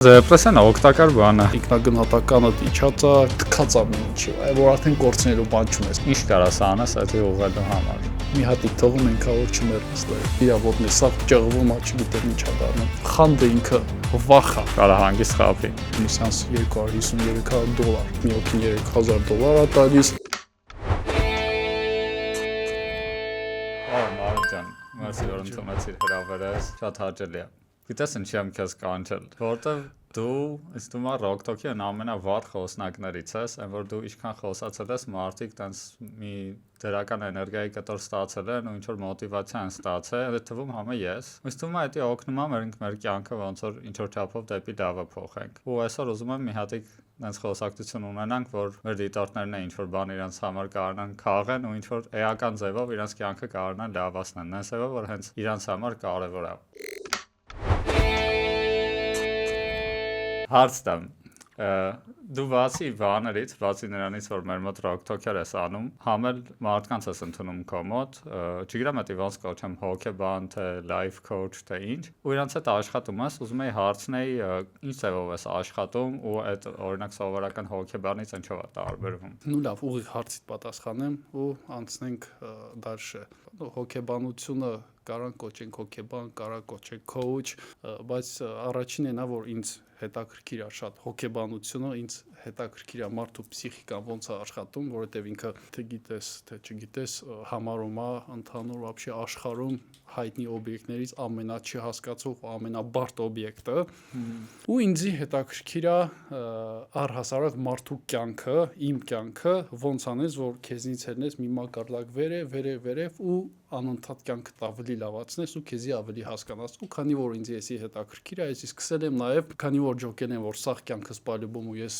Depresiona օգտակար բան է։ Ինքնագնահատականը իջած է, թքած է ինչի, որ արդեն կորցնելու բան չունես։ Ինչ կարաս անես այդ ուղղելու համար։ Մի հատիկ թողում ենք որ չներնստել։ Իրավոտն է, սա ճղվում է, չգիտեմ ինչա դառնում։ Խանդը ինքը վախ է։ Կարա հանգիստ խափի։ Միսյանս $253, մի օքին $3000 է տալիս։ Մարջան, մերսի որ ընդունեցիր հրավերս, շատ հաճելի է։ Գիտես ինչի եմ քեզ կանչել, որտեվ դու ըստ ումա ռոկտոքյան ամենավառ խոսնակներից ես, այն որ դու ինչքան խոսացել ես, մարդիկ տենց մի դրական էներգիայի կտոր ստացել են ու ինչ որ մոտիվացիա են ստացել, այդ թվում համը ես։ Ըստ ումա դա օգնում է մեր կյանքը ոնց որ ինչ որ չափով դեպի լավը փոխենք։ Ու այսօր ուզում եմ մի հատիկ այնց խոսակցություն ունենանք, որ մեր դիտորդներն ինչ որ բան իրենց համար կարողանան քաղեն ու ինչ որ էական ձևով իրենց կյանքը կարողանան լավացնել։ Այնպես է որ հենց իրենց համար կարևոր է։ Հարց տամ, դու բացի բաներից, բացի նրանից, որ մեր մոտ ռոկտոքեր ես անում, համել մարդկանց ես ընդունում քո մոտ, չգիտեմ էդի ոնց կոչեմ հոգեբան, թե life coach, թե ինչ, ու իրանց հետ աշխատում ես, ուզում եի հարցնեի ինչ ձևով ես աշխատում ու այդ օրինակ սովորական հոգեբանից ինչով է տարբերվում։ Ну լավ, ուղիղ հարցիդ պատասխանեմ ու անցնենք դարշը։ Հոգեբանությունը կարան կոչենք հոգեբան, կարա կոչենք coach, բայց առաջինն է որ ինձ հետաքրքիր է շատ հոգեբանությունը, ինձ հետաքրքիր է մարդու պսիխիկան ոնց է աշխատում, որովհետև ինքը թե գիտես, թե չգիտես, համարում է ընդհանուր вообще աշխարհում հայտնի օբյեկտներից ամենաչհասկացող, ամենաբարդ օբյեկտը, ու ինձի հետաքրքիր է առհասարակ մարդու կյանքը, իմ կյանքը ոնց անես, որ քեզնից հեռնես մի մակարդակ վերև ու անընդհատ կյանքդ ավելի լավացնես ու քեզի ավելի հասկանաս ու քանի որ ինձ էսի հետաքրքիր է, ես սկսել եմ նաև քանի որ ջոկեն եմ որ սաղ կյանքս պալյուբում ու ես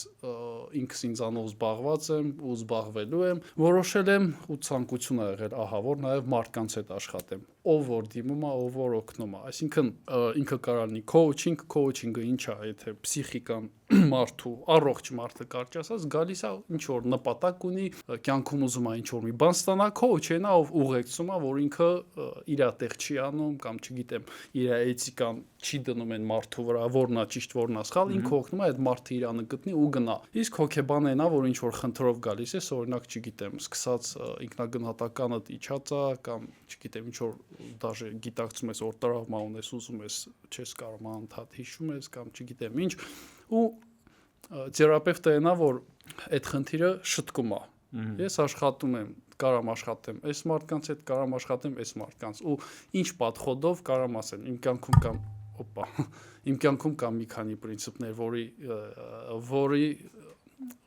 ինքս ինձանով զբաղված եմ ու զբաղվելու եմ, որոշել եմ ու ցանկություն ա եղել, ահա որ նաև մարդկանց հետ աշխատեմ, ով որ դիմում է, ով որ օգնում է, այսինքն ինքը կարող լինի coaching-ը ինչ է, եթե պսիխիկան մարդու առողջ մարդը կարճ ասած գալիս է ինչ որ նպատակ ունի կյանքում ուզում է ինչ որ մի բան ստանա coach-ն է ով ուղեկցում է որ ինքը իր տեղ չի անում կամ չգիտեմ իր էթիկան չի դնում են մարդու վրա որն է ճիշտ որն է սխալ ինքը օգնում է այդ մարդը իրանը գտնի ու գնա իսկ հոգեբանն է որ ինչ որ խնդրով գալիս է օրինակ չգիտեմ սկսած ինքնագնահատականը իջած է կամ չգիտեմ ինչ որ դաժե գիտակցում ես որ տրավմա ունես ուզում ես չես կարող անընդհատ հիշում ես կամ չգիտեմ ինչ ու թերապևտը այնա որ այդ խնդիրը շտկում է ես աշխատում եմ կարամ աշխատեմ այս մարդկանց հետ կարամ աշխատեմ այս մարդկանց ու ինչ պատխոդով կարամ ասեմ իմ կյանքում կան մի քանի պրինցիպներ որի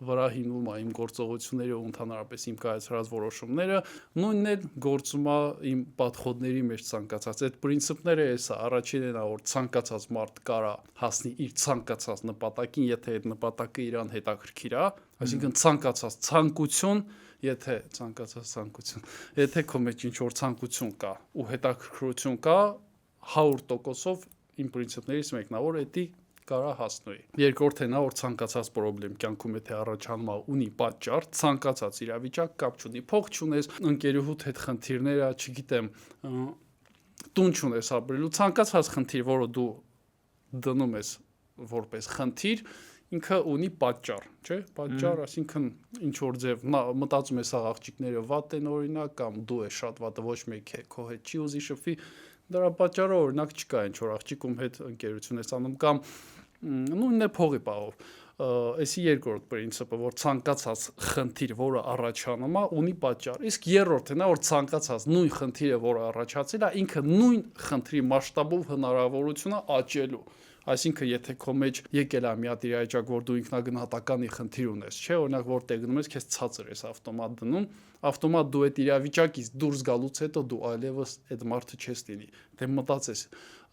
վրա հիմնում է իմ գործողությունները ու ընդհանրապես իմ կայացրած որոշումները նույնն էլ գործում է իմ պատխոդների մեջ ցանկացած այդ պրինցիպները էսա առաջինն է որ ցանկացած մարդ կարա հասնի իր ցանկացած նպատակին եթե այդ նպատակը իրան հետաքրքիր է այսինքն ցանկացած ցանկություն եթե քո մեջ ինչ որ ցանկություն կա ու հետաքրքրություն կա 100%-ով իմ պրինցիպներից մեկն է որ դա կարա հասնուի։ Երկրորդն է որ ցանկացած խնդրեմ կյանքում եթե առաջանում է ունի պատճառ, ցանկացած իրավիճակ կապ չունի, փող չունես, ընկերուհուդ հետ խնդիրներ, չգիտեմ, տուն չունես ապրելու, ցանկացած խնդիր, որը դու դնում ես որպես խնդիր, ինքը ունի պատճառ, չէ՞։ Պատճառ, այսինքն ինչ որ ձև մտածում ես աղջիկները վատ են օրինակ կամ դու ես շատ վատը ոչ մեկ քո հետ չի ուզի շփվի, դրա պատճառը օրինակ չկա ինչ որ աղջիկում հետ ընկերություն ես անում կամ նույնն է փողի պահով Էսի երկրորդ պրինցիպը որ ցանկացած խնդիր որը առաջանում է ունի պատճառ իսկ երրորդն է որ ցանկացած նույն խնդիրը որը առաջացել է ինքը նույն խնդրի մասշտաբով հնարավորություն է աճելու այսինքն եթե քո մեջ եկել է մի հատ իրավիճակ որ դու ինքնագնահատականի խնդիր ունես չէ օրինակ որտեղ գնում ես քեզ ցածր ես ավտոմատ դնում ավտոմատ դու այդ իրավիճակից դուրս գալուց հետո դու այլևս այդ մարդը չես լինի դե մտածես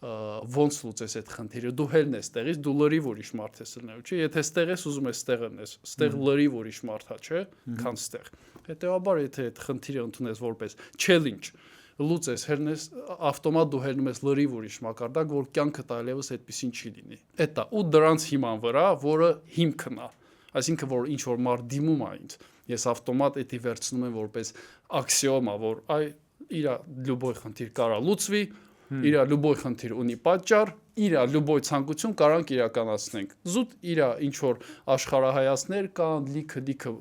ոնց լուծես այդ խնդիրը դու հելն ես տեղից դու լրիվ ուրիշ մարդ ես լինելու չէ եթե ստեղ ես ուզում ես ստեղ լինես ստեղ լրիվ ուրիշ մարդ է չէ քան ստեղ հետեւաբար եթե այդ խնդիրը ընդունես որպես challenge լուծես հելնես ավտոմատ դու հելնում ես լրիվ ուրիշ մակարդակ որ կյանքը այլևս այդպեսին չի լինի էտա ու դրանց հիման վրա որը հիմքն է այսինքն որ ինչ որ մարդ դիմում է ինձ ես ավտոմատ էդի վերցնում եմ որպես աքսիոմա որ այ իր լուբոյ խնդիր կարա լուծվի իր լուբոյ խնդիր ունի պատճառ իր լուբոյ ցանկություն կարանք իրականացնենք զուտ իր ինչ որ աշխարհայացներ կան լիքը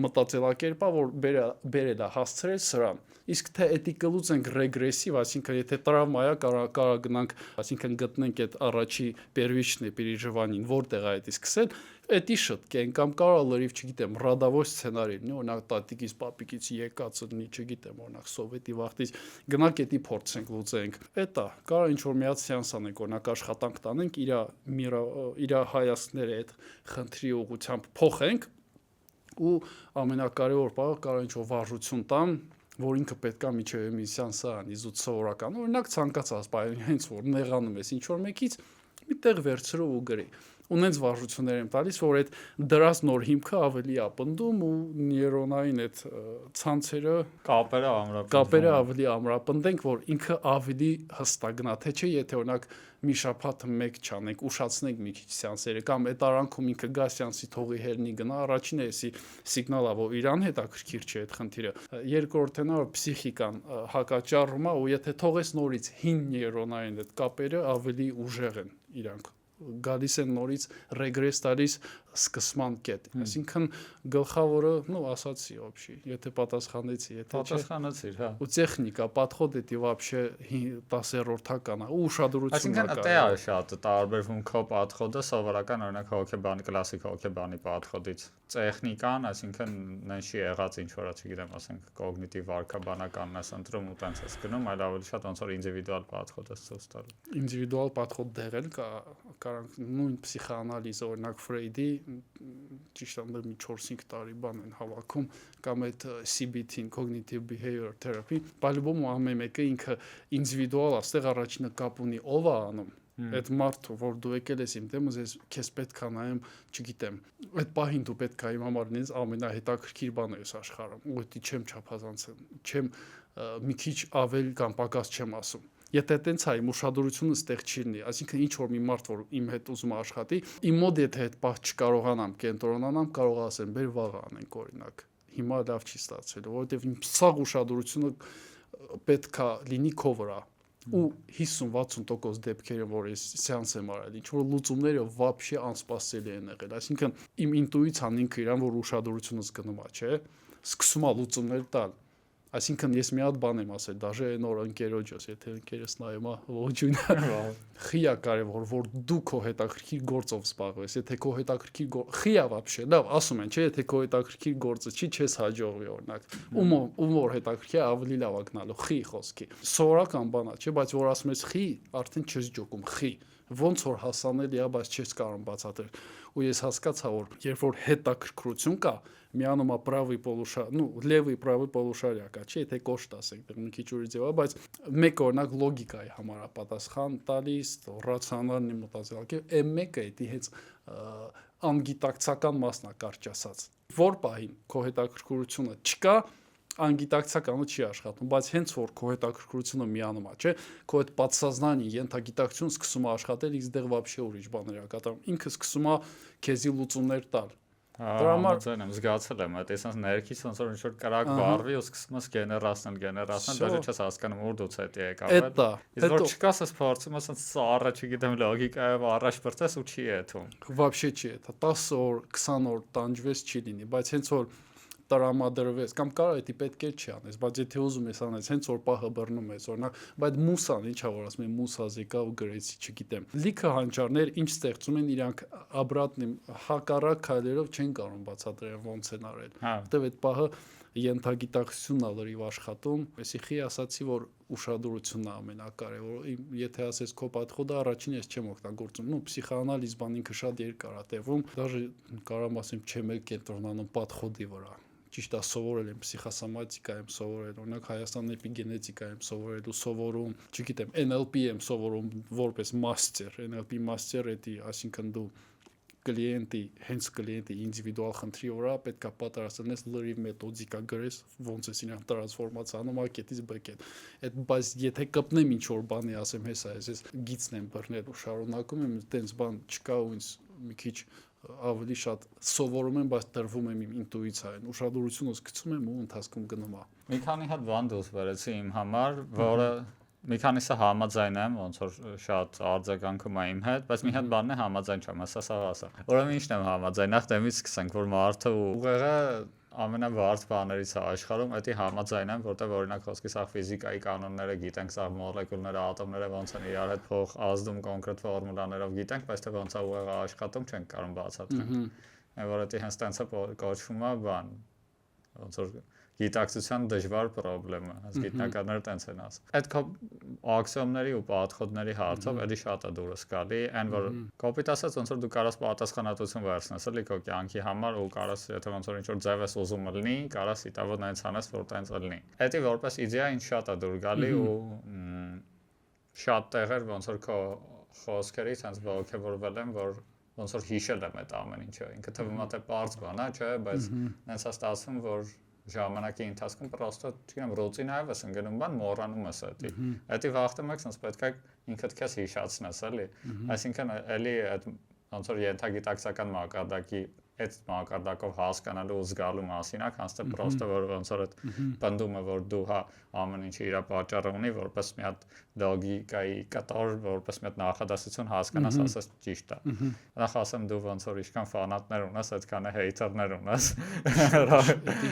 մտածելակերպա որ բերել է հասցրել սրան իսկ թե էդի կլուծենք ռեգրեսիվ այսինքն եթե տրավմա է կարա գնանք այսինքն գտնենք այդ առաջի первичный переживание որտեղ է դա սկսել էդի շտկեն կամ կարա լրիվ չգիտեմ ռադավոյ սցենարի օրինակ տատիկից պապիկից եկածը չգիտեմ օրինակ սովետի վախտից գնանք էդի փորձենք լուծենք էտա կարա ինչ որ միած սեանս անենք օրինակ աշխատանք տանենք իր հայացքները այդ խնդրի ուղղությամբ փոխենք ու ամենակարևոր բանը կարա ինչ որ վարժություն տան որ ինքը պետքա միջև մի սեանսը անի զուտ սովորական օրինակ ցանկացած բայ հենց որ նեղանում ես ինչ որ մեկից մի տեղ վերցրու ու գրի ունենց վարժություններ եմ տալիս որ այդ դրած նոր հիմքը ավելի է պնդում ու նեյրոնային այդ ցանցերը կապերը ավելի ամրապնդենք որ ինքը ավելի հստակնա թե չէ եթե օրինակ մի շաբաթը մեկ չանենք ուշացնենք մի քիչ սեանսերը կամ այդ արանքում ինքը գա սեանսի թողի հերնի գնա առաջինը էսի սիգնալա որ իրան հետաքրքիր չէ այդ խնդիրը երկրորդն է որ պսիխիկան հակաճառում է ու եթե թողես նորից հին նեյրոնային այդ կապերը ավելի ուժեղ են իրանք գալիս են նորից ռեգրես տալիս սկսման կետ այսինքն գլխավորը ասացի вообще եթե պատասխանեցի եթե պատասխանեցիր հա ու տեխնիկա подход էդի вообще 10-րդական է ու ուշադրությունն է դա է շատ տարբերվում քո подходը սովորական օրինակ հոգեբանի կլասիկ հոգեբանի подходից տեխնիկան այսինքն նշի եղած ինչ որ չգիտեմ ասենք կոգնիտիվ վարքաբանականն ես ընտրում ու տենց ես գնում այլ ավելի շատ ոնց որ ինդիվիդուալ подход ես ցույց տալու ինդիվիդուալ подход դեղել կարանք նույն պսիխոանալիզը օրինակ Ֆրեյդի ճիշտ ամեն մի 4-5 տարի բան են հավաքում կամ այդ CBT-ին cognitive behavior therapy բալբոմ ու ամեն մեկը ինքը ինդիվիդուալ է ստեղ առաջինը կապ ունի ով է անում այդ մարդը որ դու եկել ես իմ դեմս քեզ պետք է նայեմ չգիտեմ այդ պահին դու պետք է իմ համար ինձ ամենահետաքրքիր բանը ես աշխարհում ու դա չեմ չափազանցել չեմ մի քիչ ավել կամ պակաս չեմ ասում Եթե տենց է իմ ուշադրությունը ստեղ չի լինի, այսինքն ինչ որ մի մարդ որ իմ հետ ուզում աշխատի, իմ մոտ եթե այդ պահ չկարողանամ կենտրոնանամ, կարող ասեմ, բեր վաղ անենք օրինակ։ Հիմա լավ չի ստացել, որովհետև իմ սաղ ուշադրությունը պետքա լինի քո վրա։ Ու 50-60% դեպքերում որ ես սեանս եմ արել, ինչ որ լուծումները вообще անսպասելի են եղել, այսինքն իմ ինտուիցիան ինքը իրան որ ուշադրությունս գնում է, չէ՞, սկսում է լուծումներ տալ Այսինքն ես մի հատ բան եմ ասել, դաժե նոր ընկերոջս, եթե ընկերս նայում է ողջույն, խիա կարևոր, որ դու քո հետաքրքիր գործով զբաղվես, եթե քո հետաքրքիր խիա вообще, լավ, ասում են, չէ, եթե քո հետաքրքիր գործը չի, չես հաջողվի օրինակ, ում որ հետաքրքիր ավելի լավ է գնալու, խի խոսքի, սովորական բան է, չէ, բայց որ ասում ես խի, արդեն չես ջոկում, խի, ոնց որ հասանելի է, բայց չես կարող բացատրել, ու ես հասկացա, որ երբ որ հետաքրքրություն կա միանում է правый полушарий, левый правый полушарий կա, չէ, եթե կոշտ ասենք, դեռ մի քիչ ուրիշ ձև է, բայց մեկ օրինակ լոգիկայի համար է պատասխան տալիս, ռացիոնալնի մտածելակերպ, այն մեկը էդի հենց անգիտակցական մասն է կարճ ասած։ Որ պահին քո հետաքրքրությունը չկա, անգիտակցականը չի աշխատում, բայց հենց որ քո հետաքրքրությունը միանում է, չէ, քո այդ պատսազնանի ենթագիտակցությունը սկսում է աշխատել, իսկ դեռ вообще ուրիշ բաներ է կատարում։ Ինքը սկսում է քեզի լուծումներ տալ։ Դրա համար եմ զգացել եմ, այդ այսպես ներքից ոնց որ ինչ-որ կրակ բարվի ու սկսում ես գեներացնել, բայց չես հասկանում ուր դուց հետ եկավ։ Իսկ որ չկաս ես փորձում ես սառը, չգիտեմ, լոգիկայով առաջ բրտես ու չի եթում։ Вообще չի եթա, 10 օր, 20 օր տանջվես չի լինի, բայց հենց որ տրամադրվես կամ կարող է պետք է չի անես, բայց եթե ուզում ես անես, հենց որ պահը բռնում ես, օրինակ, բայց մուսան, ինչա որ ասում են, մուսա զեկա ու գրեցի, չգիտեմ։ Լիքը հանճարներ ինչ ստեղծում են իրանք обратным հակառակ քայլերով չեն կարող բացատրել ոնց են արել։ Որտեվ այդ պահը ենթագիտակցությունն է լրիվ աշխատում, այսինքն ասացի, որ ուշադրությունն է ամենակարևորը։ Եթե ասես քո պատխոդը առաջին ես չեմ օգտագործում, պսիխոանալիզ բան ինքը շատ երկար է տևում, դաժե կարամ ասեմ չեմ էլ կենտրոնանում պատխոդի վրա։ Ճիշտ է, սովորել եմ պսիխոսոմատիկա եմ սովորել, օրինակ Հայաստանի էպիգենետիկա եմ սովորել ու սովորում, չգիտեմ, NLP եմ սովորում որպես մաստեր, NLP մաստեր էդի, այսինքն դու կլիենտի, հենց կլիենտի ինդիվիդուալ խնդրի վրա պետք է պատրաստես լրիվ մեթոդիկա գրես, ոնց է իրան տրանսֆորմացիա անում ակետից բեկետ։ Այդ բայց եթե կպնեմ ինչ որ բանի ասեմ, հեսա ես գիծն եմ բռնել ու շարունակում եմ, տենց բան չկա ու ինձ մի քիչ ավելի շատ սովորում եմ, բայց տրվում եմ իմ ինտուիցիային, ուշադրությունս գցում եմ ու ընթացքում գնում է։ Մի քանի հատ բան դուրս բերեցի իմ համար, որը մի քանիսը համաձայն եմ, ոնց որ շատ արձագանքում է իմ հետ, բայց մի հատ բանն է համաձայն չեմ, ասա։ Ուրեմն ինչն եմ համաձայն, նախ դեմից սկսենք, որ մարդը ուղեղը ամենավարդ բաներից է աշխարհում, դա համաձայն եմ, որտեղ օրինակ խոսքի սա ֆիզիկայի կանոնները գիտենք, սա մոլեկուլները, ատոմները ոնց են իրար հետ փոխ ազդում կոնկրետ ֆորմուլաներով գիտենք, բայց թե ոնց է ուղեղը աշխատում չենք կարող բացատրել։ Որ դա հենց տենց է կոչվում է բան, ոնց որ գիտակցության դժվար խնդրեմը, հենց գիտնականները տենց են ասում։ Այդ աքսիոմների ու պատխոդների հարցով էլի շատ է դուրս գալի, այն որ կոպիտ ասած ոնց որ դու կարաս պատասխանատվություն վերցնես էլի քո կյանքի համար ու կարաս եթե ոնց որ ինչ-որ ձև ես ուզում լինի, կարաս իտավոն այնց անես, որ տենց լինի։ Դա որպես իդեա ինձ շատ է դուր գալի ու շատ տեղեր ոնց որ քո խոսքերից հենց ողջավորվել եմ, որ ոնց որ հիշել եմ այդ ամեն ինչը։ Ինքը թվում է թե պարզ բան է, չէ, բայց հենց է ստացվում, որ ժամանակի ընթացքում պրոստը, չգիտեմ, ռուտինայով ես ընկնում բան, մոռանում ես դա։ Դա վախտում եք, sense պետք է ինքդ քեզ հիշացնես, էլի։ Այսինքն էլի այդ ոնց որ ենթագիտակցական մակարդակի այդ մակարդակով հասկանալու ու զգալու մասին է, կանց թե պրոստը որ ոնց որ այդ բնդումը, որ դու հա ամեն ինչը իր պատճառը ունի, որպես մի հատ լոգիկայի կտոր, որպես մի հատ նախադասություն հասկանաս, ասես ճիշտ է։ Նախ ասեմ դու ոնց որ ինչքան ֆանատներ ունես, այդքան է հեյթերներ ունես։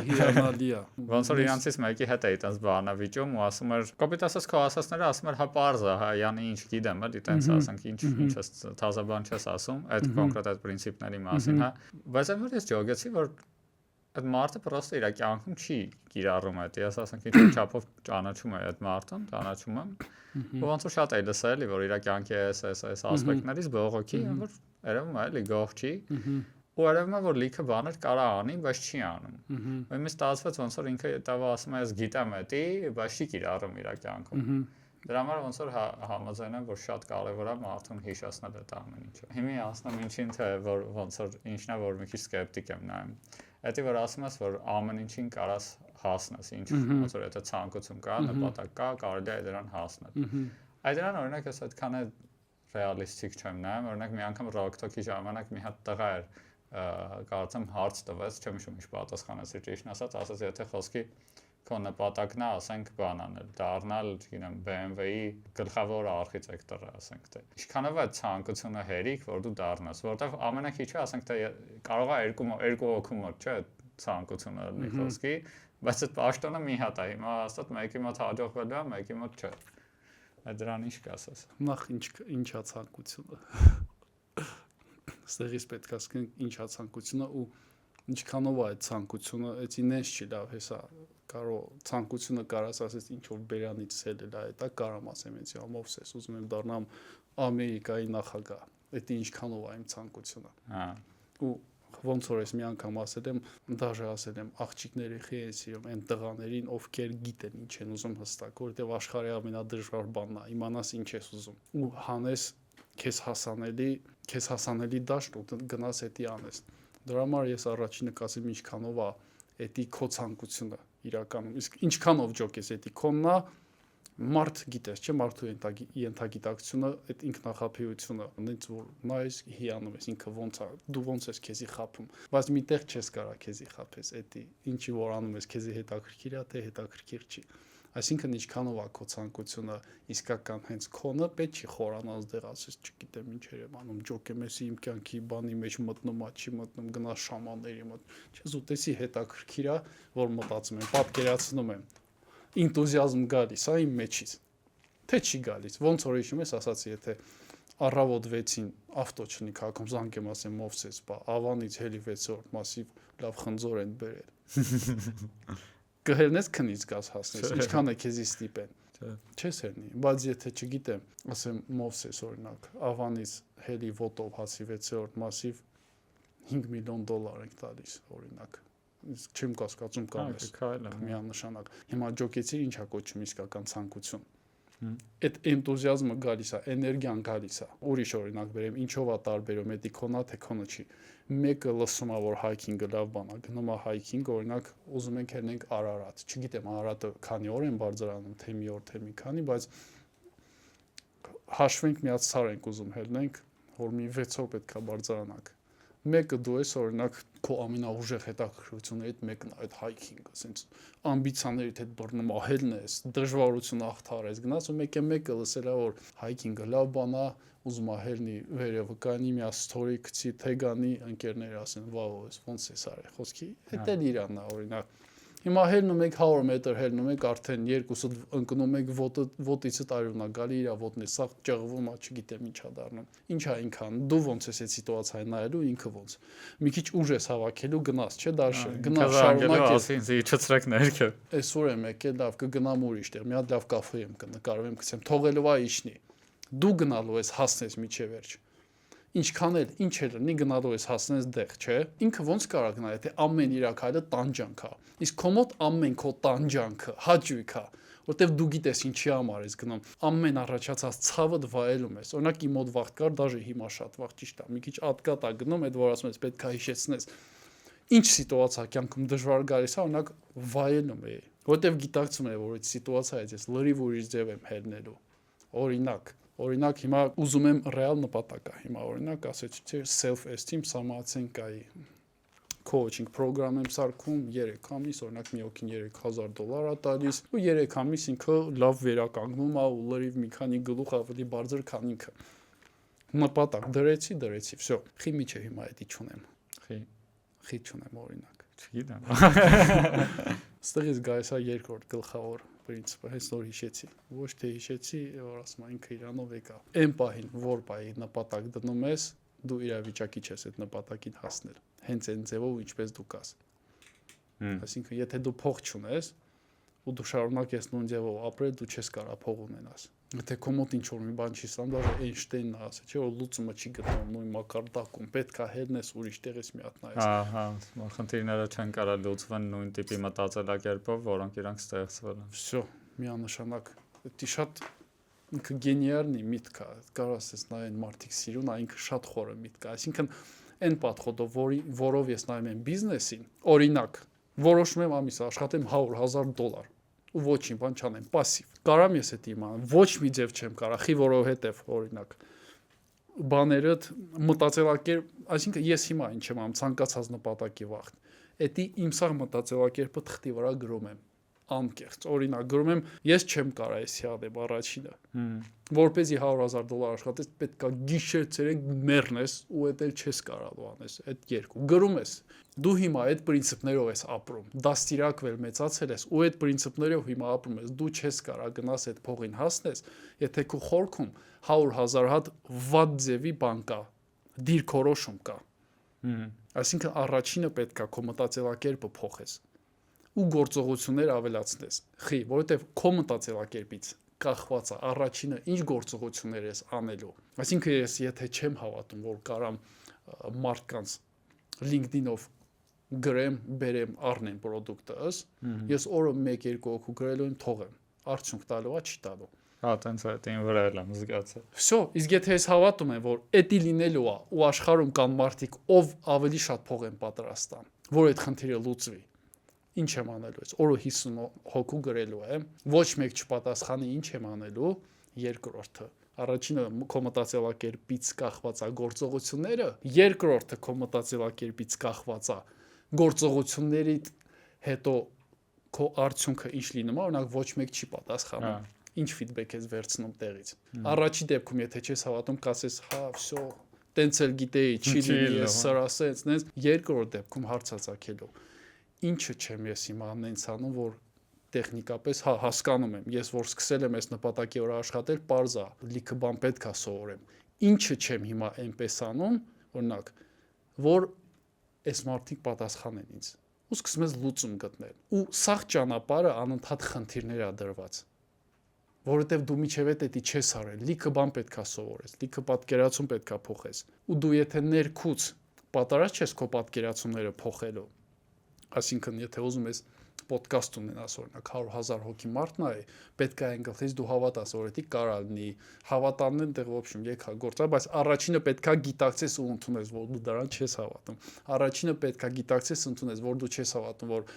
Հիանալի է։ Ոնց որ իրանցից մեկի հետ էի տես բանավիճում ու ասում էր, կոպիտ ասած քո ասածները ասում էր հա պարզ է, հա յանի ինչ գիտեմ, էլի տենց ասենք, ինչ ես թազաբան չես ասում, այդ կոնկրետ այդ պրինցիպների մասին, հա։ Բայց այն որ ես ջոգեցի, որ այդ մարդը պրոստը իր կյանքում չի կիրառում այդ, ես ասենք ինչ չափով ճանաչում եմ այդ մարդուն, ճանաչում եմ, ու ոնց որ շատ է լսել, որ իր կյանքի այս ասպեկտներից բողոքի, որ երևում է էլի գող չի, ու երևում է որ լիքը բաներ կարա անի, բայց չի անում։ Ու ինձ ստացվեց ոնց որ ինքը տավա ասում է, ես գիտեմ դա, բայց չի կիրառում իր կյանքում։ Դրա համար ոնց որ համաձայն եմ, որ շատ կարևոր է մարդուն հիշեցնել այդ ամեն ինչը։ Հիմա ասում ինչին թե որ ոնց որ ինչն է որ մի քիչ սկեպտիկ եմ նայում։ Դա որ ասում ես որ ամեն ինչին կարաս հասնես, ինչ ոնց որ եթե ցանկություն կա, նպատակ կա, կարելի է դրան հասնել։ Այդրան օրինակ ես այդքան է ռեալիստիկ չեմ նայում, օրինակ մի անգամ ռոքթոքի ժամանակ մի հատ տղա էր կարծեմ հարց տվեց, չեմ հիշում ինչ պատասխանեցի ճիշտ ասած, ասաց եթե խոսքի քո նպատակն է, ասենք բան անել, դառնալ, չգիտեմ, BMW-ի գլխավոր արխիտեկտորը, ասենք թե։ Ինչքանով է ցանկությունը հերիք, որ դու դառնաս, որովհետև ամենակիչը, ասենք թե կարող է երկու հոգու մոտ, չէ, ցանկությունը լինի խոսքի, բայց այդ պաշտոնը մի հատ է, հիմա հաստատ մեկի մոտ հաջողվելու է, մեկի մոտ չէ։ Այդ դրան ինչ կասես։ Նախ ինչա ցանկությունը։ Ստեղից պետք է ասենք ինչա ցանկությունը ու ինչքանով է այդ ցանկությունը, այդ ինձ չի լավ հեսա կարող ցանկությունը կարաս ասես ինչ որ բերանից սելել է, դա կարամ ասեմ ինձ ամովս ես ուզում եմ դառնամ Ամերիկայի նախագահ, դա ինչքանով է իմ ցանկությունը։ Հա։ Ու ոնց որ ես մի անգամ ասել եմ, դաժե ասել եմ աղջիկների խի են սիրում այն տղաներին, ովքեր գիտեն ինչ են ուզում հստակ, որովհետև աշխարհի ամենադժվար բանն է, իմանաս ինչ ես ուզում։ Ու հանես քեզ հասանելի դաշտ ու գնաս դա անես։ Դրա համար ես առաջինը կասեմ ինչքանով է դա քո ցանկությունը իրականում, իսկ ինչքանով ջոկես դա քոննա մարդ գիտես, չէ, մարդու ենթագիտակցությունը, այդ ինքնախապեյությունը, այնց որ նայես հիանում ես ինքը ոնց է, դու ոնց ես քեզի խափում, բայց միտեղ չես կարա քեզի խափես, դա ինչի որ անում ես քեզի հետաքրքիր է, թե հետաքրքիր չի։ Այսինքն ինչքանով է քո ցանկությունը իսկական հենց քոնը, պետք չի խորանալ դեղ ասես, չգիտեմ ինչեր եմ անում, ջոկեմ ես իմ կյանքի բանի մեջ մտնում, չի մտնում, գնաս շամանների մոտ։ Չես ուտեսի հետաքրքիր է, որ մտածում եմ, պատկերացնում եմ։ Ինտուզիազմ գալիս է իմ մեջից։ Թե չի գալիս։ Ոնց որ հիշում ես, ասացի, եթե առավոտ 6-ին ավտո չունի քաղաքում, զանգեմ ասեմ Մովսես, բա Ավանից հելի 6-րդ մասիվ լավ խնձոր են բերել։ Կհելնես քնից գազ հասնես, ինչքան է քեզի ստիպեն։ Չես հելնի, բայց եթե չգիտեմ, ասեմ Մովսես օրինակ, Ավանից հելի ոտով հասի 6-րդ մասիվ $5 միլիոն ենք տալիս օրինակ։ Իսկ չեմ կասկածում կանես միանշանակ։ Հիմա ջոկեցի ինչա կոչում իսկական ցանկություն։ Այդ էնտուզիազմը գալիս է, էներգիան գալիս է։ Ուրիշ օրինակ բերեմ, ինչով է տարբերում, դա քոնա թե քոնը չի։ Մեկը լսում է, որ հայքինգը լավ բան է, գնում է հայքինգ, օրինակ ուզում ենք ելնենք Արարատ։ Չգիտեմ Արարատը քանի օր են բարձրանում, թե մի օր, թե մի քանի, բայց հաշվենք մի հատ սար ենք ուզում ելնենք, որ մի 6 օր պետք է բարձրանանք։ Մեկը դու ես օրինակ քո ամենաուժեղ հետաքրքրություններից մեկն է այդ hiking-ը, ասենց ամբիցիաներիդ հետ բռնում ահելն ես, դժվարություն ախտարես, գնաց ու մեկը լսել է որ hiking-ը լավ բան է, ուզում ահելնի վերևը կանի, մի story գցի, թեգանի, ընկերները ասեն, վաո, ոնց է սարի, խոսքի, հետ էլ իրանն է օրինակ։ Հիմա հելնում եք 100 մետր հելնում եք արդեն երկուսը ընկնում եք ոտիցը տարյունա գալի իր ոտն է սաղ ճղվում, չգիտեմ ինչա դառնում։ Ինչա ինքան դու ոնց ես այդ սիտուացիային նայելու ինքը ոնց։ Մի քիչ ուժ ես հավաքելու գնաս, չէ՞ դարշը։ Գնաս շարունակես։ Ինձ իջեցրեք ներքը։ Այսօր եմ եկել, լավ կգնամ ուրիշ տեղ, մի հատ լավ կաֆե եմ կնկարվեմ, գցեմ, թողելով է իջնի։ Դու գնալու ես հասնես միջև վերջ։ Ինչքան էլ ինչ էլ լինի գնալու ես հասնես դեղ, չէ՞։ Ինքը ոնց կարող գնա, եթե ամեն իր քայլը տանջանք է։ Իսկ քո մոտ ամեն քո տանջանքը հաճույք է, որտեվ դու գիտես ինչի համար ես գնում։ Ամեն առաջացած ցավդ վայելում ես։ Օրինակ իմ մոտ վաղ կար, դաժե հիմա շատ վաղ ճիշտ է։ Մի քիչ ատկատ է գնում, այդ որ ասում ես պետք է հիշեցնես։ Ինչ սիտուացիա կյանքում դժվար գալիս է, օրինակ վայելում է, որտեվ գիտակցում եմ, որ այդ սիտուացիայից ես լրիվ ուրիշ ձև եմ հելնելու։ Օրինակ հիմա ուզում եմ ռեալ նպատակ է։ Հիմա օրինակ ասեցի, թե self esteem самооценкայի coaching program եմ սարքում 3 ամիս, օրինակ մի օքին $3000 է տալիս, ու 3 ամիս ինքը լավ վերականգնում է ու լրիվ մի քանի գլուխ ավելի բարձր, քան ինքը։ Նպատակ դրեցի, всё։ Խի միջը հիմա էդի չունեմ։ Խի չունեմ օրինակ։ Չգիտեմ։ Ստեղից գայս է երկրորդ գլխավոր պրինցիպը, հենց նոր հիշեցի։ Ոչ թե հիշեցի, որ ասում եմ ինքը իրանով եկա։ Այն պահին, որ պահի նպատակ դնում ես, դու իրավիճակի չես այդ նպատակին հասնել։ Հենց այն ձևով ինչպես դու կաս։ Այսինքն, եթե դու փող չունես, ու դու շարունակես նույն ձևով ապրել, դու չես կարող փող ունենաս։ Եթե քո մոտ ինչ-որ մի բան չի ստանում, դաժե Էյնշտեյնն է ասել, չէ՞ որ լուծումը չի գտնվում նույն մակարդակում, պետք է հելնես ուրիշ տեղից մի հատ նայես։ Ահա, խնդիրները չեն կարող լուծվել նույն տիպի մտածելակերպով, որոնք իրանք ստեղծվել են։ Всё, միանշանակ։ Դա շատ ինքը գենիալնի միտք է, կարող ասես նայեն մարդիկ սիրուն, այնքը շատ խորը միտք է։ Այսինքն այն պատխոտով, որով ես նայում եմ բիզնեսին, օրինակ, որոշում եմ ամիս աշխատեմ $100,000 ու ոչինչ բան չանեմ, пассив։ Կարամ ես դա իմանամ, ոչ մի ձև չեմ կարող, խի որովհետև օրինակ բաներդ մտածելակերպ, այսինքն ես հիմա ինչ եմ անում, ցանկացած նպատակի վաղ։ Էդի իմ սաղ մտածելակերպը թղթի վրա գրում եմ, անկեղծ, օրինակ գրում եմ, ես չեմ կարող էսի անեմ առաջինը։ Որպեսզի $100,000 աշխատես, պետք է գիշեր ցերեկ մեռնես ու էդ էլ չես կարողանու անես, այդ երկու։ Գրում ես, դու հիմա այդ պրինցիպներով ես ապրում, դաստիարակվել մեծացել ես ու այդ պրինցիպներով հիմա ապրում ես, դու չես կարող գնաս այդ փողին հասնես, եթե քո խորքում 100,000 հատ վատ ձևի բան կա, դիրքորոշում կա։ Այսինքն առաջինը պետք է քո մտածելակերպը փոխես ու գործողություններ ավելացնես։ Խի, որովհետև քո մտածելակերպից կախված է առաջինը ինչ գործողություններ ես անելու։ Այսինքն ես եթե չեմ հավատում, որ կարամ մարդկանց LinkedIn-ով գրեմ, բերեմ, առնեմ product-ըս, ես օրը 1-2 հոգու գրելու եմ, թողեմ։ Արդյունք տալու է, չի տալու։ Հա, տենց է, դին վրա եմ զգացել։ Всё, իսկ եթե ես հավատում եմ, որ էդի լինելու է ու աշխարհում կան մարդիկ, ով ավելի շատ փող են պատրաստան, որ այդ խնդիրը լուծվի։ Ինչ եմ անելու ես, օրը 50 հոգու գրելու եմ, ոչ մեկ չպատասխանի, ինչ եմ անելու, երկրորդը։ Առաջինը քո մտածելակերպից կախված է գործողությունները, երկրորդը քո մտածելակերպից կախված է գործողությունների հետո քո արդյունքը ինչ լինում է, օրինակ ոչ մեկ չի պատասխանում։ Ինչ ֆիդբեք ես վերցնում տեղից։ Առաջի դեպքում եթե չես հավատում, կասես, հա, всё, տենց էլ գիտեի, չի լինի, ես սրա ասեց, նենց երկրորդ դեպքում հարցածակելու։ Ինչը չեմ ես հիմա անենց անում, որ տեխնիկապես հա հասկանում եմ, ես որ սկսել եմ այս նպատակի վրա աշխատել, պարզ է, լիքը բան պետք է սովորեմ։ Ինչը չեմ հիմա այնպես անում, օրինակ, որ այս մարդիկ պատասխանեն ինձ։ Ու սկսում ես լուծում գտնել։ Ու սաղ ճանապարհը անընդհատ խնդիրներ է դրված։ Որովհետև դու միջև էդի չես արել, լիքը բան պետք է սովորես, լիքը պատկերացում պետք է փոխես։ Ու դու եթե ներքուց պատարած չես քո պատկերացումները փոխելու, այսինքն եթե ուզում ես պոդքաստ ունենաս, օրինակ 100,000 հոգի մարդ նայ, պետք է այն գլխից դու հավատաս, որ դա կարա լինի, հավատանն են տեղ ոբշում եկա գործա, բայց առաջինը պետք է գիտակցես ու ընդունես, որ դու դրան չես հավատում։ Առաջինը պետք է գիտակցես, ընդունես, որ դու չես հավատում, որ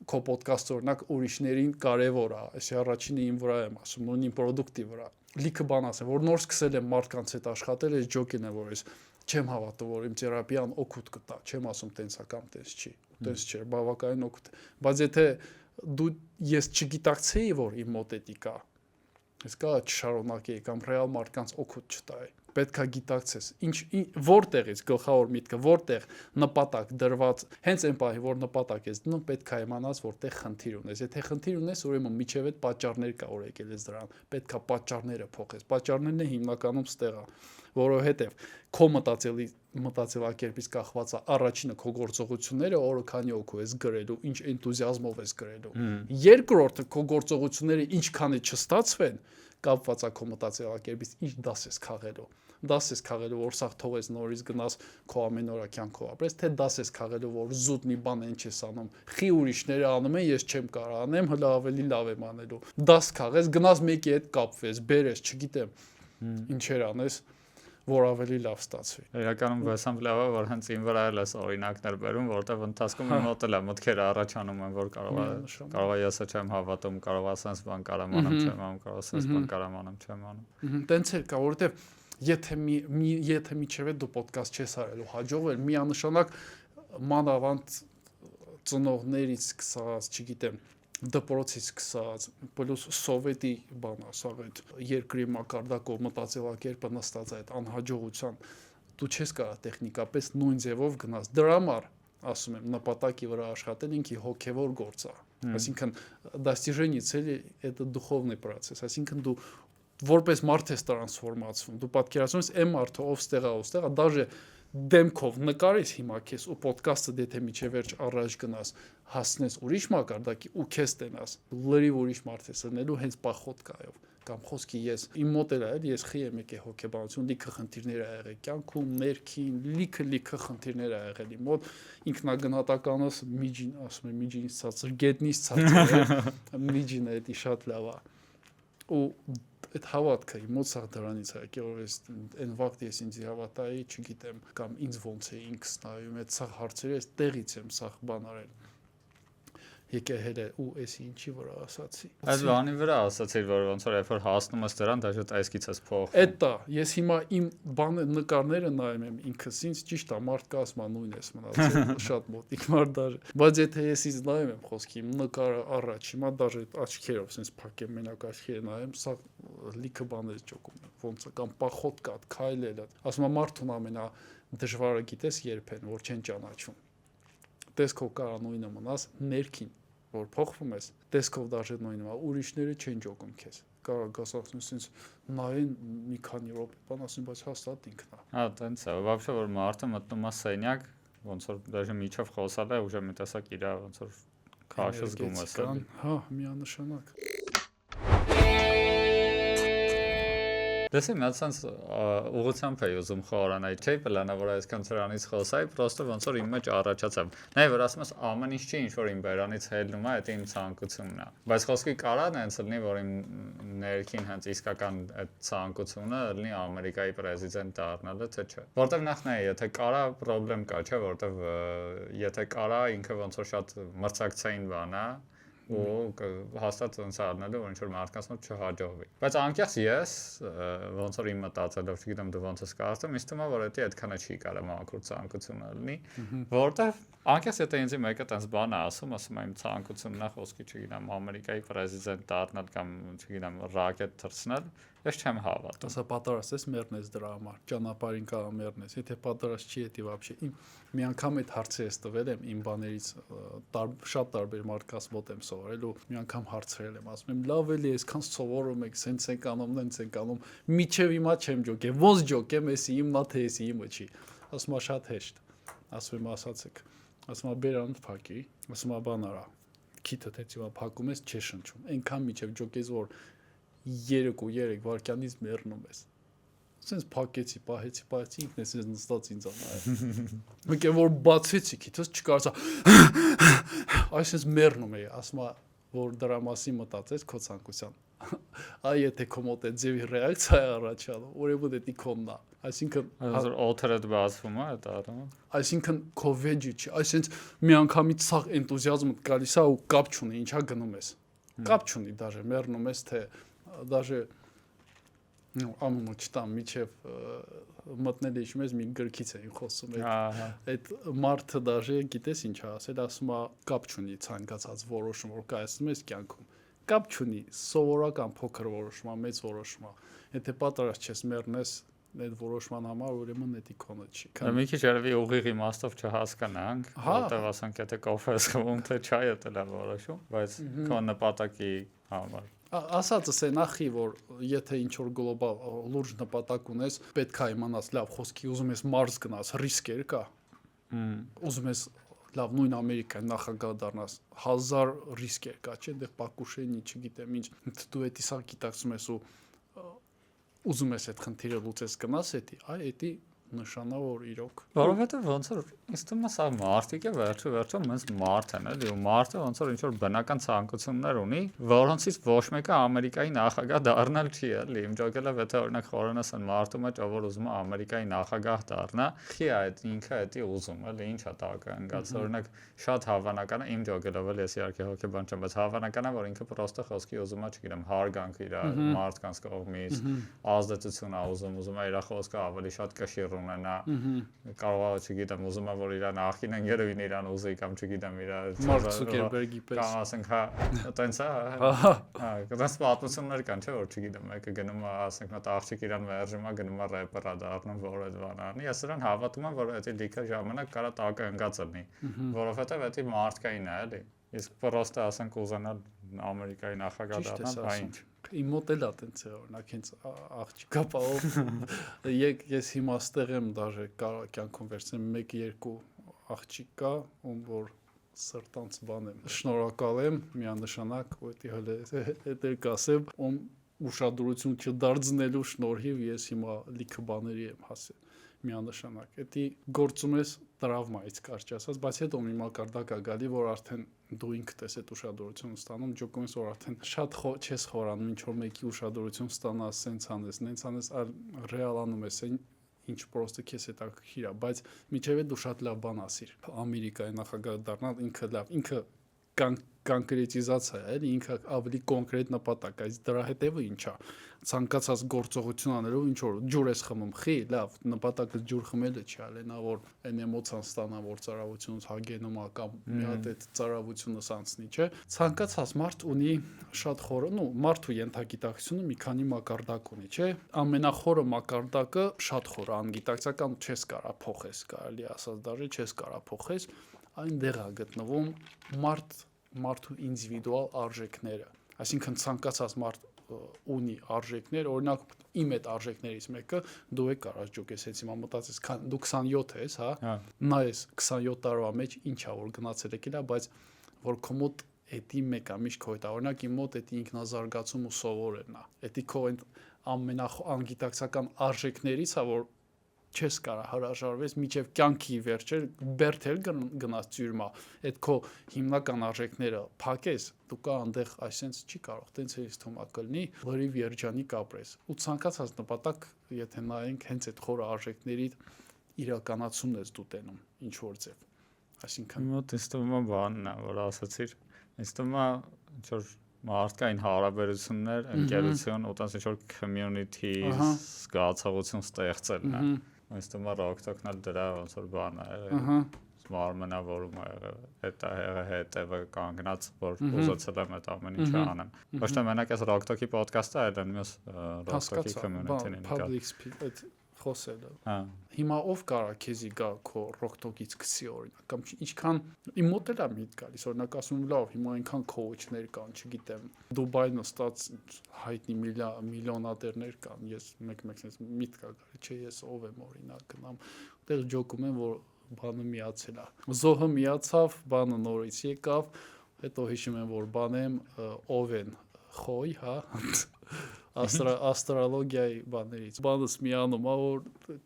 քո պոդքասթը օրինակ ուրիշներին կարևոր է, այսի առաջինը իմ վրա եմ ասում, նույն իմ product-ի վրա։ Լիքը բան ասեմ, որ նոր սկսել եմ մարդկանց հետ աշխատել, այս ջոկին է, որ այս չեմ հավատում, որ իմ թերապիան օգուտ կտա, չեմ ասում տենց է կամ տենց չի, տենց չէ, բավականին օգուտ։ Բայց եթե ես չգիտակցեի, որ իմ մոտ էդի կա, ես կա չշարունակեի կամ ռեալ մարդկանց օգուտ չտայի։ Պետքա գիտակցես, որտեղից գլխավոր միտքը, որտեղ նպատակ դրված, հենց այն պահի, որ նպատակ ես դնում, պետքա իմանաս, որտեղ խնդիր ունես։ Եթե խնդիր ունես, ուրեմն միջև այդ պատճառներ կա, որ եկել ես դրան, պետքա պատճառները փոխես։ Պատճառներն է հիմնականում ստեղ է, որովհետև քո մտածելակերպից կախված է առաջինը քո գործողությունները, օրը քանի օգու ես գրելու, ինչ էնտուզիազմով ես գրելու։ Երկրորդը քո գործողությունները ինչքան է չստացվեն, կապված է քո մտածելակերպից, ինչ դաս ես քաղելու։ Դաս ես քաղելու, որ սաղ թողես նորից գնաս քո ամենօրյա կյանքով ապրես, թե դաս ես քաղելու, որ զուտ մի բան ինչ ես անում, խի ուրիշները անում են, ես չեմ կարող անեմ, հələ ավելի լավ եմ անելու։ Դաս քաղես, գնաս մեկի հետ կապվես, բերես, չգիտեմ, ինչեր անես, որ ավելի լավ ստացվի։ Իրականում վեսամ լավ է, որ հենց ին վրա էլ ես օրինակներ բերում, որտեղ ընթացքում իմ մոտ էլ է մտքերը առաջանում են, որ կարող է ես չեմ հավատում, կարող է sense բան կարամ անեմ, չեմ անում, կարող է sense բան կարամ անեմ, չեմ անում։ Տենց էլ կա, որովհետև եթե միջև դու ոդկաստ չես արելու, հաջողվել միանշանակ մանավանդ ծնողներից սկսած, չգիտեմ, դպրոցից սկսած, պլյուս սովետի բան ասաղ այդ երկրի մակարդակով մտածելակերպը նստած այդ անհաջողության, դու չես կարող տեխնիկապես նույն ձևով գնաս։ Դրա համար ասում եմ, նպատակի վրա աշխատել ինքի հոգևոր գործ է։ Այսինքն достижение цели это духовный процесс, այսինքն դու որպես մարդ ես տրանսֆորմացվում, դու պատկերացնում ես այն մարդը, ով ստեղա, դաժե դեմքով նկարես հիմա քեզ ու ոդկասթը դե թե միջև վերջ առաջ գնաս, հասնես ուրիշ մակարդակի ու քեզ տենաս, լրիվ ուրիշ մարդ ես լինելու հենց պախոտկայով կամ խոսքի ես իմ մոտ էլ այլ ես խի եմ եկել հոգեբանություն, լիքը խնդիրներ ա եղել կյանքում, ներքին, լիքը խնդիրներ ա եղել իմ մոտ, ինքնագնահատականս միջին, ասում եմ միջինից ցածր, գետնից ցածր, միջինը էդի շատ լավ է։ Ու այդ հավատքը իմ մոտ սա դրանից է եկել, որ ես այն վաղ ես ինձ հավատայի, չգիտեմ, կամ ինձ ոնց է ինքս նայում, այդ սա հարցերը ես տեղից եմ սա բան արել։ Եկե հելը ու էս ինչի վրա ասացի։ Այդ բանի վրա ասացիր, որ ոնց որ երբ որ հասնում ես դրան, դա շատ այսքից ես փոխվում։ Էդ է, ես հիմա իմ բանը նկարները նայում եմ ինքս ինձ ճիշտ է, մարդկա ասма նույն ես մնացել, շատ մոտիկ մարդ դաժե։ Բայց եթե ես ինձ նայում եմ խոսքի իմ նկարը առաջ, հիմա դաժե աչքերով sense փակեմ մենակ աչքերը նայեմ, սա լիքը բաներ ճոկում եմ, ոնց է կամ պախոտ կա, քայլելը։ Ասում եմ մարդուն ամենա դժվարը գիտես երբ են, որ չեն ճանաչում։ Տեսքով կարա նույնը մնաս ներքին, որ փոխվում ես, տեսքով դաժե նույնը, ուրիշները չեն ճոկում քեզ։ Կարող գաս ասում sense նայեն մի քանի րոպե, բան ասում, բայց հաստատ ինքն է։ Հա, տենց է, вообще որ մարդը մտնում է սենյակ, ոնց որ դաժե միջով խոսալ է, ուժը մի տեսակ իր ոնց որ քաշը զգում ես։ Հա, միանշանակ։ Դեսի մի հատ sense ուղղությամբ էի ուզում խորանալ, չէի պլանա որ այսքան ծրանից խոսայի, պրոստը ոնց որ իմ մեջ առաջացավ։ Նաև որ ասում ես ամեն ինչ չի ինչ որ իմ բերանից հելնում է, դա իմ ցանկությունն է։ Բայց խոսքի կարան հենց լինի որ իմ ներքին հենց իսկական այդ ցանկությունը լինի Ամերիկայի պրեզիդենտ դառնալը, թե չէ։ Որտեվ նախ նայ, եթե կարա պրոբլեմ կա, չէ, որտեվ եթե կարա ինքը ոնց որ շատ մրցակցային բան է ու հաստատ ոնց առնելու որ ինչ որ մարդկանց մոտ չհաջողվի։ Բայց անկեղծ ես ոնց որ իմ մտածելով, չգիտեմ դու ոնց ես կարծում, ինձ թվում է որ դա այդքանը չի կարող մաքուր ցանկությունը լինի, որտեվ անկեղծ եթե ինձ մեկը տես բան է ասում եմ իմ ցանկությունն է խոսքի, չգիտեմ, Ամերիկայի պրեզիդենտ դառնալ կամ չգիտեմ ռակետ թռցնել, ես չեմ հավատում։ Ասա պատրաստ ես մեռնես դրա համար, ճանապարհին կա մեռնես, եթե պատրաստ չի էդի вообще մի անգամ այդ հարցը ես տվել եմ իմ բաներից շատ տարբեր մարդկանց մոտ եմ սովորել ու մի անգամ հարցրել եմ, ասում եմ լավ էլի այսքան սովորում եք, սենց ենք անում, նենց ենք անում, միչև հիմա չեմ ջոկեմ, ոնց ջոկեմ, էսի իմնա թե էսի իմը չի, ասում եմ շատ հեշտ, ասում եմ ասացեք, ասում եմ բերան փակի, ասում եմ բան արա, քիթը թե հիմա փակում ես չի շնչում, այնքան միչև ջոկես որ 3 վայրկյանից մեռնում ես։ Սենց փակեցի, պահեցի, ինքն էս նստած ինձ անայ։ Մեկ է որ բացեցի, քիթս չկարծա։ Այսպես մեռնում էի, ասում որ դրա մասին մտածես քո ցանկության։ Այ եթե քո մոտ է ձևի ռեակցիա առաջանում, ուրեմն դա քոնն է։ Այսինքն օթերը բացվում է դա առումը։ Այսինքն քո վեճի չի, այսինքն մի անգամից սաղ էնտուզիազմը գալիս է ու կապ չունի, ինչա գնում ես։ Կապ չունի դաժե մեռնում ես թե դաժե անունը չտամ միջև մտնել է իջում ես մի գրքից էին խոսում Ահա։ այդ մարդը դաժե գիտես ինչ է ասել ասում է կապ չունի ցանկացած որոշում որ կայացնում ես կյանքում կապ չունի սովորական փոքր որոշում է մեծ որոշում է եթե պատրաստ ես մեռնես այդ որոշման համար ուրեմն դա իքոնը չի Մի քիչ երևի ուղիղ իմաստով չհասկանանք, որտեղ ասենք եթե կոֆե ես խմում թե չայ է դա որոշում, բայց քո նպատակի համար ասածս է նախի որ եթե ինչ որ գլոբալ լուրջ նպատակ ունես պետք է իմանաս լավ խոսքի ուզում ես մարզ գնաս ռիսկեր կա ուզում ես լավ նույն Ամերիկայի նախագահ դառնաս 1000 ռիսկեր կա չէ այնտեղ պակուշենի չգիտեմ ինչ դու էդի սա գիտակցում ես ու ուզում ես այդ խնդիրը լուծես գնաս էդի նշանա որ իրոք որովհետև ոնց որ ինձ թվում է սա մարդիկ է վերջո մենց մարդ են էլի ու մարդը ոնց որ ինչ որ բնական ցանկություններ ունի որոնցից ոչ մեկը Ամերիկայի նախագահ դառնալ չի էլի իմ ջոկելով եթե օրինակ խորենս են մարդու մեջ ով որ ուզում է Ամերիկայի նախագահ դառնա խի է այդ ինքը էդի ուզում էլի ինչա տակը ընկած օրինակ շատ հավանական է իմ ջոկելով էլի ես իհարկե հոգեբան չեմ բայց հավանական է որ ինքը պրոստը խոսքի ուզում է չգիտեմ հարգանք իր մարդկանց կողմից ազդեցություն է ուզում է իր խոսքը ավելի շատ կշիռ ունենա կարող է չգիտեմ ուզում է որ իր նախին ընկերուին իրան ուզի կամ չգիտեմ իր Մարկ Զուկերբերգի պես կամ ասենք հա տենց է կդաս պատմություններ կան չէ որ չգիտեմ մեկը գնում է ասենք նա աղջիկ իրան մերժում է գնում է рэպերա դառնում որ այդ բանը անի ես նրան հավատում եմ որ դա լիքը ժամանակ կարա տակը ընկած լինի որովհետև դա մարդկային է էլի իսկ պրոստը ասենք ուզենալ Ամերիկայի նախագահ դառնալ հա ինչ իմ մոտ էլ է տենց է օրինակ հենց աղջիկա պահով ես հիմա ստեղ եմ դաժե կյանքում վերցնեմ 1-2 աղջիկ կա ում որ սրտանց բան եմ շնորհակալ եմ միանշանակ ու դա էլ կասեմ ում ուշադրություն չդարձնելու շնորհիվ ես հիմա լիքը բաների եմ հասել միանշանակ դա գործում ես տրավմայից կարճ ասած բայց հետո մի մակարդակ է գալի որ արդեն դու ինքդ ես այդ ուշադրությունը ստանում ջոկում ես որ արդեն շատ չես խորանում ինչ որ մեկի ուշադրություն ստանաս սենց անես ռեալանում ես ինչ պրոստը քեզ հետաքրքիր է բայց միջև դու շատ լավ բան ասիր Ամերիկայի նախագահ դառնալ ինքը լավ ինքը կոնկրետիզացիա է էլի ինքը ավելի կոնկրետ նպատակ է այս դրա հետևը ինչ է ցանկացած գործողություն անելով ինչ որ ջուր ես խմում խի լավ նպատակը ջուր խմելը չի ալենա որ այն էմոցիան ստանա որ ծարավությունից հագենում է կամ մի հատ այդ ծարավությունը սանցնի չէ ցանկացած մարդ ունի շատ խորը մարդու ենթագիտակցությունը մի քանի մակարդակ ունի չէ ամենախորը մակարդակը շատ խոր անգիտակցական չես կարա փոխես կարելի ասած դաժե չես կարա փոխես այնտեղ է գտնվում մարդու ինդիվիդուալ արժեքները այսինքն ցանկացած մարդ ունի արժեքներ օրինակ իմ այդ արժեքներից մեկը դու եք կարած ջոկես հենց հիմա մտածես դու 27 ես հա նայես 27 տարվա մեջ ինչ է որ գնացել եկել է բայց որ քո մոտ էդի մեկը միշտ քո հետ օրինակ իմ մոտ էդի ինքնազարգացում ու սովորելն է էդի քո այդ ամենաանգիտակցական արժեքներից է որ չես կարա հրաժարվես միջև կյանքի վերջը բերթել գնաց ծյուրմա այդ քո հիմնական արժեքները փակես դու կա այնտեղ այսպես չի կարող տենց էս թոմա կլինի լրիվ երջանիկ ապրես ու ցանկացած նպատակ եթե նայենք հենց այդ խորը արժեքների իրականացումն ես դու տենում ինչ որ ձև այսինքն մոտ ինձ թվում է բանն է որ ասացիր ինձ թվում է ինչ որ մարդկային հարաբերություններ ընկերություն ու տես ինչ որ community զգացողություն ստեղծելն է Ինձ թվում է օգտակնալ դրա ոնց որ բան է մարմնավորում է հետևը կանգնած որ ուզեցել եմ այդ ամեն ինչը անեմ ոչ թե մենակ այս ռոկտոկի ոդքասթը այլ մյուս ռոկտոկի community-ին public speak խոսելը հիմա ով կարա քեզի գա քո ռոկտոկից քսի օրինակ կամ ինչքան իմ մոտ էլ է միտ գալիս օրինակ ասում լավ հիմա այնքան քոուչներ կան չգիտեմ Դուբայ նստած հայտնի միլիոնատերներ կան ես մեկ-մեկ միտ կա գալի չէ ես ով եմ օրինակ գնամ դեռ ջոկում եմ որ բանը միացել է զոհը միացավ բանը նորից եկավ հետո հիշում եմ որ բանեմ ով են խոյ հա աստրոլոգիայի բաներից բանս միանում ա որ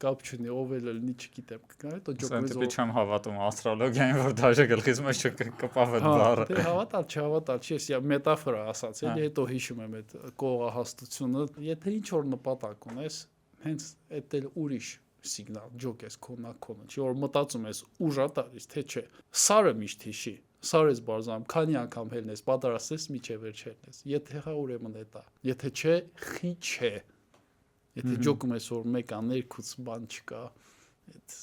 կապ չունի ով էլ լինի չգիտեմ հետո ջոկում ես չեմ հավատում աստրոլոգիային որ դաժե գլխից մեջ չկպավ այդ բառը դե հավատալ չի ես մետաֆորա ասած էլի հետո հիշում եմ այդ կողահաստությունը եթե ինչ որ նպատակ ունես հենց այդ էլ ուրիշ սիգնալ ջոկ ես քոնը չի որ մտածում ես ուժ ա տալիս թե չէ սարը միշտ հիշի սար ես բարձրանում քանի անգամ հելնես պատրաստ ես միջև վերջ հելնես եթե հա ուրեմն էտա եթե չէ խի չէ Եթե ջոկում ես որ մեկը ներքուց բան չկա, այդ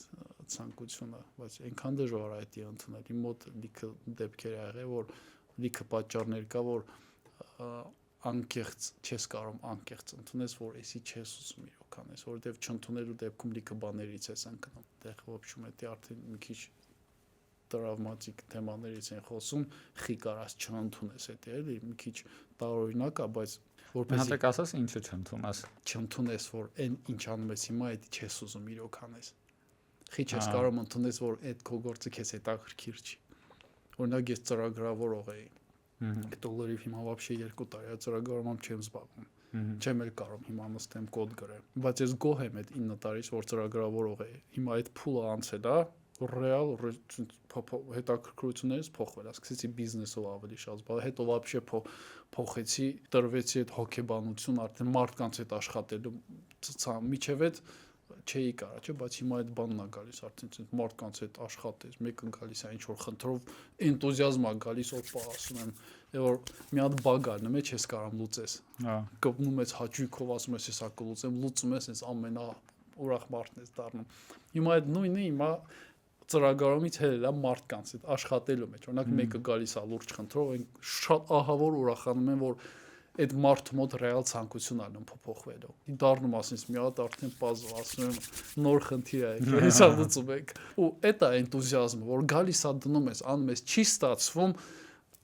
ցանկությունը, բայց այնքան դժվար է դա ընդունել։ Իմ մոտ լիքը դեպքեր ա եղել, որ լիքը պատճառներ կա, որ անկեղծ չես կարող անկեղծ ընդունես, որ էսի չես ուզում իրոք անես, որովհետև չընդունելու դեպքում լիքը բաներից ես ընկնում։ Դեղ ոբշում է դա արդեն մի քիչ տրավմատիկ թեմաներից են խոսում, խի կարաս չընդունես դա էլի, մի քիչ տարօրինակ է, բայց որպես Հատեք ասես ինչը չընդունես։ Չընդունես, որ այն ինչ անում ես հիմա, դա չես ուզում իրոք անես։ Խի չես կարող ընդունես, որ այդ քո գործը քեզ հետաքրքիր չի։ Օրինակ ես ծրագրավորող էի։ Հետո լրիվ հիմա вообще 2 տարի է ծրագրավորմամբ չեմ զբաղվում։ Չեմ էլ կարող հիմա նստեմ կոդ գրեմ։ Բայց ես գոհ եմ այդ 9 տարից, որ ծրագրավորող էի։ Հիմա այդ փուլը անցել է, ռեալ հետաքրքրություններից փոխվել է, սկսեցի բիզնեսով ավելի շատ զբաղվել, հետո вообще փոխեցի, տրվեցի այդ հոգեբանություն, արդեն մարդկանց հետ աշխատելու միջև այդ չէի կարա, չէ, բայց հիմա այդ բանն է գալիս, արդեն մարդկանց հետ աշխատես, մեկը գալիս է ինչ որ խնդրով, էնտուզիազմա գալիս, օպա, ասում եմ, որ մի հատ բագ ա, նմե չես կարամ լուծես։ Կպնում ես հաճույքով, ասում ես, հեսա կլուծեմ, լուծում ես, այս ամենաուրախ մարդն ես դառնում։ Հիմա այդ նույնը հիմա ծրագրավորումից հելել է մարդկանց հետ աշխատելու մեջ։ Օրինակ մեկը գալիս է լուրջ խնդրով, այն շատ ահավոր ուրախանում են, որ այդ մարդու մոտ ռեալ ցանկություն ալնում փոփոխվելու։ Դառնում ասես մի հատ արդեն պազլ, ասում եմ նոր խնդիր է, հեսա լուծում եք։ Ու այդ է էնտուզիազմը, որ գալիս է դնում ես, անում ես, չի ստացվում,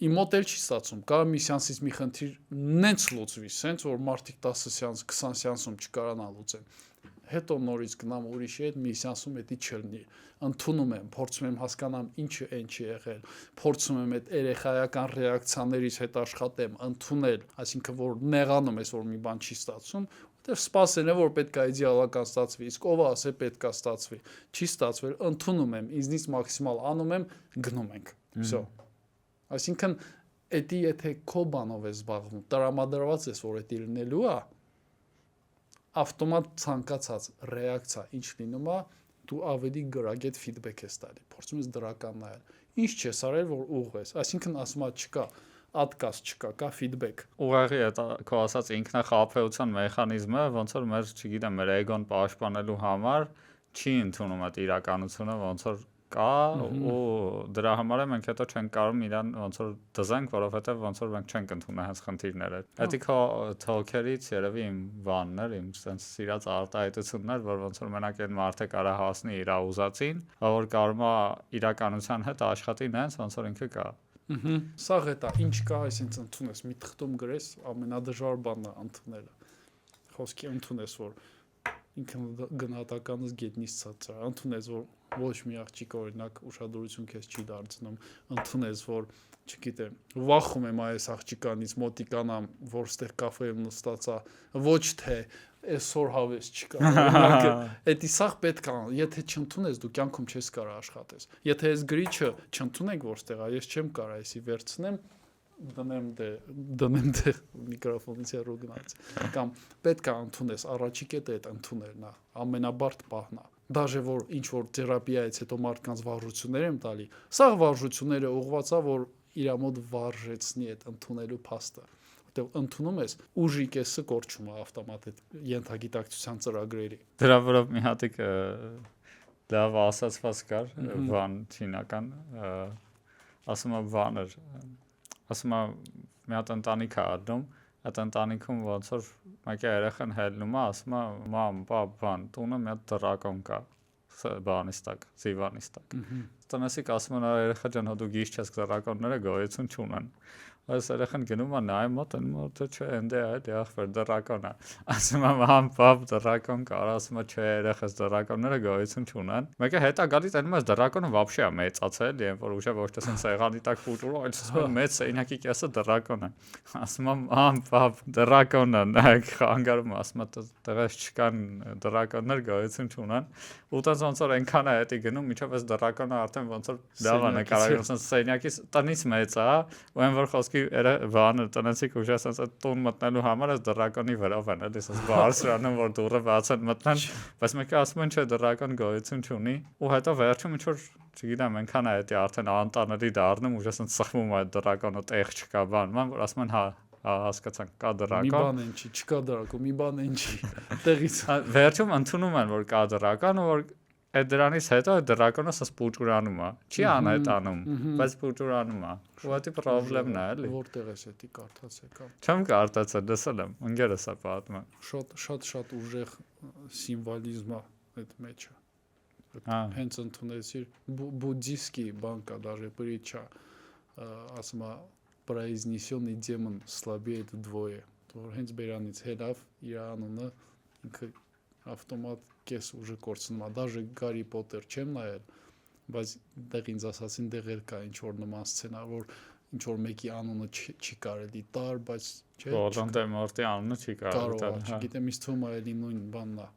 իմ մոտ էլ չի ստացվում։ Կա մի սեանսից մի խնդիր նենց լուծվի, սենց որ մարդիկ 10 սեանս, 20 սեանսում չկարանան լուծեն։ Հետո նորից գնամ ուրիշի հետ, մի սեանսում էդի չլինի։ Ընդունում եմ, փորձում եմ հասկանամ ինչը այն չի եղել, փորձում եմ այդ երեխայական ռեակցիաներից հետ աշխատեմ, ընդունել, այսինքն որ նեղանում ես, որ մի բան չի ստացվում, որտեղ սպասել է որ պետք է իդեալական ստացվի, իսկ ով ասե պետք է ստացվի, չի ստացվել, ընդունում եմ, ինձնից մաքսիմալ անում եմ, գնում ենք։ Всё։ Այսինքն էդի եթե քո բանով ես զբաղվում, տրամադրված ես, որ էդի լինելու է, ավտոմատ ցանկացած ռեակցիա ինչ լինում է, դու ավելի գրագետ ֆիդբեք ես տալի, փորձում ես դրական նայել։ Ինչ չես արել, որ ուղղես, այսինքն ասում է չկա, ատկաս չկա, կա ֆիդբեք։ Ուղղակի է քո ասած ինքնախաբեության մեխանիզմը, ոնց որ մեր, չգիտեմ, մեր էգոն պաշտպանելու համար չի ընդունում այդ իրականությունը, ոնց որ կա ու դրա համար է մենք հետո չենք կարող իրան ոնց որ դզենք, որովհետև ոնց որ մենք չենք ընդունում հենց խնդիրները։ Դա քո թոքերից երևի իմ բանն էր, իմ sense սիրած արտահայտություններ, որ ոնց որ մենակ այն մարդը կարա հասնի իր ուզածին, որ կարող է իրականության հետ աշխատի նենց, ոնց որ ինքը կա։ Սա հետա ինչ կա, այսինքն ընդունես, մի թղթում գրես, ամենադժվար բանն է ընդունելը։ Խոսքի ընդունես, որ ինքն գնահատականս գետնից ցածր, ընդունես, որ ոչ մի աղջիկ օրինակ ուշադրություն քեզ չի դարձնում, ընդունես, որ չգիտեմ, վախում եմ այս աղջկանից մոտիկանամ, որ ստեղ կաֆեում նստածա, ոչ թե այսօր հավես չկա։ Օրինակ, սա պետք է, եթե չընդունես, դու կյանքում չես կարող աշխատես։ Եթե այս գրիչը չընդունեք, որ ստեղ է, ես չեմ կարող այսի վերցնեմ, դնեմ դե միկրոֆոնից հեռու գնաց։ Կամ պետք է ընդունես, առաջի կետը այդ ընդունելն է, ամենաբարդ պահն է։ Դաժե որ ինչ որ թերապիայից հետո մարդկանց վարժություններ եմ տալի, սա վարժությունները ուղղված է, որ իր մոտ վարժեցնի այդ ընդունելու փաստը։ Որտեղ ընդունում ես, ուժի կեսը կորչում է ավտոմատ այդ ենթագիտակցության ծրագրերի։ Դրա վրա մի հատիկ լավ ասացված կար, բան չինական, ասում եմ բաներ, ասում եմ մի հատ ընտանիք է ադնում, այդ ընտանիքում ոնց որ մեկը երեխան հելնում է, ասում է մամ, պապ, բան, տունը մի հատ դրակոն կա, բանից տակ, զիվանից տակ։ Տնեսիկ ասում են երեխա ջան, հո դու գիշ չես դրակոնները գոյություն չունեն։ Այս երեխան գնում է նայում մոտ չէ, ընդ է այդ ախր դրակոն է։ Ասում եմ համ պապ դրակոն կար, ասում է չէ, երեխաս դրակոնները գոյություն չունեն։ Մեկը հետա գալիս այդում է դրակոնը вообще է մեծացել, եւ որ ուժը ոչ թե սենց սեղանի տակ ֆուտուրո, այլ մեծ սենյակի կեսը դրակոն է։ Ասում եմ համ պապ դրակոն է, նայեք խանգարում, ասում է տեղես չկան դրակոններ գոյություն չունեն։ Ու տենց ոնց որ այնքան է հետի գնում, միջով այս դրակոնը արդեն ոնց որ լավ է նկարագրում, սենց սենյակից տնից մեծ է, ու այն որ խոսքի բանը տնեցիկ ուժը ասած այդ տուն մտնելու համար այս դրակոնի վրով են, էլի ասած բարձրանում որ դուռը բաց են մտնեն, բայց մեկը ասում են չէ դրակոն գոյություն չունի, ու հետո վերջում ինչ որ չգիտեմ այնքան է դա արդեն անտանելի դառնում, ուժը ասած սխվում այդ դրակոնը տեղ չկա բան, որ ասում են հա հասկացանք կա մի դրական բան են չի, չկա դրական, մի բան են չի։ Տեղից վերջում ընդունում են որ կա դրական ու որ այդ դրանից հետո այդ դրակոնը սա սպուճուրանում է չի անհետանում բայց սպուճուրանում է ու դա պրոբլեմն է էլի որտեղ ես էդի կարդացել կամ չեմ կարդացել լսել եմ ընկերս է պատմում շատ ուժեղ սիմվոլիզմ է այդ մեջը հենց ընդունեցիր բուդդիստի բան կա даже притча ասում է произнесенный демон слабеет вдвое որ հենց բերանից հելավ իր անունը ինքը ավտոմատ կես ուժը կորցնում է даже Гарри Պոտեր չեմ նայել բայց դեռ ինձ ասացին դեռ կա ինչ որ նման սցենար որ ինչ որ մեկի անունը չի կարելի տար բայց չէ Voldemort-ի անունը չի կարելի տալ չգիտեմ ինձ թվում է էլի նույն բանն է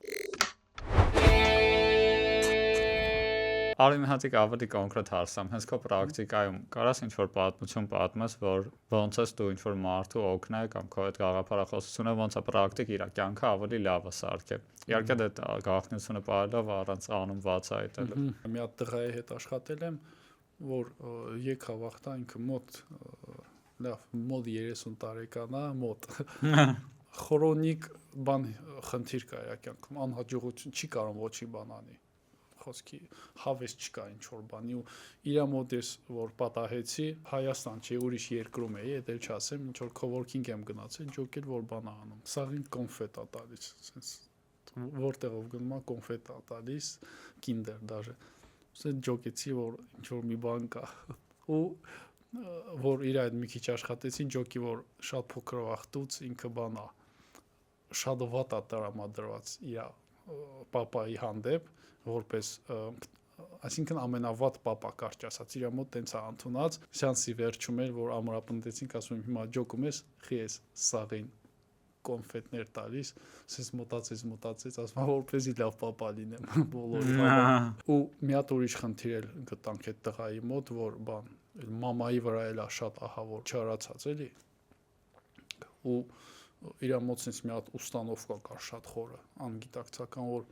Արի մի հատիկ ավելի կոնկրետ հարցամ հենց քո պրակտիկայում կարաս ինչ որ պատմություն պատմես որ ոնց ես դու ինչ որ մարդու օգնել կամ քո այդ գաղափարախոսությունը ոնց է պրակտիկ իր կյանքը ավելի լավ է սարքել իհարկե դա գաղտնիությունը բարելով առանց անուն բացահայտել մի հատ տղայի հետ աշխատել եմ որ եկավ ախտա ինքը մոտ լավ մոտ 30 տարեկան է մոտ քրոնիկ բան խնդիր կա իր կյանքում անհաջողություն չի կարող ոչի բան անի խոսքի հավես չկա ինչ որ բանի ու իր մոտ ես որ պատահեցի Հայաստան չի ուրիշ երկրում էի դա չասեմ ինչ որ coworking եմ գնացել ջոկել որ բան է անում սաղին կոնֆետ է տալիս sense որտեղով գնում է կոնֆետ է տալիս kinder даже sense ջոկեցի որ ինչ որ մի բան կա ու որ իր այդ մի քիչ աշխատեցին ջոկի որ շատ փոքր վախտուց ինքը բան է շատ վատ է տրամադրված իր պապայի հանդեպ որպես այսինքն ամենավատ պապա կարճ ասած իր մոտ տենց է ընդունած սյանսի վերջում էր որ ամրապնդեցինք ասում եմ հիմա ջոկում ես խի ես սաղին կոնֆետներ տալիս ասես մտածեց ասում որպեսզի լավ պապա լինեմ բոլորի ու մի հատ ուրիշ խնդիր էլ գտանք այդ տղայի մոտ որ բան մամայի վրա էլ է շատ ահա որ չարացած էլի ու իր մոտ sense մի հատ ուստանովկա կար շատ խորը անգիտակցական որ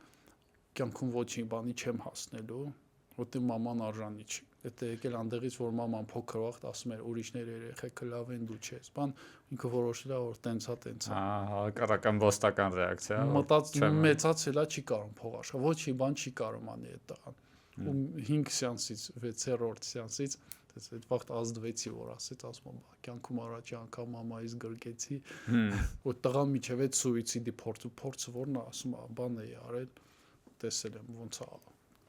կյանքում ոչինչ բանի չեմ հասնելու որտեղ մաման արժանի չի դա եկել անդեղից որ մաման փոքր վաղ ասում էր ուրիշներ երեխեքը լավ են դու չես բան ինքը որոշել է որ տենցա հակառական ոստական ռեակցիա մեծացել է չի կարող փող աշխատել ոչինչ բան չի կարող անի այդ տղան ու 5 սեանսից 6-րդ սեանսից այդ վաղ ազդվեցի որ ասեց ասում կյանքում առաջի անգամ մամայից գրկեցի ու տղան միջև այդ սուիցիդի փորձը որն է ասում բան է արել տեսել եմ ոնց է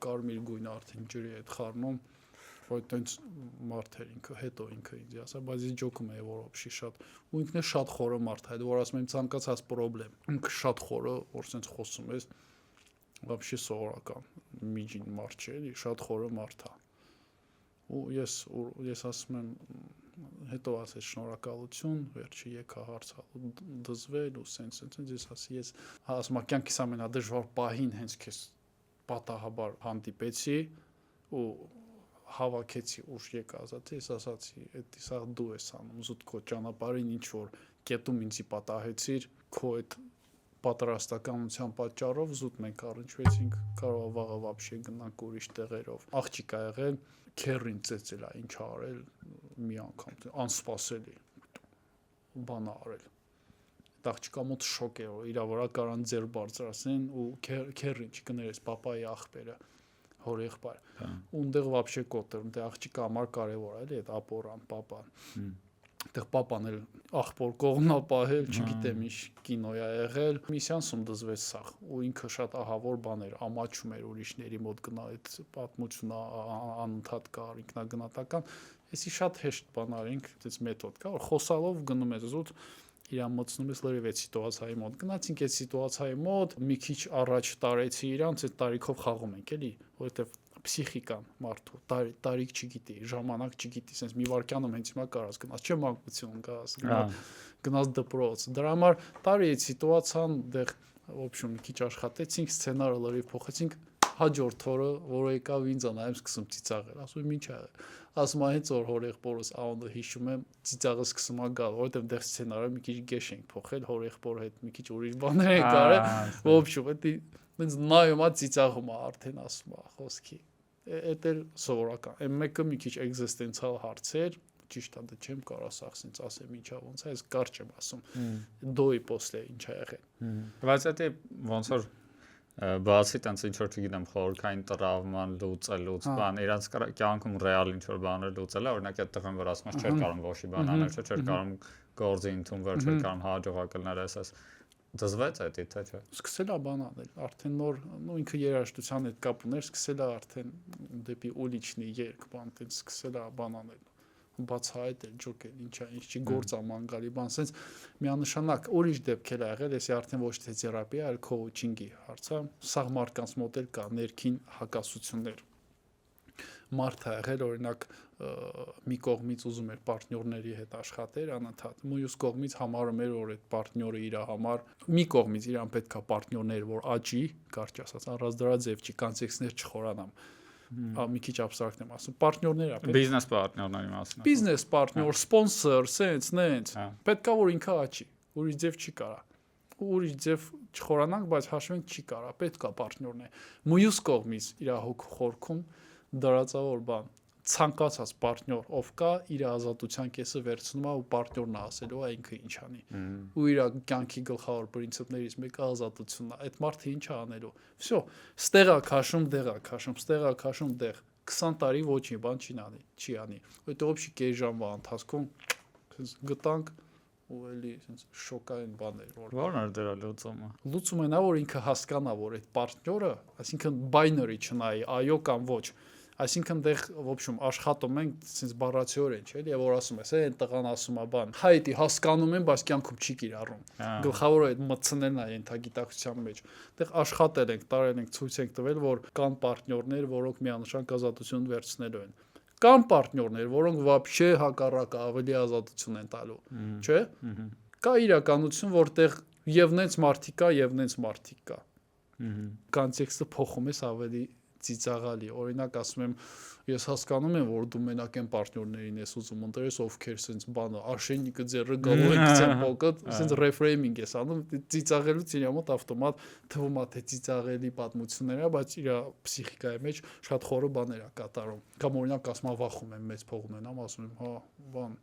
կարմիր գույնը արդեն ջրի հետ խառնում որ տենց մարդ էր ինքը հետո ինքը ինձ ասա բայց ես ջոկում եմ որ օբշի շատ ու ինքն է շատ խորը մարդ է որ ասում եմ ցանկացած խնդրեմ ինքը շատ խորը որ sense խոսում ես вообще սովորական միջին մարդ չէ էլի շատ խորը մարդ է ու ես ասում եմ հետո ասեց շնորհակալություն վերջի եկա հարցալու դզվել ու sense ես ասի ես ասում եմ կյանքիս ամենադժվար պահին հենց քեզ պատահաբար հանդիպեցի ու հավաքեցի ուշ եկա ասացի ես ասացի էդի սա դու ես անում զուտ քո ճանապարհին ինչ որ կետում ինձի պատահեցիր քո այդ պատրաստականության պատճառով զուտ մենք առնչվեցինք կարող է վաղը вообще գնանք ուրիշ տեղերով աղջիկ ա եղել քերին ծեծել է ինչ արել մի անգամ անսպասելի բան արել աղջիկա մոտ շոկ է որ իր վրա կարան ձեր բարձրացնեն ու քերին չկներես papayi աղբերը հոր եղբայր ունդեղ вообще կոտեր դե աղջիկա համար կարևոր է էլի այդ ապորան papan այդտեղ papan էլ աղբոր կողմնա պահել չգիտեմ ինչ կինո է եղել մի սյանսում դզվեց սախ ու ինքը շատ ահավոր բան էր ամաչում էր ուրիշների մոտ գնա այդ պատմությունը անընդհատ կար ինքնագնահատական էսի շատ հեշտ բան արինք այդպես մեթոդ կա որ խոսալով գնում ես զուտ իրան մտցնում ես լրիվ այդ սիտուացիայի մոտ գնացինք այդ սիտուացիայի մոտ մի քիչ առաջ տարեցի իրանց այդ տարիքով խաղում ենք էլի որովհետև փսիխիկան մարդու տարիք չգիտի ժամանակ չգիտի sense մի վարքյանում հենց հիմա կարաս գնաս չէ մանկություն գաս գնաս դպրոց դրա համար տարի այդ սիտուացիան դեղ ոբշում մի քիչ աշխատեցինք սցենարը լրիվ փոխեցինք հաջորդ օրը որ եկավ ինձ անայեմ սկսում ծիծաղել ասում եմ ինչ ա ասում հենց որ հորեղբորս անունը հիշում եմ ծիծաղը սկսում է գալ որովհետև դեռ սցենարը մի քիչ գեշ ենք փոխել հորեղբոր հետ մի քիչ ուրիշ բաներ ենք արել ոբշում դա ինձ նայում է ծիծաղում է արդեն ասում է խոսքի Էդ էլ սովորական։ Այն մեկը մի քիչ էգզիստենցիալ հարց էր, ճիշտ է, դե չեմ կարող ասած ինձ ասեմ ինչա ոնց է, ես կարճ եմ ասում։ Դոյի после ինչա եղել։ Բայց դա ոնց որ բացի տենց ինչ որ չգիտեմ խորքային տրավման լուծելուց բան իրանց կյանքում ռեալ ինչ որ բաներ լուծել է օրինակ այդ տղան որ ասում ես չէր կարող ոչի բան անել չէր կարող գործի ընդունվել չէր կարող հաջողակալներ ասես դզվեց այդ թե չէ սկսել է բան անել արդեն նոր նո ինքը երաժշտության հետ կապ ուներ սկսել է արդեն դեպի ուլիչնի երգ բան տենց սկսել է բան անել բացահայտել ջոկել ինչա ինչ չի գործ ամանգալի բան sense միանշանակ ուրիշ դեպքեր ա եղել էսի արդեն ոչ թե թերապիա այլ քոուչինգի հարցը սա մարկանց մոդել կա ներքին հակասություններ մարդ ա եղել օրինակ մի կողմից ուզում էր պարտներների հետ աշխատել անընդհատ մյուս կողմից համարում էր որ այդ պարտները իր համար մի կողմից իրան պետքա պարտներներ որ աճի կարճ ասած առանձնարաձև չի կոնտեքստներ չխորանամ մի քիչ абստրակտ եմ ասում պարտներներ է բիզնես պարտներների մասն բիզնես պարտներ սպոնսոր sense նենց պետքա որ ինքը աճի ուրիշ ձև չի կարա ուրիշ ձև չխորանանք բայց հաշվենք չի կարա պետքա պարտներն է մյուս կողմից իր հոգ խորքում դրածավոր բան ցանկացած պարտներ ով կա իր ազատության կեսը վերցնում է ու պարտներն է ասելու ինքը ինչ անի ու իր կյանքի գլխավոր պրինցիպներից մեկը ազատությունն է այդ մարդը ինչ է անելու всё ստեղա քաշում դեղա քաշում ստեղա քաշում դեղ 20 տարի ոչինչ բան չի անի այդ օբշի կես ժամվա ընթացքում գտանք ու էլի sense շոկային բաներ որն է դրա լուծումը նա որ ինքը հասկանա որ այդ պարտները այսինքն binary չնայի այո կամ ոչ այսինքն դեղ в общем աշխատում ենք sense բառացիորեն չէ՞ եւ որ ասում ես այն տղան ասում է բան հայտի հասկանում են բայց կյանքում չի կիրառում գլխավորը այդ մտցնելն է ենթագիտակցության մեջ դեղ աշխատել ենք տարել ենք ցույց ենք տվել որ կան պարտներներ որոնք միանշանակ ազատություն վերցնելու են կան պարտներներ որոնք вообще հակառակը ավելի ազատություն են տալու չէ կա իրականություն որտեղ եւ նենց մարդիկ կա եւ նենց մարդիկ կա կոնտեքստը փոխում ես ավելի ծիծաղալի օրինակ ասում եմ ես հասկանում եմ որ դու մենակ այն պարտներներին ես ուզում ընտրես ովքեր sense բանը արշենիկը ձեռը գալու են ցեմպոկը sense reframing ես անում ծիծաղելուց իր մոտ ավտոմատ թվում է թե ծիծաղելի պատմություններ է բայց իր պսիխիկայի մեջ շատ խորը բաներ է կատարում կամ օրինակ ասում վախում եմ մեծ փող ունենամ ասում եմ հա բան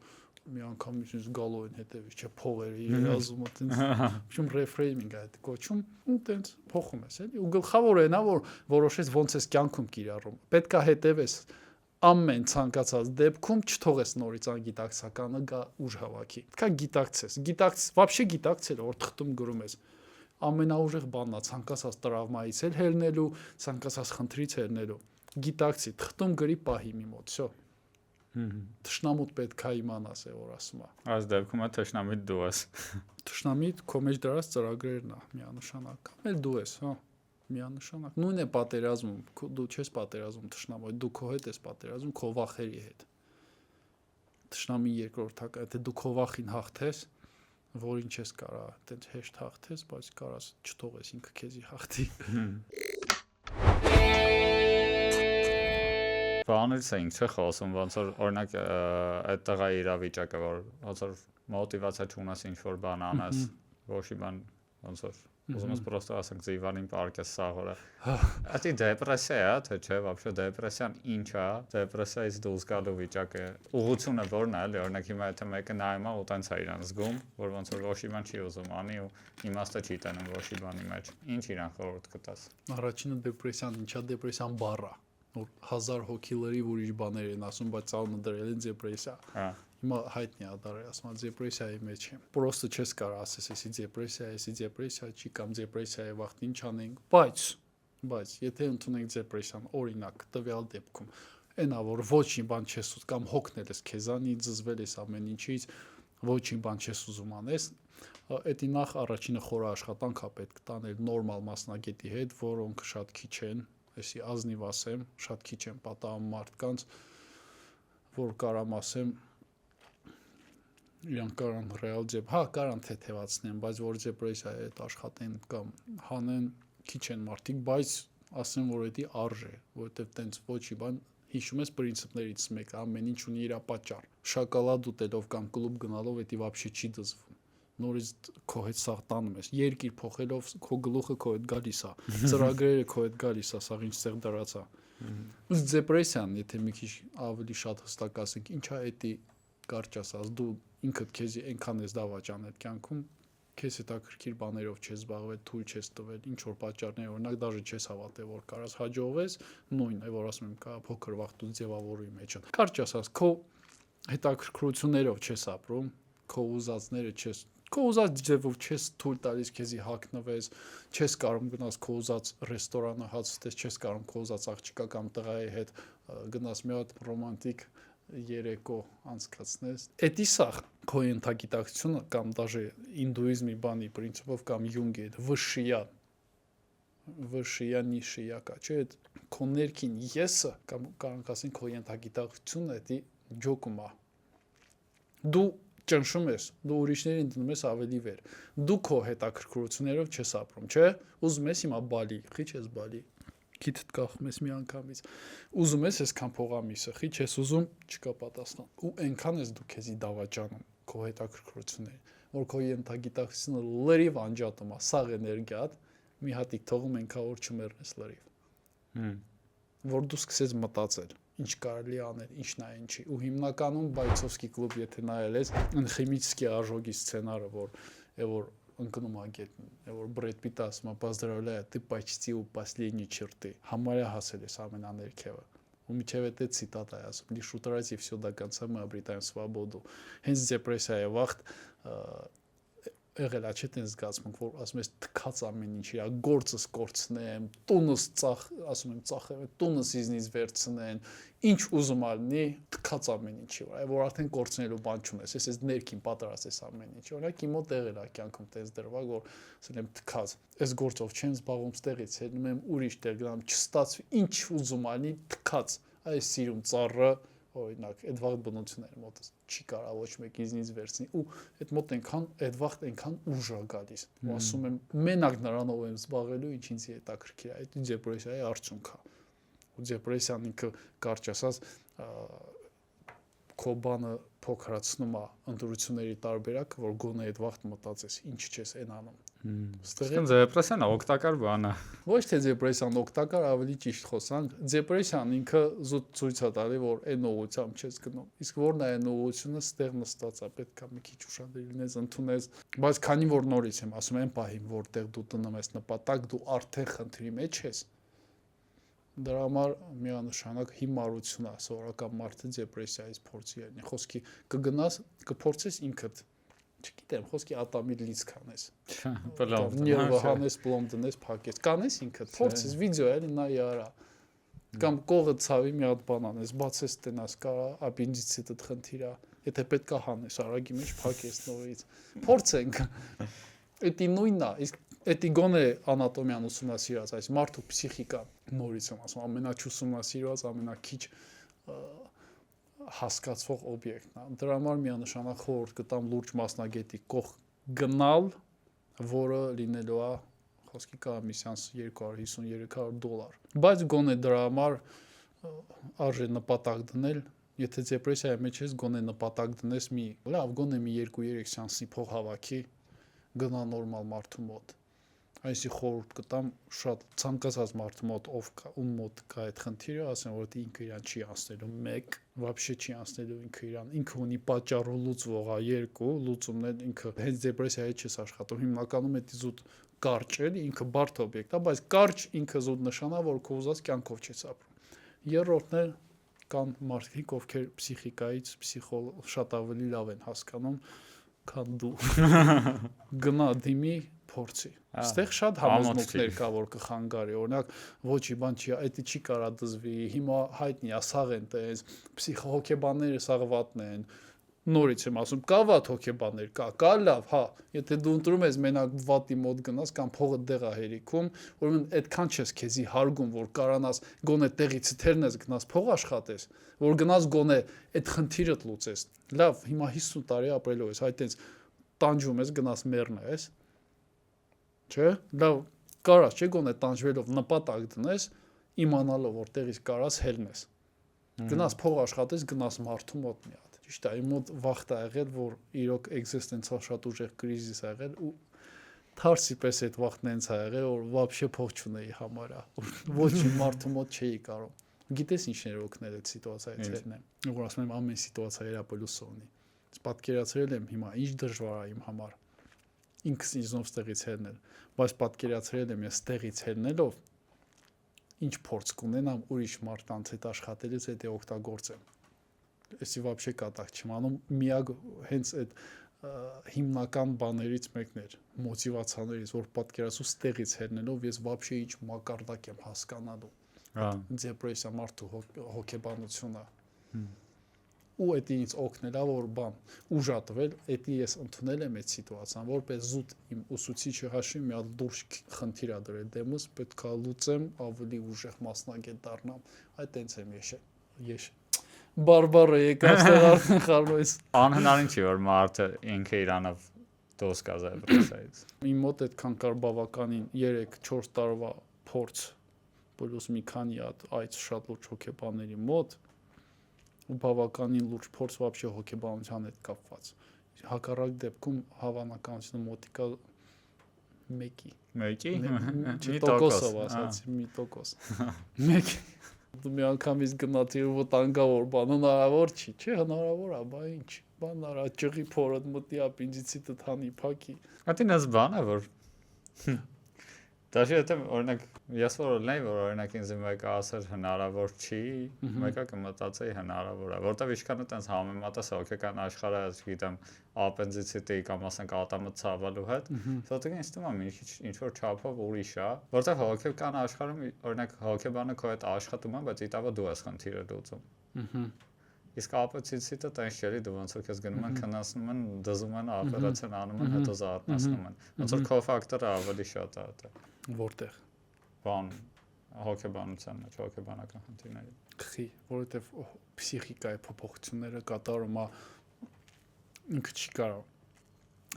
մի անգամ ինձ գալու են հետևից չէ փողերը երազումը տենց ոչմ reframing է այդ կոչում ու տենց փոխում ես էլի ու գլխավորը նա որ որոշես ոնց ես կյանքում կիրառում պետքա հետևես ամեն ցանկացած դեպքում չթողես նորից անգիտակցականը գա ուժ հավաքի պետքա գիտակցես вообще գիտակցել որ թղթում գրում ես ամենաուժեղ բանն է ցանկացած տրավմայից էլ հելնելու ցանկացած խնդրից հելնելու գիտակցի թղթում գրի պահի մի մոտ всё Թշնամուտ պետքա իմանաս է որ ասում է այս դեպքում է թշնամիտ դու ես թշնամիտ քո մեջ դրած ծրագրերն է միանշանակ էլ դու ես հա միանշանակ նույնն է պատերազմում դու չես պատերազմում թշնամու դու քո հետ ես պատերազմում քո վախերի հետ թշնամի երկրորդակ թե դու քո վախին հաղթես որին չես կարա այտենց հեշտ հաղթես բայց կարաս չթողես ինքը քեզի հաղթի Բանից էինք չէ խոսում ոնց որ օրինակ այդ տղայի իրավիճակը որ ոնց որ մոտիվացիա չունես ինչ որ բան անես ոչի բան ոնց որ ուզում ես պրոստը ասենք ձիվանին պարկես սաղորը Ատի դեպրեսիա է թե չէ вообще դեպրեսիան ինչ է դեպրեսիայից դուրս գալու վիճակը ուղղությունը որն է էլի օրինակ հիմա եթե մեկը նայում է ու տենց է իրան զգում որ ոնց որ ոչի բան չի ուզում անի ու իմաստը չի տանում ոչի բանի մեջ ինչ իրան խորհուրդ կտաս առաջինը դեպրեսիան ինչա դեպրեսիան բառը որ 1000 հոգիների ուրիշ բաներ են ասում, բայց անունը դրել են դեպրեսիա։ Հիմա հայտնի է դարի ասում դեպրեսիայի մեջ է։ Պրոստը չես կարող ասես, էսի դեպրեսիա չի կամ դեպրեսիայի վաղտ ինչ անենք, բայց եթե ընդունենք դեպրեսիան, օրինակ, տվյալ դեպքում, այնա որ ոչինչ բան չես ուզում կամ հոգնել ես քեզանի, զզվել ես ամեն ինչից, ոչինչ բան չես ուզում անես, Էդի նախ առաջինը խորը աշխատանք է պետք տանել նորմալ մասնագետի հետ, որոնք շատ քիչ են Էսի ազնիվ ասեմ, շատ քիչ եմ պատահում մարդկանց, որ կարամ ասեմ, իրանք կարան ռեալ ձև, հա, կարան թեթևացնեն, բայց որ դեպրեսիայի հետ աշխատեն կամ հանեն, քիչ են մարդիկ, բայց ասեմ, որ էդի արժե, որովհետև տենց ոչի բան, հիշում ես պրինցիպներից մեկը, ամեն ինչ ունի իր պատճառ։ Շոկոլադ ուտելով կամ կլուբ գնալով էդի вообще չի դզվում։ Նորից քո հետ սաղ տանում ես երկիր փոխելով քո գլուխը քո հետ գալիս է ծրագրերը քո հետ գալիս է սաղ ինչ ցեղ դրածա դեպրեսիան եթե մի քիչ ավելի շատ հստակ ասենք ինչա էդի կարճ ասած դու ինքդ քեզի այնքան ես դավաճան այդ կյանքում քեզ հետաքրքիր բաներով չես զբաղվել, թույլ չես տվել, ինչ որ պատճառներ, օրինակ դաժե չես հավատել, որ կարաս հաջողվես, նույնն է, որ ասում եմ, կա փոքր վախտու ձևավորի մեջ։ Կարճ ասած, քո հետաքրքրություններով չես ապրում, քո ուզածները չես, քո ուզած ձևով չես թույլ տալիս քեզի հագնվես, չես կարող գնաս քո ուզած ռեստորանը հաց ուտես, չես կարող քո ուզած աղջկա կամ տղայի հետ գնաս մի հատ ռոմանտիկ երեկո անցկացնես։ Էդի սա քո ենթագիտակցությունը կամ դաժե ինդուիզմի բանի պրինցիպով կամ յունգի այդ վշիա նիշիա կա, չէ՞, այդ քո ներքին եսը կամ կարող ասենք քո ենթագիտակցությունը էդի ջոկումա։ Դու ճնշում ես, դու ուրիշներին դնում ես ավելի վեր։ Դու քո հետաքրքրություններով չես ապրում, չէ՞։ Ուզում ես հիմա բալի, խի չես բալի։ Քիթդ կախում ես մի անգամից։ Ուզում ես այսքան փողամիսը, խի չես ուզում, չկա պատասխան։ Ու այնքան ես դու քեզի դավաճանում քո հետաքրքրություններին, որ քո ենթագիտակցությունը լրիվ անջատում է, սաղ էներգիա, մի հատիկ թողում ենքա որ չմեռնես լրիվ։ Որ դու սկսես մտածել, ինչ կարելի անել, ինչն է ինչի։ Ու հիմնականում Բայցովսկի կլուբ եթե նայել ես, Խիմիչսկի աժոգի սցենարը, որ ընկնում է գետնին, որ Բրեդ Պիտը ասում է «Поздравляю, ты почти у последней черты». Համարյա հասել ես ամենաներքևը։ Ու միջև այդ ցիտատ է ասում. «Лишь утратив все до конца, мы обретаем свободу». Հենց դեպրեսիայի վաղտ եղել է, չէ՞ տենց զգացմունք, որ ասում ես թքած ամեն ինչ իրա, գործս կորցնեմ, տունս ասում եմ ծախեմ, տունս իզնից վերցնեն, ինչ ուզում ալնի, թքած ամեն ինչի վրա, որ արդեն կորցնելու բան չունես, ես ներքին պատրաստ ես ամեն ինչ։ Օրինակ իմ մոտ եղել է կյանքում տենց դրվագ, որ ասել եմ թքած, այս գործով չեմ զբաղվում, ստեղից ելնում եմ ուրիշ տեղ գնամ, չստացվի, ինչ ուզում ալնի, թքած, այս սիրում ծառը օրինակ այդ վաղ բնությունները մոտս չի կարա ոչ մեկ իզնից վերցնի ու այդ մոտ այնքան այդ վաղտ այնքան ուժ է գալիս ու ասում եմ մենակ նրանով եմ զբաղվելու ինչ ինձ հետաքրքիր է այդ դեպրեսիայի արդյունք է ու դեպրեսիան ինքը կարճ ասած քո բանը փոքրացնում է ընտրությունների տարբերակը որ գոնե այդ վաղտ մտածես ինչ չես այն անում Ստեղ դեպրեսիան օգտակար բան է ոչ թե դեպրեսիան օգտակար ավելի ճիշտ խոսանք դեպրեսիան ինքը զուտ ցույց է տալի որ այն ուղղությամբ չես գնում իսկ որն է այն ուղղությունը ստեղ նստած է պետք է մի քիչ ուշադրի լինես ընդունես բայց քանի որ նորից եմ ասում այն պահին որտեղ դու տնում ես նպատակ դու արդեն խնդրի մեջ ես դրա համար միանշանակ հիմարություն է սովորական մարդը դեպրեսիայից փորձի ելնի խոսքի կգնաս կփորձես ինքդ չգիտեմ խոսքի ատամի լիցք անես նյարդը հանես պլոմ դնես փակես կանես ինքդ փորձես վիդեո էլի նայ արա կամ կողը ցավի մի հատ բան անես բացես տենաս կարա ապենդիցիտդ խնդիրա եթե պետքա հանես արագի մեջ փակես նորից փորձենք էդի նույնն է իսկ Էդի գոնե անատոմիան ուսումնասիրած այս մարդու պսիխիկան նորից եմ ասում ամենաչուսումնասիրված ամենակիչ հասկացվող օբյեկտն է դրա համար միանշանակ խորհուրդ կտամ լուրջ մասնագետի կողք գնալ որը լինելու է խոսքի կա մի սեանս $250-300 բայց գոնե դրա համար արժե նպատակ դնել եթե դեպրեսիայի մեջ ես գոնե նպատակ դնես մի լավ գոնե մի 2-3 սեանսի փող հավաքի գնա նորմալ մարդու մոտ Այսի խորհուրդ կտամ շատ ցանկացած մարդու մոտ ով կա ում մոտ կա այդ խնդիրը ասեմ որ դա ինքը իրան չի անցնելու 1 вообще չի անցնելու ինքը իրան ինքը ունի պատճառ ու լուծվող է 2 լուծումն է ինքը հենց դեպրեսիայի չես աշխատում հիմնականում է զուտ կարճ է ինքը բարդ օբյեկտ է բայց կարճ ինքը զուտ նշանա որ քո ուզած կյանքով չես ապրում երրորդն է կան մարդիկ ովքեր պսիխիկայից շատ ավելի լավ են հասկանում քան դու գնա դիմի փորձի Այստեղ շատ համոզմունքներ կա որ կխանգարի օրինակ ոչի բան չի այդ չի կարա դզվի հիմա հայտնի է սաղ են տես պսիխոհոգեբանները սաղվատն են նորից եմ ասում կա վատ հոգեբաններ կա լավ հա եթե դու ընտրում ես մենակ վատի մոտ գնաս կամ փողը դեղ է հերիքում ուրեմն այդքան չես քեզի հարգում որ կարանաս գոնե տեղից թերնես գնաս փող աշխատես որ գնաս գոնե այդ խնդիրը լուծես լավ հիմա 50 տարի ապրելով ես այդ այնց տանջում ես գնաս մեռնես Չէ, լավ կարաս չէ գոնե տանջվելով նպատակ դնես, իմանալով որ տեղից կարաս հելնես։ Գնաս փող աշխատես, գնաս մարդու մոտ մի հատ։ Ճիշտ է, իմ մոտ վախտ է եղել, որ իրոք էքզիստենցիալ շատ ուժեղ կրիզիս ա եղել ու թարսի պես այդ վախտն հենց ա եղել, որ вообще փող չունեի համարա։ Ոչ մարդու մոտ չէի կարող։ Գիտես ինչներ օգնել այդ սիտուացիայից հետն է։ Որ ասում եմ ամեն սիտուացիա իր պլյուսը ունի։ Պատկերացրել եմ հիմա ինչ դժվար է իմ համար։ Ինքս ինձնով ստեղից հելնել, բայց պատկերացրել եմ ես ստեղից հելնելով ինչ փորձ կունենամ ուրիշ մարդկանց հետ աշխատելուց հետո օգտագործեմ։ Էսի вообще կատակ չեմ անում, միակ հենց այդ հիմնական բաներից մեկն էր, մոտիվացիաներից, որ պատկերացու ստեղից հելնելով ես вообще ինչ մակարդակ եմ հասկանալու։ Դեպրեսիա, մարդու հոգեբանությունը։ Ու դա ինձ օգնել է որ բան ուժ ատվել, դա ես ընդունել եմ այդ սիտուացիան, որպես զուտ իմ ուսուցիչը հաշվի մի հատ լուրջ խնդիր ա դրել դեմս, պետք է լուծեմ, ավելի ուժեղ մասնագետ դառնամ, այդ տենց եմ ես բարբարը եկավ ստեղ խառնոյս։ Անհնարին չի որ մարդը ինքը իրանով դոս կա դեպրեսիայից։ Իմ մոտ այդքան կար բավականին 3-4 տարվա փորձ, պլյուս մի քանի հատ այդ շատ լուրջ հոգեբանների մոտ ու բավականին լուրջ փորձ вообще հոգեբանության հետ կապված։ Հակառակ դեպքում հավանականությունը մոտիկա 1-ի։ 1-ի 1%-ով ասացի, 1%։ 1 դու մի անգամից գնացի վտանգավոր բան հնարավոր չի, չէ հնարավոր է, բա ինչ, բան արա ճղի փորդ մտի ապինդիցիտը թանի փակի։ Ատին այս բանը որ Դաշի եթե օրինակ ես որ լինեի որ օրինակ ինձ մեկը ասեր հնարավոր չի, մեկը կմտածեի հնարավոր է, որտեվ ինչքան այտենց համեմատես հոգեկան աշխարհը, գիտեմ, ապենդիցիտի կամ ասենք ատամը ցավալու հետ, սոտիկին ինձ թվում է ինչ որ չափով ուրիշ է, որտեվ հոգեկան աշխարհում օրինակ հոգեբանը քո հետ աշխատում է, բայց իտավը դու ես խնդիրը լուծում։ Իսկ ապենդիցիտը տենց չէ, դու ոնց որ քեզ գնում են քննացնում են, դզում են, օպերացիան անում են, հետո զարթնացնում են։ Ոնց որ քո ֆակտորը ավելի շատ է դա։ Որտեղ բան հոգեբանության մեջ հոգեբանական խնդիրների քխի, որովհետև փսիխիկայի փոփոխությունները կատարում է ինքը չի կարող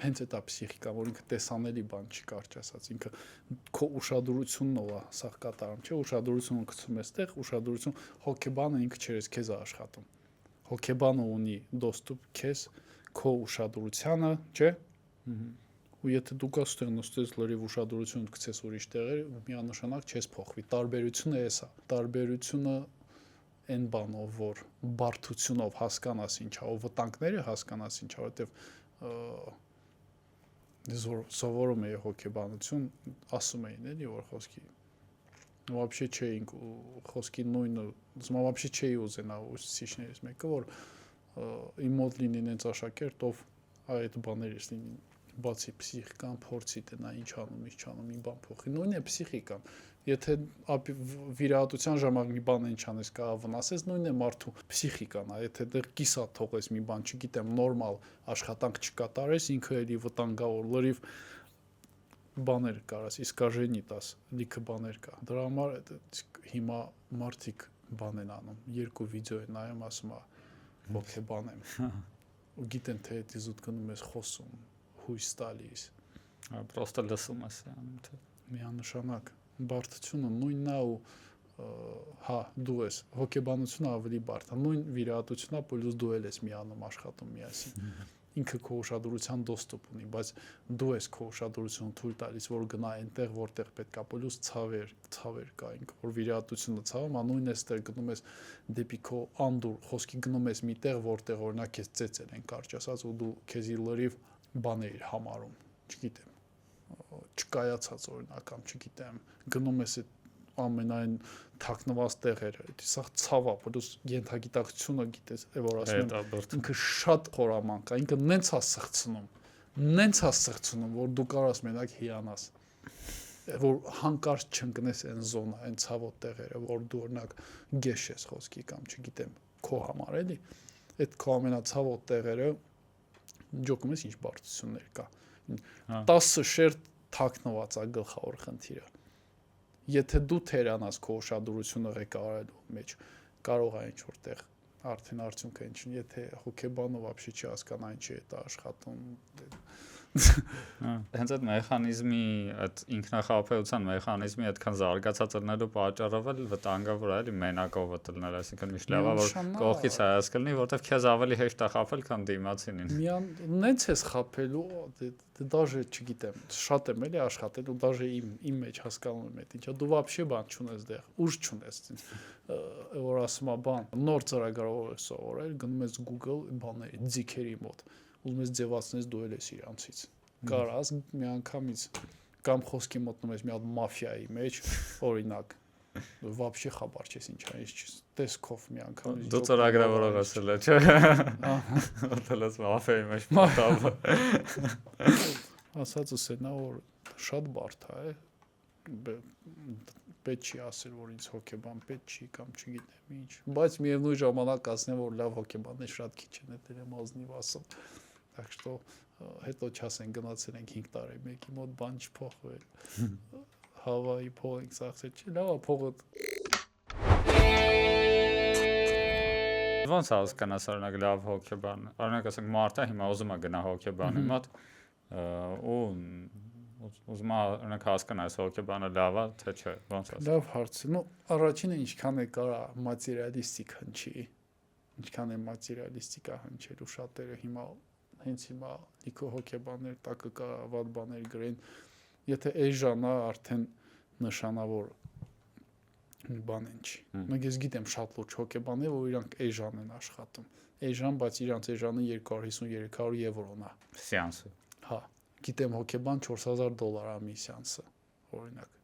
հենց այդ է փսիխիկա, որ ինքը տեսանելի բան չի կարճ ասած, ինքը քո ուշադրությունն է սա կատարում, չէ, ուշադրությունը գցում ես տեղ, ուշադրություն հոգեբանը ինքը չերես քեզ է աշխատում։ Հոգեբանը ունի դոստուպ քեզ քո ուշադրությանը, չէ։ Ու եթե դու կաս ստեղ նստես լրիվ ուշադրություն գցես ուրիշ տեղեր, միանշանակ չես փոխվի։ Տարբերությունը էս է։ Տարբերությունը այն բանով, որ բարդությունով հասկանաս ինչա, ու վտանգները հասկանաս ինչա, որովհետև սովորում էի հոգեբանություն, ասում էին էլի, որ խոսքի вообще չէինք խոսքի նույնը, ուսումա вообще չէի ուզենա ուսուցիչներից մեկը, որ իմ մոտ լինի նենց աշակերտ, ով այդ բաներից լինի բացի փսիխիկան փորձի տնա ինչ անում, ինչ չանում, մի բան փոխի։ Նույնն է փսիխիկան։ Եթե վիրահատության ժամանակ մի բան ինչ անես, կարող վնասես, նույնն է մարդու փսիխիկան, եթե դեռ կիսա թողես մի բան, չգիտեմ, նորմալ աշխատանք չկատարես, ինքը էլի վտանգավոր, լրիվ բաներ կարաս, իսկաժենի տաս, լիքը բաներ կա։ Դրա համար հիմա մարդիկ բան են անում, 2 վիդեո են նայում, ասում է հոգեբան եմ։ Ու գիտեն թե դա զուտ գնում ես խոսում հույս տալիս պրոստը լսում ես անում թե միանշանակ բարդությունը նույնն է ու հա դու ես հոգեբանությունը ավելի բարդ է նույն վիրահատությունն է պլյուս դու ես միանում աշխատում միասին ինքը քո ուշադրության դոստուպ ունի բայց դու ես քո ուշադրությունը թույլ տալիս որ գնա այնտեղ որտեղ պետք է պլյուս ցավեր կա ինքը որ վիրահատությունը ցավում է նույնն է ստեղ գնում ես դեպի քո անդուր խոսքի գնում ես միտեղ որտեղ օրինակ քեզ ծեծել են կարճ ասած ու դու քեզի լրիվ բաներ համարում, չգիտեմ, չկայացած օրինակ կամ չգիտեմ, գնում ես այդ ամենայն թաքնված տեղերը, սա ցավ է, պլյուս ենթագիտակցությունը գիտես, որ ասում եմ, ինքը շատ խորամանկ է, ինքը նենց է սղծնում, որ դու կարաս մենակ հիանաս, որ հանկարծ չընկնես այն զոնա, այն ցավոտ տեղերը, որ դու օրինակ գեշ ես խոսքի կամ չգիտեմ, քո համար էլի, այդ քո ամենացավոտ տեղերը ջոկում ես ինչ բարդություններ կա 10 շերտ թաքնված է գլխավոր խնդիրը եթե դու թերանաս քո ուշադրությունը ղեկավարելու մեջ կարող է ինչ որտեղ արդեն արդյունքը ինչ եթե հոգեբանը вообще չի հասկանա ինչի է դա աշխատում Հենց այդ մեխանիզմի, այդ ինքնախաբեության մեխանիզմի այդքան զարգացած ելնելու պատճառով էլ վտանգավոր է, էլի մենակով ելնել, այսինքն միշտ լավ է որ կողքից հայաց կլինի, որովհետև քեզ ավելի հեշտ է խաբել, քան դիմացինին։ Միան նենց ես խաբելու, դաժե չգիտեմ, շատ եմ էլի աշխատել ու դաժե իմ մեջ հասկանում եմ այդ ինչա, դու вообще բան չունես դեղ, ուժ չունես, որ ասում եմ բան, նոր ծրագրով ես սովորել, գնում ես Google բաների, ձիքերի մոտ, ուզում ես ձևացնես դու էլ ես իրանցից։ Կարաս մի անգամից կամ խոսքի մտնում ես մի հատ մաֆիայի մեջ, օրինակ, вообще խաբար չես ինչ է, ես տեսքով մի անգամից։ Դու ծրագրավորող ասել ես, չէ՞։ Ահա ես մաֆիայի մեջ մտավ։ Ասածս է նա որ շատ բարդ է, պետք չի ասել որ ինձ հոգեբան պետք չի կամ չգիտեմ ինչ, բայց միևնույն ժամանակ ասեմ որ լավ հոգեբաններ շատ քիչ են, դա եմ ազնիվ ասում։ Так что հետո չասեն գնացել ենք 5 տարի մեկի մոտ բան չփոխվել։ Հավայի փող ենք ծախսել, չի լավ փողը։ Ոնց հասկանաս օրինակ լավ հոգեբան։ Օրինակ ասենք մարդը հիմա ուզում է գնա հոգեբանի մոտ ու ուզում է օրինակ հասկանաս հոգեբանը լավ է թե չէ, ոնց ասես։ Լավ հարց է։ Ну առաջինը ինչքան է կարա մատերիալիստիկ հնչի։ Ինչքան է մատերիալիստիկա հնչելու շատերը հիմա հենց հիմա լիքը հոգեբաններ տակը կա վատ բաներ գրեն, եթե այս ժանա արդեն նշանավոր բան են չի։ Մենք ես գիտեմ շատ լուրջ հոգեբաններ, որ իրանք այս ժան են աշխատում։ Այս ժան, բայց իրանք այս ժանը 250-300 եվրոն է։ Սեանսը։ Հա, գիտեմ հոգեբան $4000 է մի սեանսը, օրինակ։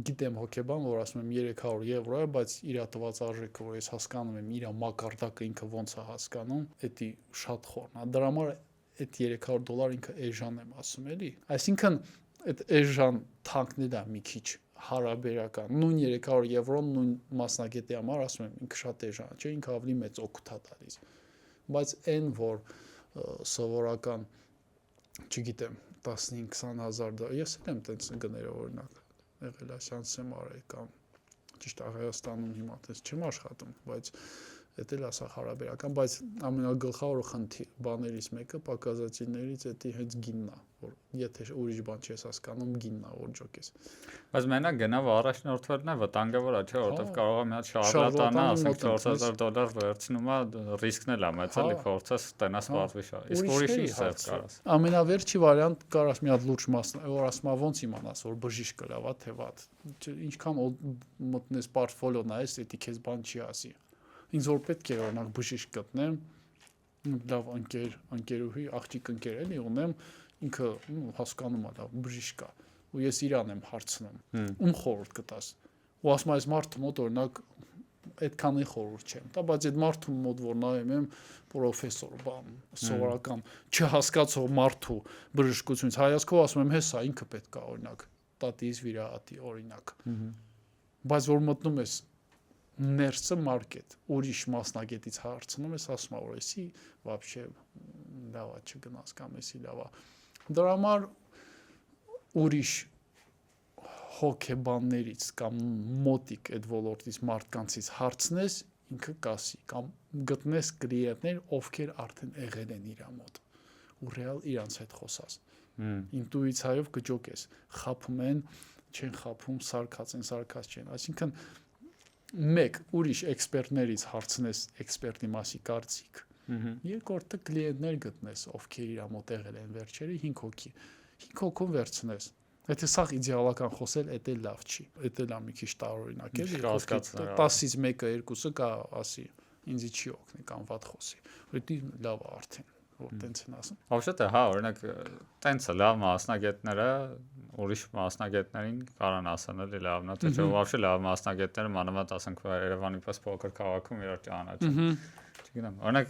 Գիտեմ հոգեբան, որ ասում եմ 300 եվրո է, բայց իր տված արժեքը, որ ես հասկանում եմ, իր մակարդակը ինքը ոնց է հասկանում, դա շատ խորն է։ Դրա համար այդ $300 ինքը էժան եմ ասում էլի։ Այսինքն այդ էժան թանկն է մի քիչ հարաբերական։ Նույն 300 եվրոն նույն մասնագետի համար ասում եմ, ինքը շատ էժան է, չէ՞, ինքը ավելի մեծ օգուտ է տալիս։ Բայց այն որ սովորական, չգիտեմ, 15-20 հազար, ես էլ եմ տենց գներով օրինակ եղել է սյանս եմ արել կամ ճիշտ է Հայաստանում հիմա տես չեմ աշխատում, բայց դա էլ ասա հարաբերական, բայց ամենագլխավոր բաներից մեկը պակասածիներից դա հենց գինն է, որ եթե ուրիշ բան չես հասկանում, գինն է որ ջոկես։ Բայց մենակ գնավ առաջնորդվելն է վտանգավոր է, չէ՞, որովհետև կարող է մի հատ շարլատանը, ասենք $4000 վերցնում է, ռիսկն էլ է մեծ, էլի փորձես տենաս պատվիշ է։ Իսկ ուրիշի սև կարաս։ Ամենավերջի վարիանտ կարաս մի հատ լուրջ մասն, որ ասում ոնց իմանաս, որ բժիշկ կլավ է թե վատ։ Ինչքան մտնես պորտֆոլիո նայես, դա քեզ բան չի ասի։ Ինձ որ պետք է օրինակ բժիշկ գտնեմ, լավ ընկերուհի, աղջիկ ընկեր էլի ունեմ, ինքը հասկանում է լավ բժիշկ է, ու ես իրան եմ հարցնում, ում խորհուրդ կտաս։ Ու ասում այս մարդու մոտ օրինակ այդքանի խորհուրդ չեմ տա, բայց այդ մարդու մոտ որ նայում եմ պրոֆեսոր, բան, սովորական չհասկացող մարդու բժշկությունից հայացքով ասում եմ, հեսա ինքը պետք է օրինակ տատիս վիրահատի օրինակ։ Բայց որ մտնում ես ներսը մարկետ, ուրիշ մասնագետից հարցնում ես, ասում որ էսի вообще լավ է չգնաս կամ էսի լավ է։ Դրա համար ուրիշ հոգեբաններից կամ մոտիկ այդ ոլորտից մարդկանցից հարցնես, ինքը կասի կամ գտնես կլիենտներ, ովքեր արդեն եղել են իր մոտ ու ռեալ իրանց հետ խոսած։ Ինտուիցիայով կջոկես, խափում են, չեն խափում, սարկած չեն, այսինքն մեկ ուրիշ էքսպերտներից հարցնես էքսպերտի մասի կարծիք։ Երկրորդը կլիենտներ գտնես, ովքեր իր մոտ եղել են վերջերի 5 հոգի։ 5 հոգուն վերցնես։ Եթե սա իդեալական խոսել, դա լավ չի։ Դա լավ մի քիչ տարօրինակ է, 10-ից 1-ը 2-ը կա ասի, ինձ չի օգնի կամ վատ խոսի։ Դա լավ է արդեն, որ տենց են ասում։ Вообще-то, հա, օրինակ, տենց է լավ մասնագետները ուրիշ մասնագետներին կարան ասեն, էլի լավն է, թե չէ, вообще լավ մասնագետները մանավանդ ասենք Երևանի պես փոքր քաղաքում իրար ճանաչեն։ Չգիտեմ, օրինակ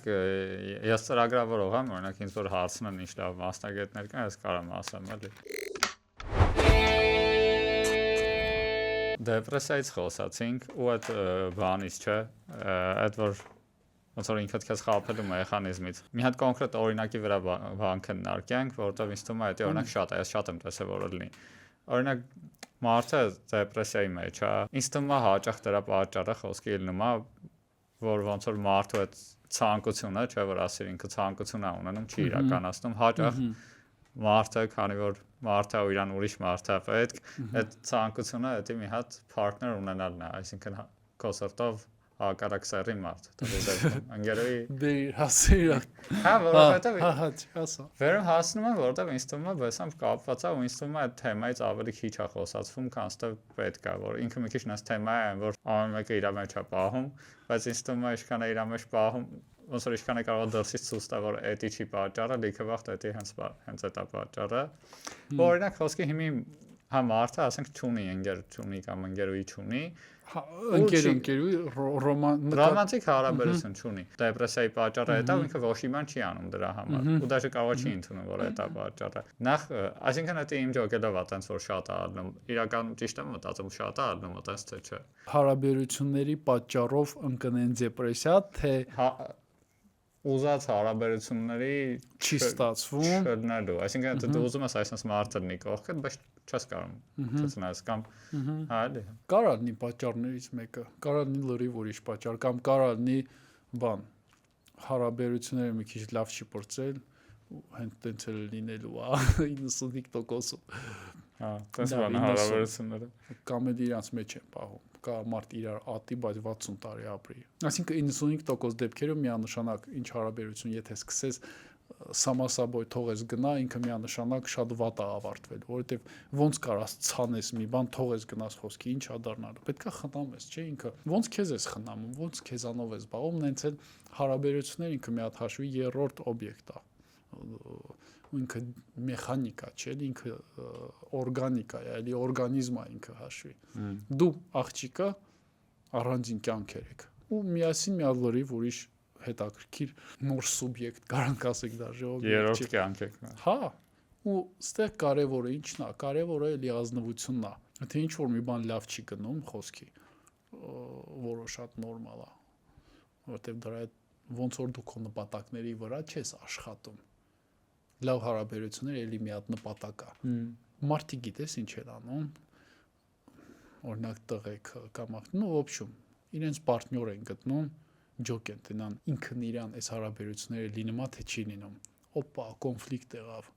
ես ծրագրավորող եմ, օրինակ ինձ որ հարցնեն ինչ լավ մասնագետներ կան, ես կարամ ասեմ, էլի։ Դեպրեսիայից խոսացինք ու այդ բանից, չէ, այդ որ ոնց որ ինքդ քեզ խաբելու մեխանիզմից։ Մի հատ կոնկրետ օրինակի վրա բան քննարկենք, որովհետև ինձ թվում է դա օրինակ շատ է, ես շատ եմ տեսել որ լինի։ Օրինակ մարդը դեպրեսիայի մեջ է, ինձ թվում է հաճախ դրա պատճառը խոսքի ելնում է, որ ոնց որ մարդու այդ ցանկությունը, չէ՞ որ ասիր ինքը ցանկություն է ունենում, չի իրականացնում, հաճախ մարդը, քանի որ մարդը ու իրան ուրիշ մարդ է պետք, այդ ցանկությունը դա մի հատ partner ունենալն է, այսինքն քո սրտով հակառակ սեռի մարդ, ընկերոյի բերի հասիր հա որովհետև ասա վերում հասնում եմ որովհետև ինձ թվում է բեսամ կապված է ու ինձ թվում է այդ թեմայից ավելի քիչ է խոսացվում քան ստե պետք է որ ինքը մի քիչ նես թեմա է որ ամեն մեկը իր մեջ է պահում բայց ինձ թվում է ինչքան է իր մեջ պահում ոնց որ ինչքան է կարող դրսից ցույց տա որ էդի չի պատճառը լիքը վաղ դա հենց դա պատճառը որ օրինակ խոսքի հիմի հա մարդը ասենք չունի ընկեր չունի կամ ընկերուի չունի ընկերուի ռոմանտիկ հարաբերություն չունի դեպրեսիայի պատճառը դա ինքը ոչ իման չի անում դրա համար ու դաժե կարող չի ընդունում որ դա պատճառը նախ այսինքն դա իմ ջոկելով է տենց որ շատ է ալնում իրական ճիշտ եմ մտածում շատ է ալնում այտենց թե չէ հարաբերությունների պատճառով ընկնեն դեպրեսիա թե ուզած հարաբերությունների չի ստացվում չլնելու այսինքն դու ուզում ես այսպես մարդը լինի կողքդ բայց չես կարող չցնաս կամ հա էլի կարող լինի պատճառներից մեկը կարող լինի լրիվ ուրիշ պատճառ կամ կարող լինի բան հարաբերությունները մի քիչ լավ չի փորձել ու հենց տենց էլ լինելու է 95%-ում հա տես բան հարաբերությունները կամ էլ իրանց մեջ են պահում կա մարդ իրար ատի բայց 60 տարի ապրի այսինքն 95% դեպքերում միանշանակ ինչ հարաբերություն եթե սկսես սամասաբոյ թողես գնա ինքը միանշանակ շատ վատ է ավարտվել որովհետև ոնց կարաս ցանես մի բան թողես գնաս խոսքի ինչա դառնալու պետքա խնամես չէ ինքը ոնց քեզ ես խնամում ոնց քեզանով ես բաղում նենց էլ հարաբերություններ ինքը մի հատ հաշվի երրորդ օբյեկտ է ինքը մեխանիկա չէ ինքը օրգանիկա է էլի օրգանիզմ է ինքը հաշվի դու աղջիկը առանձին կյանքեր եք ու միասին մի հատ լրիվ ուրիշ հետաքրքիր նոր սուբյեկտ կարանք ասենք դաժե երրորդ կյանք եք հա ու ստեղ կարևորը ինչն է կարևորը էլի ազնվությունն է թե ինչ որ մի բան լավ չի գնում խոսքի որը շատ նորմալ է որովհետև դրա ոնց որ դու քո նպատակների վրա չես աշխատում լավ հարաբերություններ էլի մի հատ նպատակ է մարդիկ գիտես ինչ են անում օրինակ տղեկ կամ աղջիկ в общем իրենց պարտներ են գտնում ջոկ են տնան ինքն իրան այս հարաբերությունները լինում է թե չի լինում օպա կոնֆլիկտ եղավ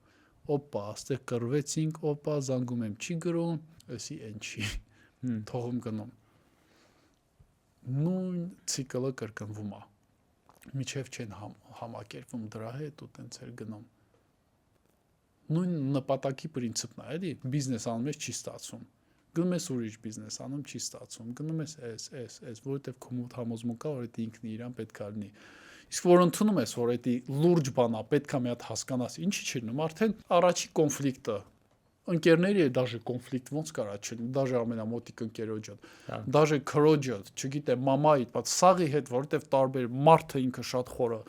օպա աստեղ կռվեցինք օպա զանգում եմ չի գրում էսի այն չի թողում գնում նույն ցիկլը կրկնվում է միջև չեն համակերպվում դրա հետ ու տենց էլ գնում նույն նպատակի պրինցիպն է էլի բիզնես անում ես չի ստացվում գնում ես ուրիշ բիզնես անում չի ստացվում գնում ես էս որովհետև քո մոտ համոզմունք կա որ դա ինքն իրան պետքա լինի իսկ որ ընդունում ես որ դա լուրջ բան է պետքա մի հատ հասկանաս ինչի՞ չի լինում արդեն առաջի կոնֆլիկտը ընկերների է դաժե կոնֆլիկտ ոնց կարա չլինի դաժե ամենամոտիկ ընկերոջդ դաժե քրոջդ չգիտեմ մամայի բայց սաղի հետ որովհետև տարբեր մարդը ինքը շատ խորը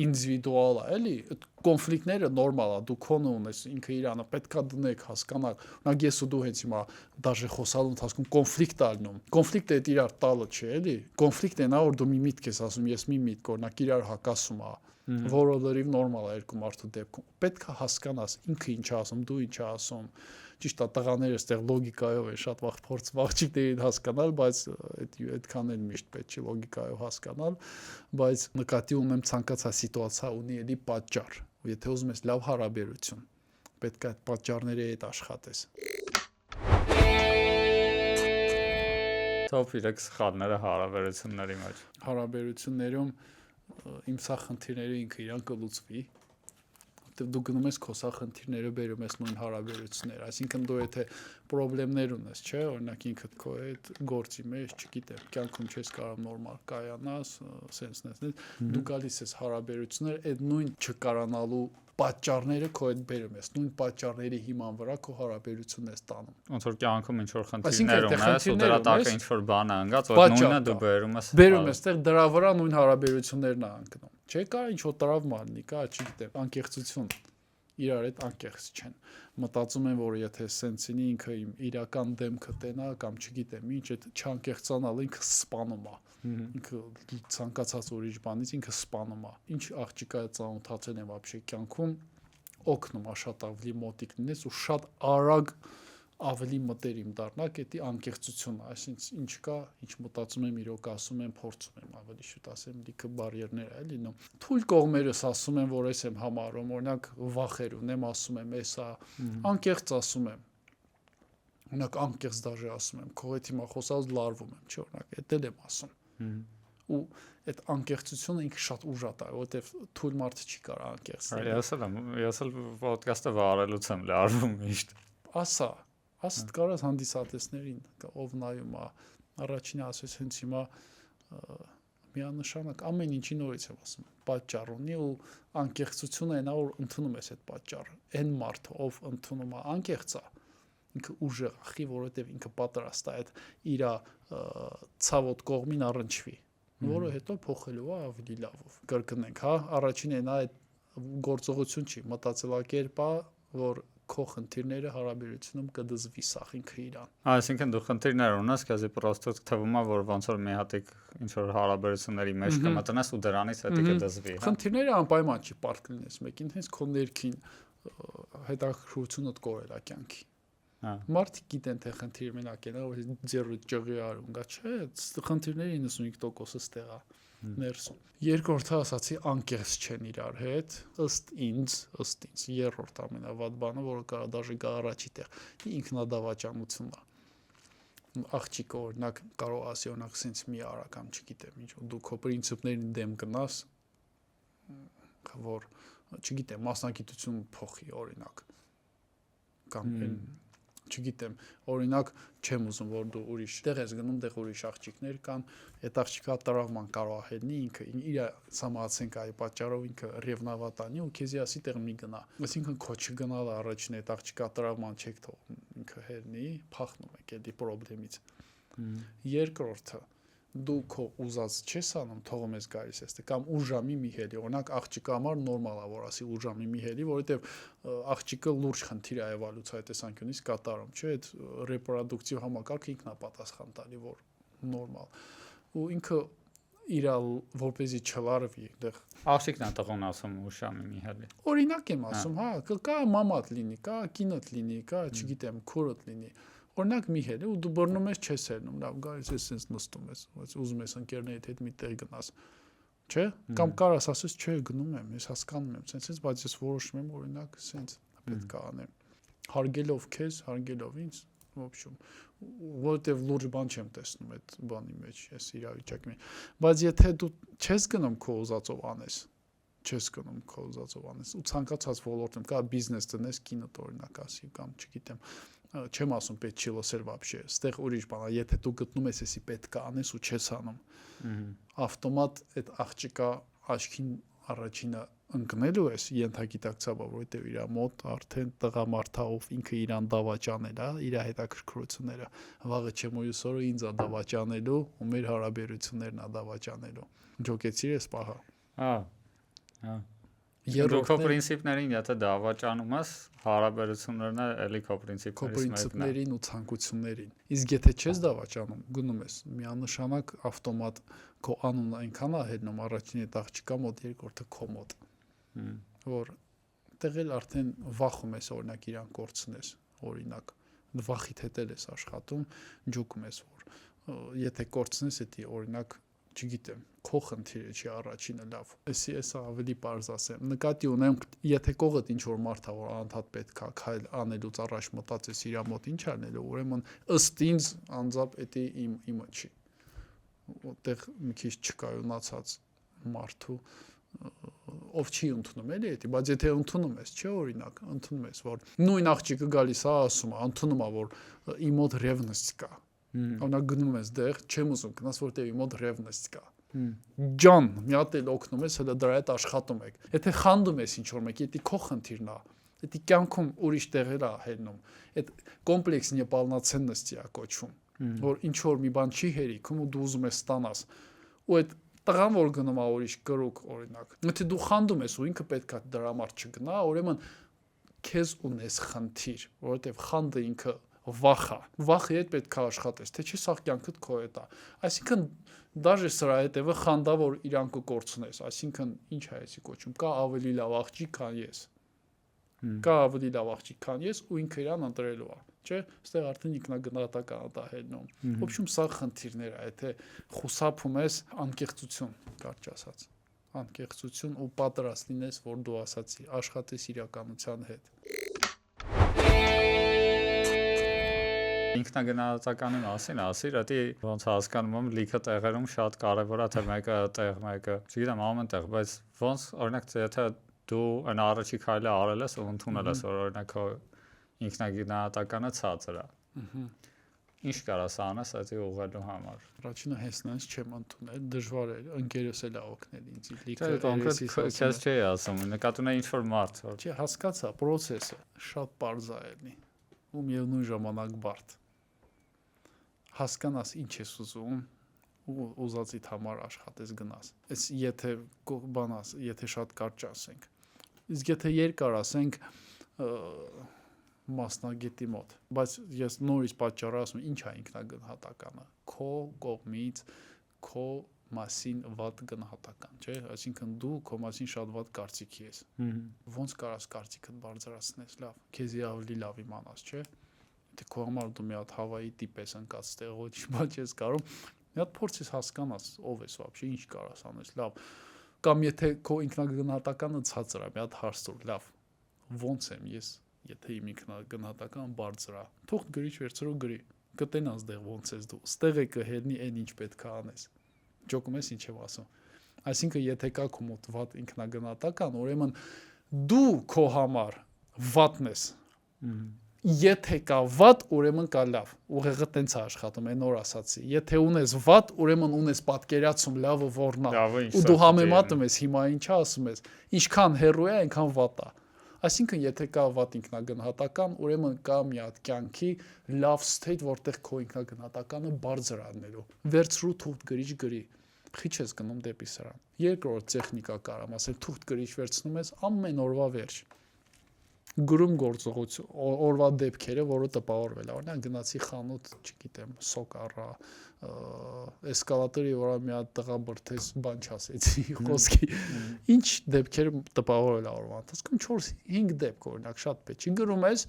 ինդիվիդուալ է էլի այդ կոնֆլիկտները նորմալ է դու քոնը ունես ինքը իրանը պետքա դնեք հասկանալ օրինակ ես ու դու հենց հիմա դաժե խոսալու ընթացքում կոնֆլիկտ ա լինում կոնֆլիկտը այդ իրար տալը չէ էլի կոնֆլիկտն է նա որ դու մի միտք ես ասում ես մի միտք օրինակ իրար հակասում է որը լրիվ նորմալ է երկու մարդու դեպքում պետքա հասկանաս ինքը ինչ է ասում դու ինչ ես ասում ճիշտ է տղաները այստեղ լոգիկայով են շատ վաղ փորձում աղջիկներին հասկանալ բայց այդքան էլ միշտ պետք չի լոգիկայով հասկանալ բայց նկատի ունեմ ցանկացած սիտուացիա ունի էլի պատճառ ու եթե ուզում ես լավ հարաբերություն պետք է այդ պատճառների հետ աշխատես Top 3 սխալները հարաբերությունների մեջ հարաբերություններում իմ սա խնդիրները ինքը իրան կլուծվի դու գնում ես քո սա խնդիրները բերում ես նույն հարաբերություններ այսինքն դու եթե խնդիրներ ունես չէ օրինակ ինքդ քո այդ գործի մեջ չգիտեմ կյանքում չես կարող նորմալ կայանաս սենսնես դու գալիս ես հարաբերություններ այդ նույն չկարանալու պատճառները քո հետ բերում ես նույն պատճառների հիման վրա քո հարաբերությունն ես տանում ոնց որ կյանքում ինչ որ խնդիրներ ունես ու դրա տակ ինչ որ բան է ընկած որ նույնը դու բերում ես այդտեղ դրա վրա նույն հարաբերություններն է ընկնում չէ կա ինչ որ տրավմա լինի կա չգիտեմ անկեղծություն իրար հետ անկեղծ չեն մտածում են որ եթե սենց լինի ինքը իմ իրական դեմքը տենա կամ չգիտեմ ինչ այդ չանկեղծանալը ինքը սպանում է ինքը ցանկացած ուրիշ բանից ինքը սպանում է ինչ աղջիկա ծանոթացել են вообще կյանքում օգնում է շատ ավելի մոտիկ լինես ու շատ արագ ավելի մտերիմ դառնաք, դա անկեղծությունը, այսինքն ինչ կա, ինչ մտածում եմ, իրոք ասում եմ, փորձում եմ ավելի շուտ ասեմ, լիքը բարիերներ է լինում։ Թույլ կողմերս ասում եմ, որ ես եմ համարում, օրինակ վախեր ունեմ, ասում եմ, էսա, անկեղծ ասում եմ։ Օրինակ անկեղծ դաժե ասում եմ, քո հետ հիմա խոսած լարվում եմ, չէ՞, օրինակ, դա էլ եմ ասում։ Ու այդ անկեղծությունը ինքը շատ ուժատ է, որովհետև թույլ մարդը չի կարող անկեղծ լինել։ Ես էլ ոդկասթը վարելուց եմ լարվում միշտ։ Ասդ կարաս հանդիսատեսներին, ով նայում է, առաջինը ասես հենց հիմա միանշանակ ամեն ինչի նորից եմ ասում, պատճառ ունի ու անկեղծությունը այնա որ ընդունում ես այդ պատճառը։ Այն մարդը, ով ընդունում է անկեղծ է, ինքը ուժեղ ախի, որովհետև ինքը պատրաստ է այդ իր ցավոտ կողմին առնչվի, որը հետո փոխելու է ավելի լավով։ Կրկնենք, հա, առաջին այնա այդ գործողություն չի, մտածելակերպ է, որ քո խնդիրները հարաբերությունում կդզվի սախ ինքը իրան։ Այսինքն դու խնդիրներ ունես, քեզի պրոստը թվում է, որ ոնց որ մի հատ ինչ որ հարաբերությունների մեջ կմտնես ու դրանից հետո կդզվի, հա։ Խնդիրները անպայման չի պարտք լինես մեկին, հենց քո ներքին հետաքրքրությունդ կորել է կյանքի։ Մարդիկ գիտեն թե խնդիր մենակ են, որ ձեռը ճղի արում, դա չէ, խնդիրների 95%-ը ստեղ է ներսում։ Երկրորդը ասացի անկեղծ չեն իրար հետ, ըստ ինձ, երրորդ ամենավատ բանը, որը կարա դաժե գա առաջի տեղ, ինքնադավաճանությունն է։ Աղջիկը օրինակ կարող ասի օրինակ սենց մի արա կամ չգիտեմ ինչ, դու քո պրինցիպներին դեմ գնաս, որ չգիտեմ, մասնագիտություն փոխի օրինակ կամ չգիտեմ, օրինակ չեմ ուզում որ դու ուրիշ տեղ ես գնում, տեղ ուրիշ աղջիկներ կան, այդ աղջիկա տրավման կարող է լինի, ինքը իր սամացենք այ պատճառով ինքը ռևնավատանի ու քեզի ասի տեղ մի գնա։ Այսինքն քո չգնալը առաջին այդ աղջիկա տրավման չեք թողնում, ինքը հերնի, փախնում եք այդ խնդրից։ Երկրորդը դու քո ուզած չես անում, թողում ես գալիս ես, կամ ուժամի մի հելի, օրինակ աղջիկը համար նորմալ է որ ասի ուժամի մի հելի, որովհետև աղջիկը լուրջ խնդիր է էվոլյուցիայի տեսանկյունից կատարում, չէ՞, այդ ռեպրոդուկտիվ համակարգը ինքն է պատասխան տալի, որ նորմալ։ Ու ինքը իր որպեսզի չլարվի, այդտեղ աղջիկն է տղուն ասում ուժամի մի հելի։ Օրինակ եմ ասում, հա, կա մամատ լինի, կա կինոտ լինի, կա, չգիտեմ, քորոտ լինի։ Օրինակ մի հել է ու դու բռնում ես չես հելնում, լավ գալիս ես sense նստում ես, բայց ուզում ես ընկերներիդ հետ մի տեղ գնաս, չէ՞, կամ կարաս ասես չէ գնում եմ, ես հասկանում եմ, sense, բայց ես որոշում եմ օրինակ sense պետք է անեմ, հարգելով քեզ, հարգելով ինձ, в общем, որովհետև լուրջ բան չեմ տեսնում այդ բանի մեջ, ես իրավիճակի մեջ, բայց եթե դու չես գնում քո ուզածով անես, չես գնում քո ուզածով անես, ու ցանկացած ոլորտում կա բիզնես տնես, կինոտ օրինակ ասի կամ չգիտեմ չեմ ասում պետք չի լսել вообще, ստեղ ուրիշ բան է, եթե դու գտնում ես էսի պետք է անես ու չես անում, ավտոմատ այդ աղջիկա աչքին առաջինը ընկնելու ես ենթագիտակցաբար, որովհետև իր մոտ արդեն տղամարդով ինքը իրան դավաճանել է, իր հետաքրքրությունները, վաղը չեմ ու ուսորը ինձ է դավաճանելու ու մեր հարաբերություններն է դավաճանելու։ Ջոկեցիր ես պահա։ Հա։ Դու քո պրինցիպներին եթե դավաճանում ես, հարաբերություններն էլի քո պրինցիպներին ու ցանկություններին։ Իսկ եթե չես դավաճանում, գնում ես միանշանակ ավտոմատ քո անունը այնքան է հետնում առաջին այդ աղջիկա մոտ, երկրորդը քո մոտ, որ տեղել արդեն վախում ես օրինակ իրան կորցնես, օրինակ վախիդ հետ ես աշխատում, ջոկում ես որ եթե կորցնես դա օրինակ չգիտեմ, քո խնդիրը չի առաջինը լավ։ Էսա ավելի պարզ ասեմ։ Նկատի ունեմ, եթե կողդ ինչ որ մարդ է, որ անդադ պետք է քայլ անելուց առաջ մտածես իր մոտ ինչ անելու, ուրեմն ըստ ինձ անձամբ դա իմը չի։ Որտեղ մի քիչ չկայունացած մարդու ով չի ընդունում էլի դա, բայց եթե ընդունում ես, չէ՞ օրինակ, ընդունում ես, որ նույն աղջիկը գալիս է ասում է, ընդունում է, որ իմ մոտ ռևնեստ կա։ Օրինակ գնում ես դեղ, չեմ ուզում գնաս, որտեղ իմ մոտ ռևնեստ կա։ Ջան, մի հատ էլ օգնում ես, հələ դրա հետ աշխատում եք։ Եթե խանդում ես ինչ որ մեկի, դա քո խնդիրն է։ Դա կյանքում ուրիշ տեղեր է հելնում։ Այդ կոմպլեքս նեպալնացեննստի է կոչվում, որ ինչ որ մի բան չի հերիքում ու դու ուզում ես ստանաս։ Ու այդ տղան որ գնում է ուրիշ կրուկ օրինակ։ Եթե դու խանդում ես ու ինքը պետքա դրա համար չգնա, ուրեմն քեզ ունես խնդիր, որովհետև խանդը ինքը վախի հետ պետք է աշխատես, թե չի սաղ կյանքդ քո հետ է։ Այսինքն դաժե սրա հետևը խանդա որ իրան կկորցնես, այսինքն ինչ է էսի կոչում, կա ավելի լավ աղջիկ քան ես։ Կա ավելի լավ աղջիկ քան ես ու ինքը իրան ընտրելու է։ չէ, այստեղ արդեն ինքնագնահատական է դա հետնում։ В общем, սա խնդիրներ է, եթե խուսափում ես անկեղծություն, կարճ ասած, անկեղծություն ու պատրաստ լինես, որ դու ասացի, աշխատես իրականության հետ։ Ինքնագնահատականի մասին ասիր, դա ոնց հասկանում եմ, լիքը տեղերում շատ կարևոր է, թե մեկը տեղ, մեկը, չգիտեմ, ամեն տեղ, բայց ոնց օրինակ եթե դու այն առաջի քայլը արել ես ու ընդունել ես, որ օրինակ քո ինքնագնահատականը ցածր է։ Ինչ կարաս անես այդ ուղղելու համար։ Առաջինը հենց նենց չեմ ընդունել, դժվար է, ընկերս էլ է օգնել ինձ լիքը կոնկրետ քեզ չի ասում, նկատում է ինչ որ մարդ, որ չի հասկացա, process-ը շատ པարզ է ելնի ու միևնույն ժամանակ բարդ։ Հասկանաս ինչ ես ուզում ու ուզածիդ համար աշխատես գնաս։ Այս եթե բանաս, եթե շատ կարճ ասենք։ Իսկ եթե երկար ասենք մասնագետի մոտ, բայց ես նորից պատճառը ասում ինչ է ինքնագնահատականը, քո կողմից քո մասին վատ գնահատական, չէ, այսինքն դու քո մասին շատ վատ կարծիքի ես։ Ոնց կարաս կարծիքդ բարձրացնես, լավ, քեզի ավելի լավ իմանաս, չէ։ Եթե քո համար դու մի հատ Հավայի տիպ ես ընկած տեղով, ինչ չես կարող, մի հատ փորձես հասկանաս ով ես вообще, ինչ կարաս անես, լավ։ Կամ եթե քո ինքնագնահատականը ցածր է, մի հատ հարց տուր, լավ, ոնց եմ ես, եթե իմ ինքնագնահատական բարձր է, թող գրիչ վերցրու գրի, կտենաս դեղ ոնց ես դու, ստեղ է կհելնի այն ինչ պետք է անես։ Ջոկում ես ինչ եմ ասում։ Այսինքն եթե կա քո մոտ վատ ինքնագնահատական, ուրեմն դու քո համար վատն ես։ Եթե կա վատ, ուրեմն կա լավ։ Ուղեղը տենց է աշխատում, այն օր ասացի։ Եթե ունես վատ, ուրեմն ունես պատկերացում լավը որն է։ Ու դու համեմատում ես հիմա ինչա ասում ես։ Ինչքան հեռու է, այնքան վատ է։ Այսինքն եթե կա վատ ինքնագնահատական, ուրեմն կա մի հատ կյանքի լավ state, որտեղ քո ինքնագնահատականը բարձր առնելու։ Վերցրու թուղթ գրիչ գրի։ Խիչ ես գնում դեպի սրան։ Երկրորդ տեխնիկա կարամ ասել, թուղթ գրիչ վերցնում ես ամեն օրվա վերջ։ Գրում գործողություն, օրվա դեպքերը, որը տպավորվել է։ Օրինակ գնացի խանութ, չգիտեմ, սոկ առա, էսկալատորի վրա մի հատ տղա բրթես, բան չասեցի, խոսքի։ Ինչ դեպքեր տպավորվել է օրվա ընթացքում 4-5 դեպք օրինակ շատ պետք չի գրում ես,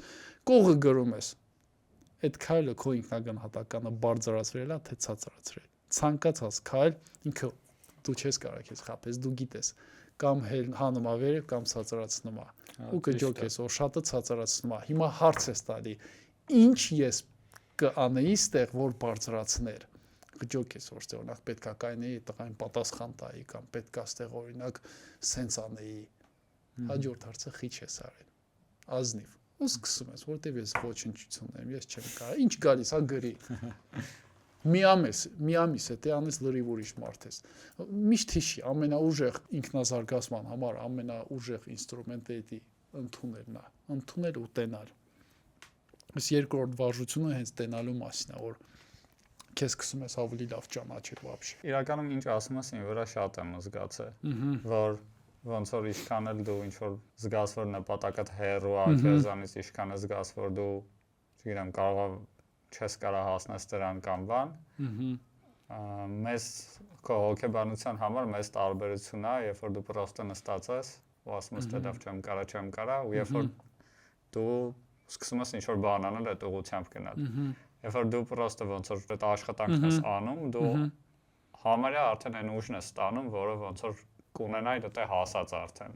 կողը գրում ես։ Այդ քայլը քո ինքնագնահատականը բարձրացրել է, թե ցածրացրել։ Ցանկացած քայլ ինքը դու չես կարող ես խափես, դու գիտես կամ հանում է վերև կամ ցածրացնում է։ Ու կջոք ես, որ շատը ցածրացնում է։ Հիմա հարց ես տալի, ինչ ես կանեի ստեղ, որ բարձրացներ։ Կջոք ես, որ ստեղ օրինակ պետքա կայնեի տղային պատասխան տայի կամ պետքա ստեղ օրինակ սենց անեի։ Հաջորդ հարցը խիչ ես արել։ Ազնիվ։ Ու սկսում ես, որտեվ ես ոչնչություն եմ, ես չեմ կարող։ Ինչ գալիս, հա գրի։ Մի ամիս է, դե անես լրիվ ուրիշ մարդ ես։ Միշտ հիշի, ամենաուժեղ ինքնազարգացման համար ամենաուժեղ ինստրումենտը էդի ընդունելն է, ընդունել ու տենալ։ Այս երկրորդ վարժությունը հենց տենալու մասին է, որ քեզ սկսում ես ավելի լավ ճանաչել вообще։ Իրականում ինչ ասում ես, ինձ վրա շատ եմ զգացել, որ ոնց որ ինչքան էլ դու ինչ որ զգաս որ նպատակդ հեռու է քեզանից, ինչքան է զգաս որ դու, չգիտեմ, կարող չես կարող հասնես դրան կամ բան, մեզ քո հոգեբանության համար մեծ տարբերություն է, երբ որ դու պրոստը նստած ես ու ասում ես թե լավ չեմ կարա, ու երբ որ դու սկսում ես ինչ-որ բան անել այդ ուղղությամբ գնալ։ Երբ որ դու պրոստը ոնց որ այդ աշխատանքն ես անում, դու համարյա արդեն այն ուժն ես ստանում, որը ոնց որ կունենայի դե հասած արդեն։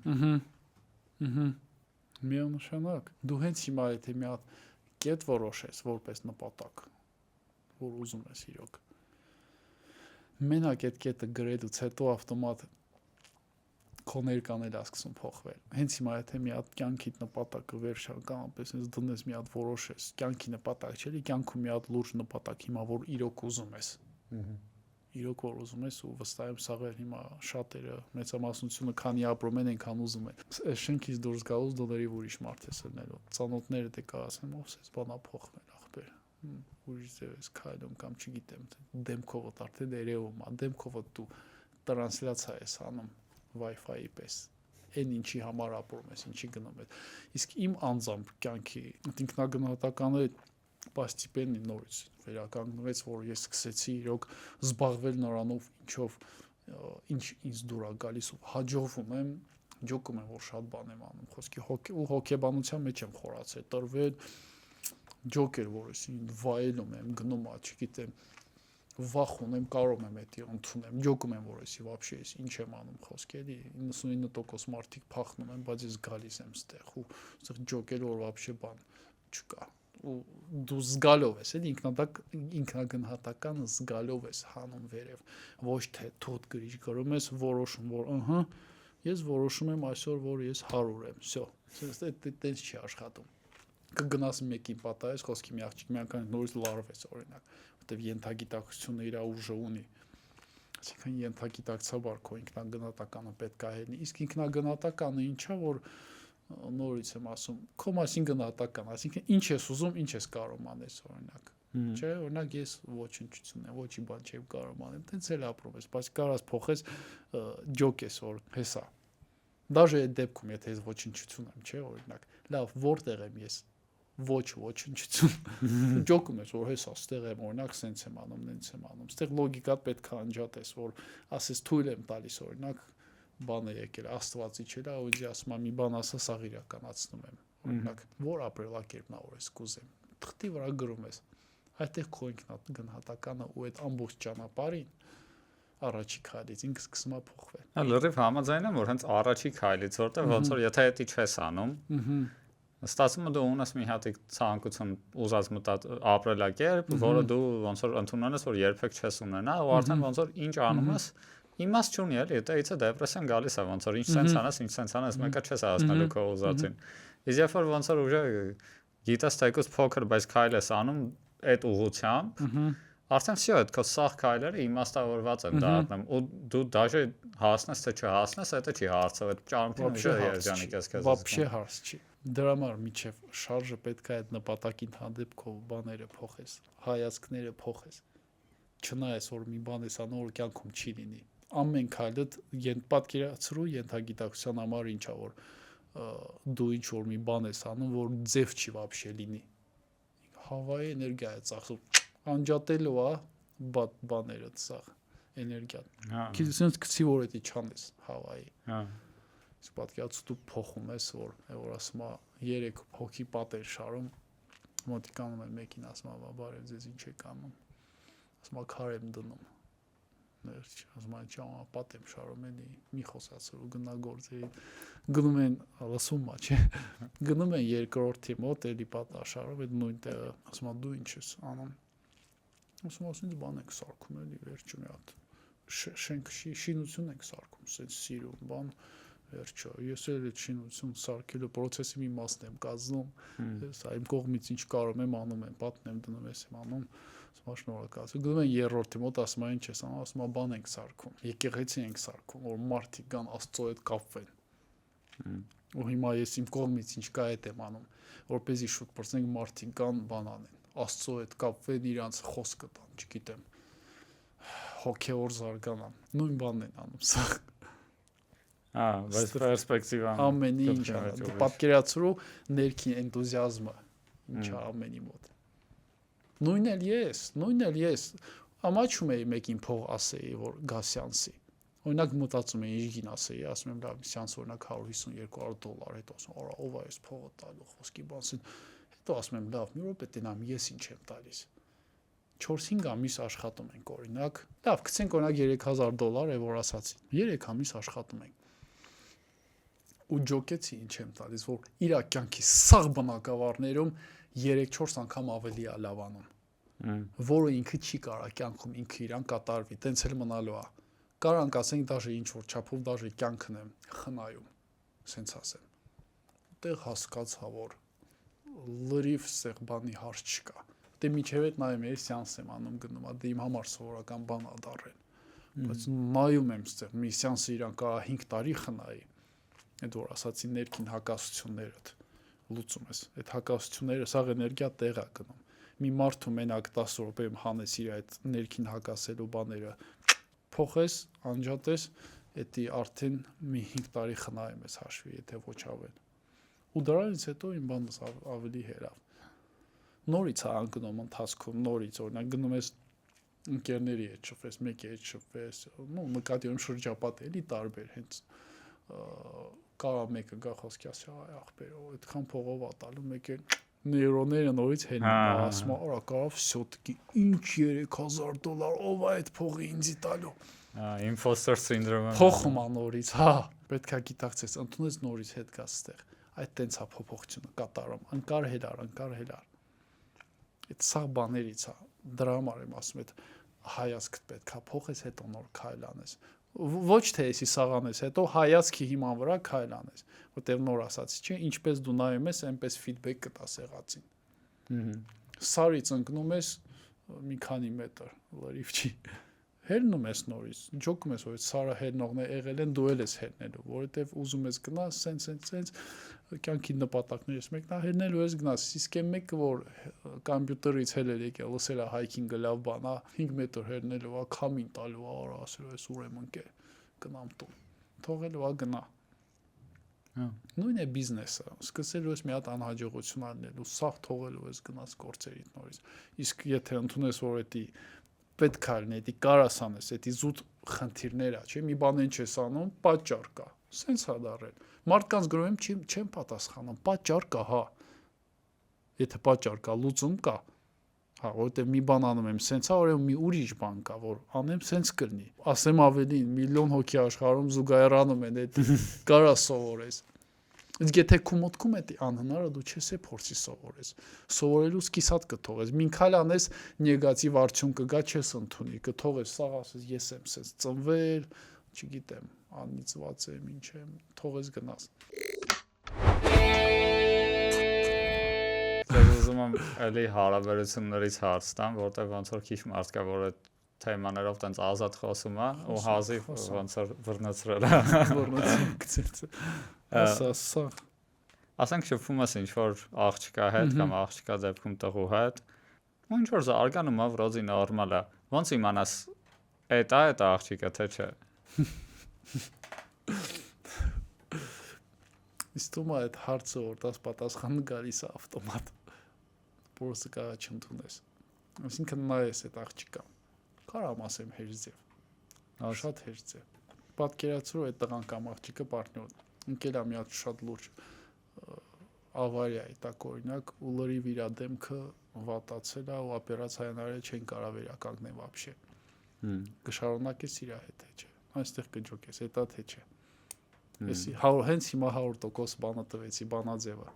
Միանշանակ։ Դու հենց հիմա եթե մի հատ կետ որոշես որպես նպատակ, որ ուզում ես իրոք։ Մենակ այդ կետը գրելուց հետո ավտոմատ քո ներկան էլ է սկսում փոխվել։ Հենց հիմա եթե մի հատ կյանքի նպատակը վերջականապես ես դնես մի հատ որոշես, կյանքի նպատակ չէ, կյանքում մի հատ լուրջ նպատակ հիմա որ իրոք ուզում ես։ Իրոք որ ուզում ես ու վստահ եմ սաղ հիմա շատերը մեծամասնությունը քանի ապրում են այնքան ուզում են։ Այս շենքից դուրս գալուց դոլարի ուրիշ մարդ ես ելնելու։ Ծանոթները դե կա ասեմ ով էս բանա փոխվել ախպեր։ Ուրիշ ձև ես քայլում կամ չգիտեմ դեմքովդ արդեն երևում է, դեմքովդ դու տրանսլյացիա ես անում Wi-Fi-ի պես։ Այն ինչի համար ապրում ես, ինչի գնում ես։ Իսկ իմ անձամբ կյանքի ինքնագնահատականը պաստիպենի նորից վերականգնվեց, որ ես սկսեցի իրոք զբաղվել նրանով, ինչ ինձ դուր է գալիս ու հաջողվում եմ, ջոկում եմ, որ շատ բան եմ անում, խոսքի ու հոգեբանության մեջ եմ խորացել, տրվել ջոկեր, որ էսին վայելում եմ, գնում ա, չգիտեմ, վախ ունեմ, կարող եմ էդի ընդունեմ, ջոկում եմ, որ էսի вообще էս ինչ եմ անում խոսք էլի 99% մարդիկ փախնում են, բայց ես գալիս եմ ստեղ ու ստեղ ջոկել որ вообще բան չկա ու դու զգալով ես էլի ինքնագնահատականը զգալով ես հանում վերև ոչ թե թոթ գրիչ գրում ես որոշում որ ըհը ես որոշում եմ այսօր որ ես 100 եմ всё այդտենց չի աշխատում կգնաս մեկին պատահես խոսքի մի աղջիկ մի անգամ նորից լարվես օրինակ որտեվ ենթագիտակցությունը իր ուժը ունի այսինքն ենթագիտակցաբար քո ինքնագնահատականը պետք է հենի իսկ ինքնագնահատականը ինչա որ նորից եմ ասում քո մասին գնահատական այսինքն ինչ ես ուզում ինչ ես կարող անես օրինակ չէ օրինակ ես ոչնչություն եմ ոչի բան չեմ կարող անեմ տենց էլ ապրում ես բայց կարաս փոխես ջոկ ես որ հեսա դաժե այդ դեպքում եթե ես ոչնչություն եմ չէ օրինակ լավ որտեղ եմ ես ոչնչություն ջոկում ես որ հեսա ստեղ եմ օրինակ սենց եմ անում նենց եմ անում ստեղ լոգիկա պետք է անջատես որ ասես թույլ եմ տալիս օրինակ բան է եկել աստվածի չէ ու ինձ ասում եմ մի բան ասա սա իրականացնում եմ օրինակ որ ապրելակերպն ա որ ես կուզեմ թղթի վրա գրում ես այդտեղ քո ինքնագնահատականը ու այդ ամբողջ ճանապարհին առաջի քայլից ինքը սկսում է փոխվել լրիվ համաձայն եմ որ հենց առաջի քայլից որտեղ ոնց որ եթե դա չես անում ստացվում է դու ունես մի հատ ցանկություն ուզած մտած ապրելակերպ որը դու ոնց որ ընդունում ես որ երբեք չես ունենա ու արդեն ոնց որ ինչ անում ես իմաստ չունի էլի դեիցը դեպրեսիան գալիս է ոնց որ ինչ սենս անես ինչ սենս անես մեկը չես հասնելու քո ուզածին իսկ երբ որ ոնց որ ուժը գիտես թեկուզ փոքր բայց քայլ ես անում այդ ուղղությամբ արդեն всё այդ քո սախ քայլերը իմաստավորված են դառնում ու դու դաժե հասնես թե չհասնես դա չի հարցը այդ ճամփին ուժը երջանիկ ես քեզ вообще հարց չի դրա համար միջև շարժը պետք է այդ նպատակին հանդեպ քո բաները փոխես հայացքները փոխես չնայես որ մի բան ես անում որ կյանքում չի լինի ամեն քայլդ պատկերացրու ենթագիտակցության համար ինչա որ դու ինչ որ մի բան ես անում որ ձև չի вообще լինի հավայի էներգիա է ծախսում անջատելու է բաները ծախ էներգիան քիզից գցի որ էդի չանես հավայի իսկ պատկերացու դու փոխում ես որ ասում է 3 հոգի պատեր շարում մոտիկանում են մեկին ասում է բարև ձեզ ինչ եք անում ասում է քար եմ դնում ներջ ասում է չա պատ եմ շարում էլի մի խոսացրու գնա գործի գնում են լսում է չէ գնում են երկրորդի մոտ էլի պատա շարում այդ նույն տեղը ասում է դու ինչ ես անում ասում է բան եք սարքում էլի վերջում մի հատ շենք շինություն եք սարքում սենց սիրում բան վերջո ես էլ այդ շինություն սարքելու process-ի մի մասն եմ կազմում ես այմ կողմից ինչ կարող եմ անում եմ պատն եմ դնում ես եմ անում ասում շնորհակալություն գնում են երրորդի մոտ ասում են ինչ ես անում ասում է բան ենք սարքում եկեղեցի ենք սարքում որ մարդիկ կան աստծո հետ կապվեն ու հիմա ես իմ կողմից ինչ կա այդ եմ անում որպեսզի շուտ բրցնենք մարդիկ կան բան անեն աստծո հետ կապվեն իրանց խոսքը տան չգիտեմ հոգեոր զարգանան նույն բանն են անում սա բայց պերսպեկտիվան ամեն ինչ պատկերացրու ներքին էնտուզիազմը ինչա ամենի մոտ նույնն էլ ես ամաչում էի մեկին փող ասեի որ գա սյանսի օրինակ մտածում էի ինչ գին ասեի ասում եմ լավ սյանս օրինակ $150-200 հետո ասում արա ով է այս փողը տալու խոսքի բանսին հետո ասում եմ լավ մի րոպե տենամ ես ինչ եմ տալիս 4-5 ամիս աշխատում ենք օրինակ լավ գցենք օրինակ $3000 է որ ասացի 3 ամիս աշխատում ենք ու ջոկեցի ինչ եմ տալիս որ իր կյանքի սաղ բնակավարներում 3-4 անգամ ավելի է լավանում որը ինքը չի կարա կյանքում ինքը իրան կատարվի տենց էլ մնալու է կարանք ասենք դաժե ինչ որ չափով դաժե կյանքն եմ խնայում սենց ասեմ ուտեղ հասկացա որ լրիվ սեղ բանի հարց չկա դե միջև այդ նայում եմ սյանս եմ անում գնում ա դե իմ համար սովորական բան ա դառել բայց նայում եմ ստեղ մի սյանսը իրան կարա 5 տարի խնայի այդ որ ասացի ներքին հակասություններդ լուծում ես այդ հակասությունները սաղ էներգիա տեղ է գնում մի մարդու մենակ 10 րոպեում հանես իր այդ ներքին հակասելու բաները փոխես անջատես էդի արդեն մի 5 տարի խնայում ես հաշվի եթե ոչ ավել ու դրանից հետո իմ բանս ավելի հերավ նորից է անգնում ընթացքում նորից օրինակ գնում ես ընկերների հետ շփվես մեկի հետ շփվես նկատի ունեմ շրջապատը էլի տարբեր հենց կարա մեկը գա խոսքի ասի այ ախպեր այդքան փողով ա տալու մեկը նեյրոնները նորից հեն ասում արա կարա всё-таки ինչ $3000 ով է այդ փողը ինձի տալու Imposter syndrome փոխում անորից պետքա գիտակցես ընդունես նորից հետ գաս ստեղ այդ տենց է փոփոխությունը կատարում անկար հելար այդ սա բաներից է դրա համար եմ ասում այդ հայացքդ պետքա փոխես հետո նոր քայլ անես ոչ թե էսի սաղանես հետո հայացքի հիման վրա քայլ անես որտեղ նոր ասացի չէ ինչպես դու նայում ես այնպես ֆիդբեք կտաս եղածին սարից ընկնում ես մի քանի մետր լրիվ չի հելնում ես նորից ջոկում ես որ սարը հելնողն է եղել են դու ես հելնելու որովհետև ուզում ես գնաս սենց կյանքի նպատակներ ես մեկն է հելնելու ես գնաս իսկ այն մեկը որ կոմպյուտերից հելել եկել լսել է հայքինգը լավ բան է 5 մետր հելնելու է քամին տալու է արա ասելու ես ուրեմն գնամ տուն թողելու է գնա նույն է բիզնեսը սկսելու ես մի հատ անհաջողություն անելու սաղ թողելու ես գնաս գործերիդ նորից իսկ եթե ընդունես որ էդի պետք է լինի, դա կարաս անես, դա զուտ խնդիրներ է, չէ՞, մի բան են չես անում, պատճառ կա։ Սենց է դարել։ Մարդկանց գրում եմ չեմ պատասխանում, պատճառ կա, հա։ Եթե պատճառ կա, լուծում կա։ Հա, որովհետև մի բան անում եմ, սենց է, ուրեմն մի ուրիշ բան կա, որ անեմ, սենց կլինի։ Ասեմ ավելին, միլիոն հոգի աշխարհում զուգահեռանում են, դա կարա սովորես։ Իսկ եթե քո մտքում է անհնարը դու չես փորձի սովորես սովորելու սկիզատ կթողես մին քայլ անես նեգատիվ արդյունք կգա չես ընդունի կթողես սաղ ասես ես եմ սենց ծնվել չգիտեմ անիծված եմ ինչ եմ թողես գնաս ուզում եմ էլի հարաբերություններից հարց տամ որտեղ ոնց որ քիչ մարդ կա որ այդ թեմաներով տենց ազատ խոսում է ու հազիվ ոնց որ վռնացրել է ասա ասենք շփվում ես ինչ որ աղջկա հետ կամ աղջկա դեպքում տղու հետ ու ինչ որ զարգանում է վրոզի նորմալ է ոնց իմանաս այդ աղջիկը թե չէ իստում է այդ հարցը որ դաս պատասխանը գալիս է ավտոմատ փորձը կարա չընդունես այսինքն նայես այդ աղջիկա կարամ ասեմ հերձև շատ հերձև պատկերացրու այդ տղան կամ աղջիկը պարտներն ընկել է մի հատ շատ լուրջ ավարիա է տակ օրինակ ու լրիվ իր դեմքը վատացել է ու օպերացիան արել չեն կարող վերականգնել вообще կշարունակես իր հետ թե չէ այստեղ կջոկես հետա թե չէ էսի հենց հիմա 100% բանը տվեցի բանաձևը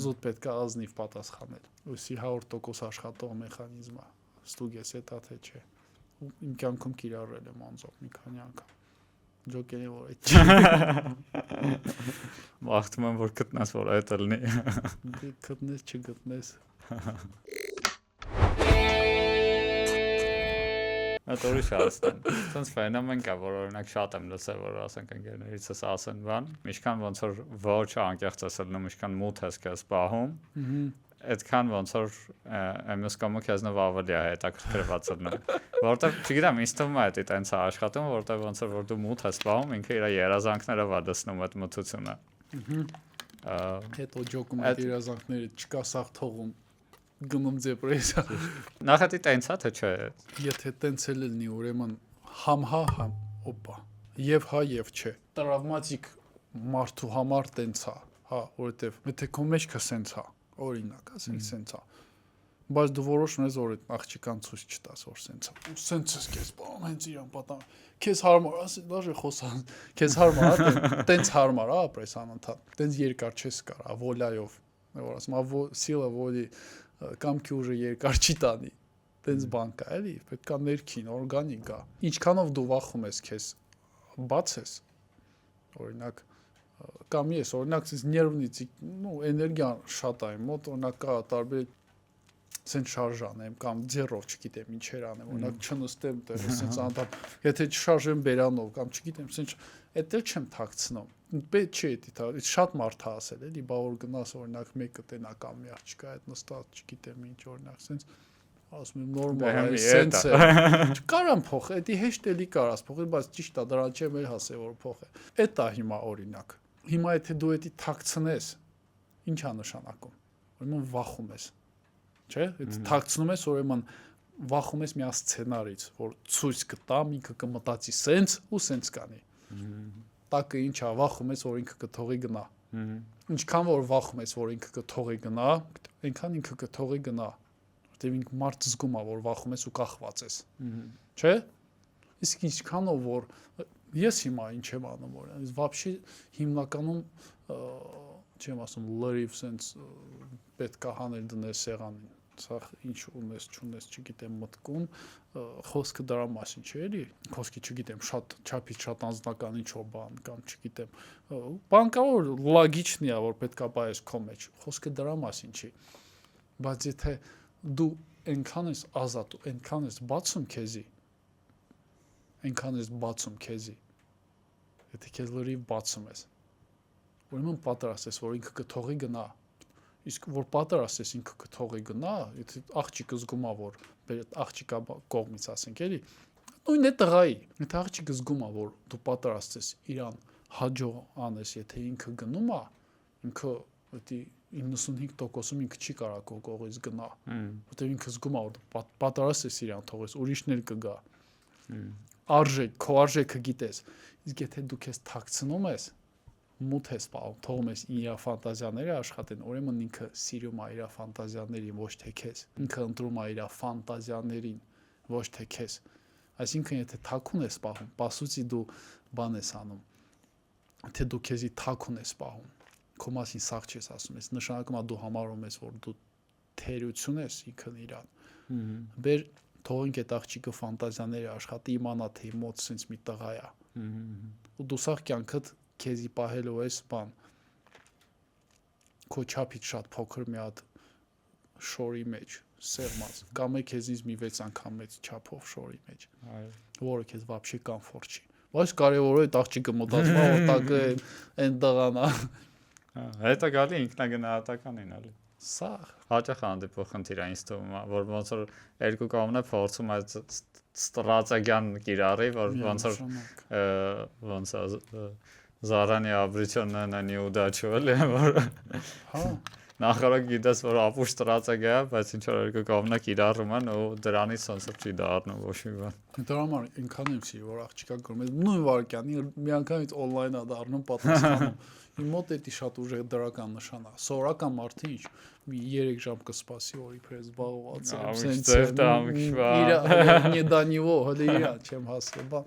զուտ պետք է ազնիվ պատասխանել ուսի 100% աշխատող մեխանիզմ է ստուգես հետա թե չէ իմ կյանքում կիրառել եմ անձով մի քանի անգամ ջոկերի որ այդ Մաղթում եմ որ գտնես որ այդ լինի գտնես չգտնես Այդ ուրիշ ասեմ sense ֆենոմեն կա որ օրինակ շատ եմ լսել որ ասենք ընկերներիցս ասեն բան ինչքան ոնց որ ոչ անկեղծ ես լինում ինչքան մութ ես քեզ պահում այդքան ոնց որ մյուս կողմը քեզնով ավելի է հետաքրքրված լինում որտեվ չգիտեմ ինձ թվում է դա տենց է աշխատում որտեվ ոնց որ դու մութ ես պահում ինքը իր երազանքներով է դասնում այդ մթությունը հետո ջոկում այդ երազանքները չկա սաղ թողում գնում դեպրեսիա նախ դա տենց է թե չէ եթե տենց էլ լինի ուրեմն համ օպա եւ հա եւ չէ տրավմատիկ մարդու համար տենց է հա որովհետեւ եթե քո մեջքը սենց է օրինակ ասենք սենց է բայց դու որոշում ես որ այդ աղջիկան ցույց չտաս որ սենց է ու սենց ես քեզ բան հենց իրան պատան քեզ հարմար ասի դաժե խոսան քեզ հարմար է տենց հարմար է ապրես անընդհատ տենց երկար չես կարա վոլայով որ ասում սիլա վոլի կամքի ուժը երկար չի տանի տենց բան կա էլի պետք է ներքին օրգանիկ գա ինչքանով դու վախում ես քեզ բացես օրինակ կամ ես օրինակ ես ներվնից նո էներգիան շատ է մոտ օրինակ կա տարբեր սենց շարժան եմ կամ ձեռով չգիտեմ ինչեր անեմ օրինակ չնստեմ տեղ սենց անդամ եթե չշարժեմ բերանով կամ չգիտեմ սենց էդել չեմ թաքցնում պետք չէ դա շատ մարդ է ասել էլի բա որ գնաս օրինակ մեկը տենա կամ մի աղջիկա այդ նստած չգիտեմ ինչ օրինակ սենց ասում եմ նորմալ է սենց է կարամ փոխել դա հեշտ էլի կարաս փոխել բայց ճիշտ է դրան չեմ էլ հասել որ փոխել էդ է հիմա օրինակ հիմա եթե դու էդի թաքցնես ի՞նչ է նշանակում ուրեմն վախում ես չէ թաքցնում ես ուրեմն վախում ես մի սցենարից որ ցույց կտամ ինքը կմտածի սենց ու սենց կանի տակը ինչա վախում ես որ ինքը կթողի գնա ինչքան որ վախում ես որ ինքը կթողի գնա այնքան ինքը կթողի գնա, որտեղ ինքը մարդ զգում է, որ վախում ես ու կախված ես։ Չէ՞։ Իսկ ինչքանով որ ես հիմա ինչ եմ անում, որ вообще հիմնականում չեմ ասում լրիվ sense պետք է հանել դնել սեղանին, սա ինչ ունես, չունես, չգիտեմ մտքում, խոսքը դրա մասին չէ՞ էլի, խոսքի չգիտեմ, շատ չափից շատ անձնական ինչ-որ բան կամ չգիտեմ, բան կա որ լագիչնի է, որ պետք է բայես քո մեջ, խոսքը դրա մասին չի, բայց եթե դու այնքան ես ազատ ու այնքան ես բացում քեզի, եթե քեզ լրիվ բացում ես, ուրեմն պատրաստ ես, որ ինքը կթողի գնա, իսկ որ պատրաստ ես ինքը կթողի գնա, եթե աղջիկը զգում է, որ աղջիկա կողմից ասենք էլի, նույնն է տղայի, եթե աղջիկը զգում է, որ դու պատրաստ ես իրան հաջող անես, եթե ինքը գնում է, ինքը դա 95%-ում ինքը չի կարող քո կողմից գնա, որտեղ ինքը զգում է, որ պատրաստ ես իրան թողես, ուրիշներ կգա։ Քո արժեքը գիտես, իսկ եթե դու քեզ թաքցնում ես, մութ ես պահում, թողում ես իր ֆանտազիաները աշխատեն, ուրեմն ինքը սիրում է իր ֆանտազիաներին, ոչ թե քեզ։ Ինքը ընտրում է իր ֆանտազիաներին, ոչ թե քեզ։ Այսինքն եթե թաքուն ես պահում, պասուցի դու բան ես անում։ Եթե դու քեզի թաքուն ես պահում, քո մասին սաղ չես ասում, ես նշանակում է դու համարում ես, որ դու թերություն ես ինքն իրան։ Բեր թողենք այդ աղջիկը ֆանտազիաները աշխատի, իմանա թե մոտ sense մի տղա է։ Ու դու սաղ կյանքդ քեզի պահելու ես բան քո չափից շատ փոքր մի հատ շորի մեջ սեղմած կամ է քեզից մի 6 անգամ մեծ չափով շորի մեջ որը քեզ вообще կոմֆորտ չի բայց կարևորը այդ աղջիկը մտածում է որ տակը այն տղան է հետո գալի ինքնագնահատականին էլի սա հաճախ հանդիպող խնդիր է ինձ թվում է որ ոնց որ երկու կողմն է փորձում այդ ստրատեգիան կիրառի որ ոնց Զարանի ապրիչոնը նանի ուդաչու էլի որ հա նախարար գիտես որ ապուշ ստրատեգիա է բայց ինչ որ երկու կողմն է կիրառում են ու դրանից ոնց չի դառնում ոչ մի բան դրա համար ինքան եմ սիրում որ աղջիկա գրում է նույն վարքյանի միանգամից on-line է դառնում պատասխանում իմ մոտ էդի շատ ուժեղ դրական նշան է սովորական մարդը ինչ մի 3 ժամ կսպասի որ իբրե զբաղված եմ не до него հələ իրա չեմ հասկանում բան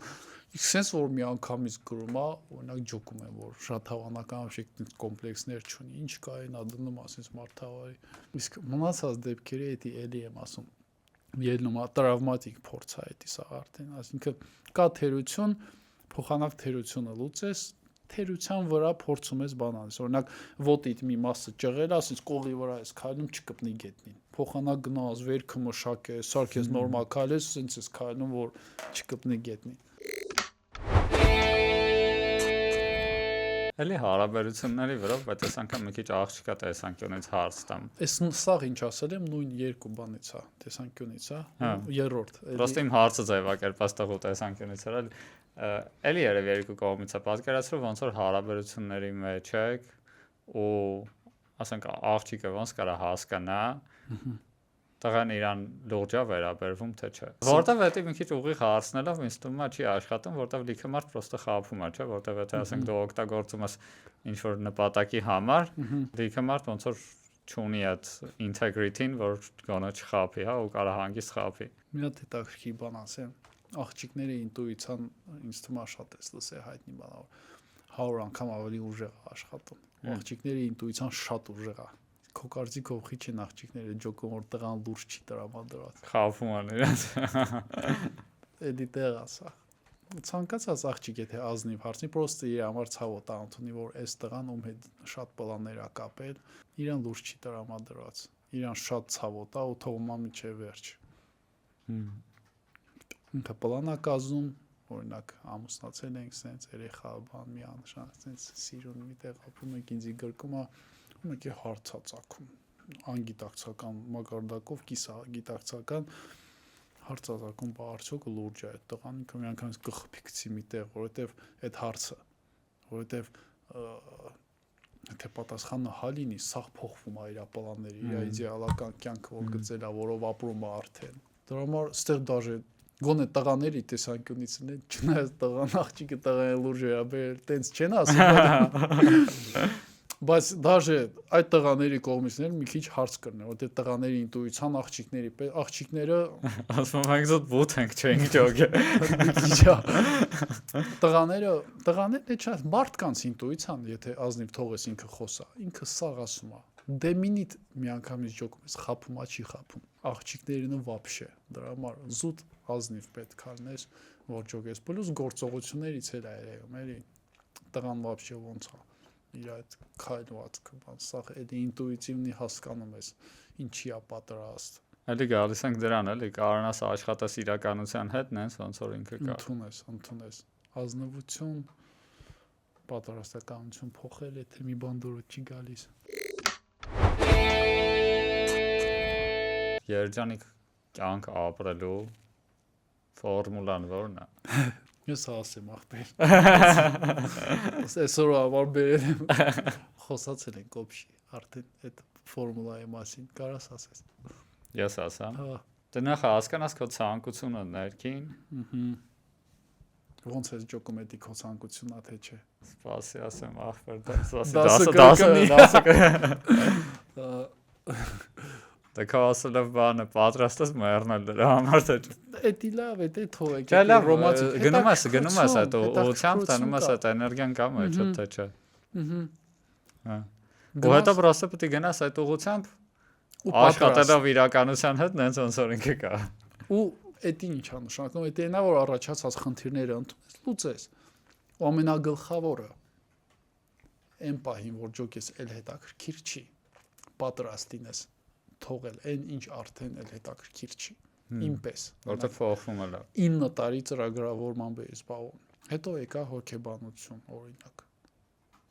իսկ sense որ մի անգամից գրում է օրինակ ջոկում եմ որ շատ հավանական օբյեկտ կոմպլեքսներ չունի ինչ կա այնա դնում ասես մարդավարի իսկ մնացած դեպքերը էդի էլի եմ ասում ելնում է տրավմատիկ փորձ է էդի սա արդեն այսինքն կա թերություն փոխանակ թերությունը լուծես թերության վրա փորձում ես բան անես օրինակ ոտիդ մի մասը ճղել ասես կողի վրա ես քայլում չկպնի գետնին փոխանակ գնաս վերքը մշակես սարքես նորմալ քայլես ասես ես քայլում որ չկպնի գետնին Էլի հարաբերությունների վրա, բայց այս անգամ մի քիչ աղջիկա տեսանկյունից հարց տամ։ Այս սաղ ինչ ասել եմ, նույն երկու բանից է, տեսանկյունից է, երրորդ։ Պրոստը իմ հարցը ձևակերպած տղու տեսանկյունից էր, էլի երևի երկու կողմից է պատկերացրու ոնց որ հարաբերությունների մեջ եք ու ասենք աղջիկը ոնց կարա հասկանա տղան իրան լուրջ է վերաբերվում թե չէ որտեվ դա մի քիչ ուղիղ հարցնելով ինձ թվում է չի աշխատում որտեվ լիքը մարդ պրոստը խափում է չէ որտեվ եթե ասենք դու օգտագործում ես ինչ որ նպատակի համար լիքը մարդ ոնց որ չունի այդ integrity-ն որ գոնե չխափի հա ու կարա հանգիստ խափի մի հատ հետաքրքիր բան ասեմ աղջիկների ինտուիցիան ինձ թվում է շատ էս լսել հայտնի բան որ 100 անգամ ավելի ուժեղ է աշխատում աղջիկների ինտուիցիան շատ ուժեղ է քո կարծիքով խիչ են աղջիկները ջոկում որ տղան լուրջ չի տրամադրված խափում են իրաց էդի տեղ ասա ցանկացած աղջիկ եթե ազնիվ հարցնի պրոստը իր համար ցավոտ անտունի որ այս տղան ում հետ շատ պլաններ ա կապել իրան լուրջ չի տրամադրված իրան շատ ցավոտ ա ու թողում ա միջև վերջ ինքը պլան ա կազում օրինակ ամուսնացել ենք սենց երեխա բան մի անշան սենց սիրուն մի տեղ ապրում ենք ինձի գրկում ա Մեկի հարցածակում անգիտակցական մակարդակով կիսա գիտակցական հարցածակում բա արդյոք լուրջ է այդ տղան ինքը մի անգամից կխփիքցի միտեղ որովհետև այդ հարցը որովհետև եթե պատասխանը հա լինի սաղ փոխվում է իր պլանների իր իդեալական կյանքը որ գծել է որով ապրում է արդեն դրա համար ստեղ դաժե գոնե տղաների տեսանկյունից չնայած տղան աղջիկը տղային լուրջ է բերել տենց չեն ասում Բայց դաժե այդ տղաների կողմից մի քիչ հարց կրնեն, որտեղ տղաների ինտուիցիան աղջիկները ասում եմ մենք զոտ բութ ենք չենք ճոգը։ տղաները չէ, մարդկանց ինտուիցիան, եթե ազնիվ թողես ինքը խոսա, ինքը սաղ ասում է։ Դե մինիտ միանգամից ջոկում ես, խափում է, չի խափում։ Աղջիկներինը вообще, դրա համար զուտ ազնիվ պետք է լինես, որ ջոկես։ Պլյուս գործողություններից էլ է երևում, էլի։ Տղան вообще ոնց է իր այդ քայլվածքը, բան, սա էլի ինտուիտիվնի հասկանում ես, ինչի է պատրաստ։ Էլի գալիս ենք դրան, էլի կարողանաս աշխատես իրականության հետ, նենց ոնց որ ինքը կա։ Ընդունես։ Ազնվություն, պատրաստականություն փոխել, եթե մի բան դուրս չի գալիս։ Երջանիկ կյանք ապրելու ֆորմուլան ո՞րն է։ Ես ասեմ ախպեր։ Այսօր ավար բերել եմ։ Խոսացել ենք օբշի, արդեն այդ ֆորմուլայի մասին կարաս ասես։ Ես ասամ։ Հա։ Դե նախ հասկանաս քո ցանկությունը ներքին։ Ոնց ես ջոկում էդի քո ցանկությունա թե չէ։ Սպասի ասեմ ախպեր, սպասի 10։ Դե քո ասելով բանը պատրաստ ես մեռնել դրա համար թե չէ։ Էդի լավ է, դե թողեք։ Չէ, լավ, գնում ես այդ ուղղությամբ, տանում ես այդ էներգիան կա մեջ, թե չէ։ Հա։ Ու հետո պրոստը պետք է գնաս այդ ուղղությամբ աշխատելով իրականության հետ, նենց ոնց որ ինքը կա։ Ու էդի ինչ է նշանակում, էդի նա որ առաջացած խնդիրները ընդունես, լուծես։ Ու ամենագլխավորը այն պահին, որ ջոկես էլ հետաքրքիր չի, պատրաստ լինես թողել այն ինչ արդեն էլ հետաքրքիր չի։ Ինպես, որտեղ փոխվում է լավ։ 9 տարի ծրագրավորման բերի զբաղվում։ Հետո եկա հոգեբանություն, օրինակ։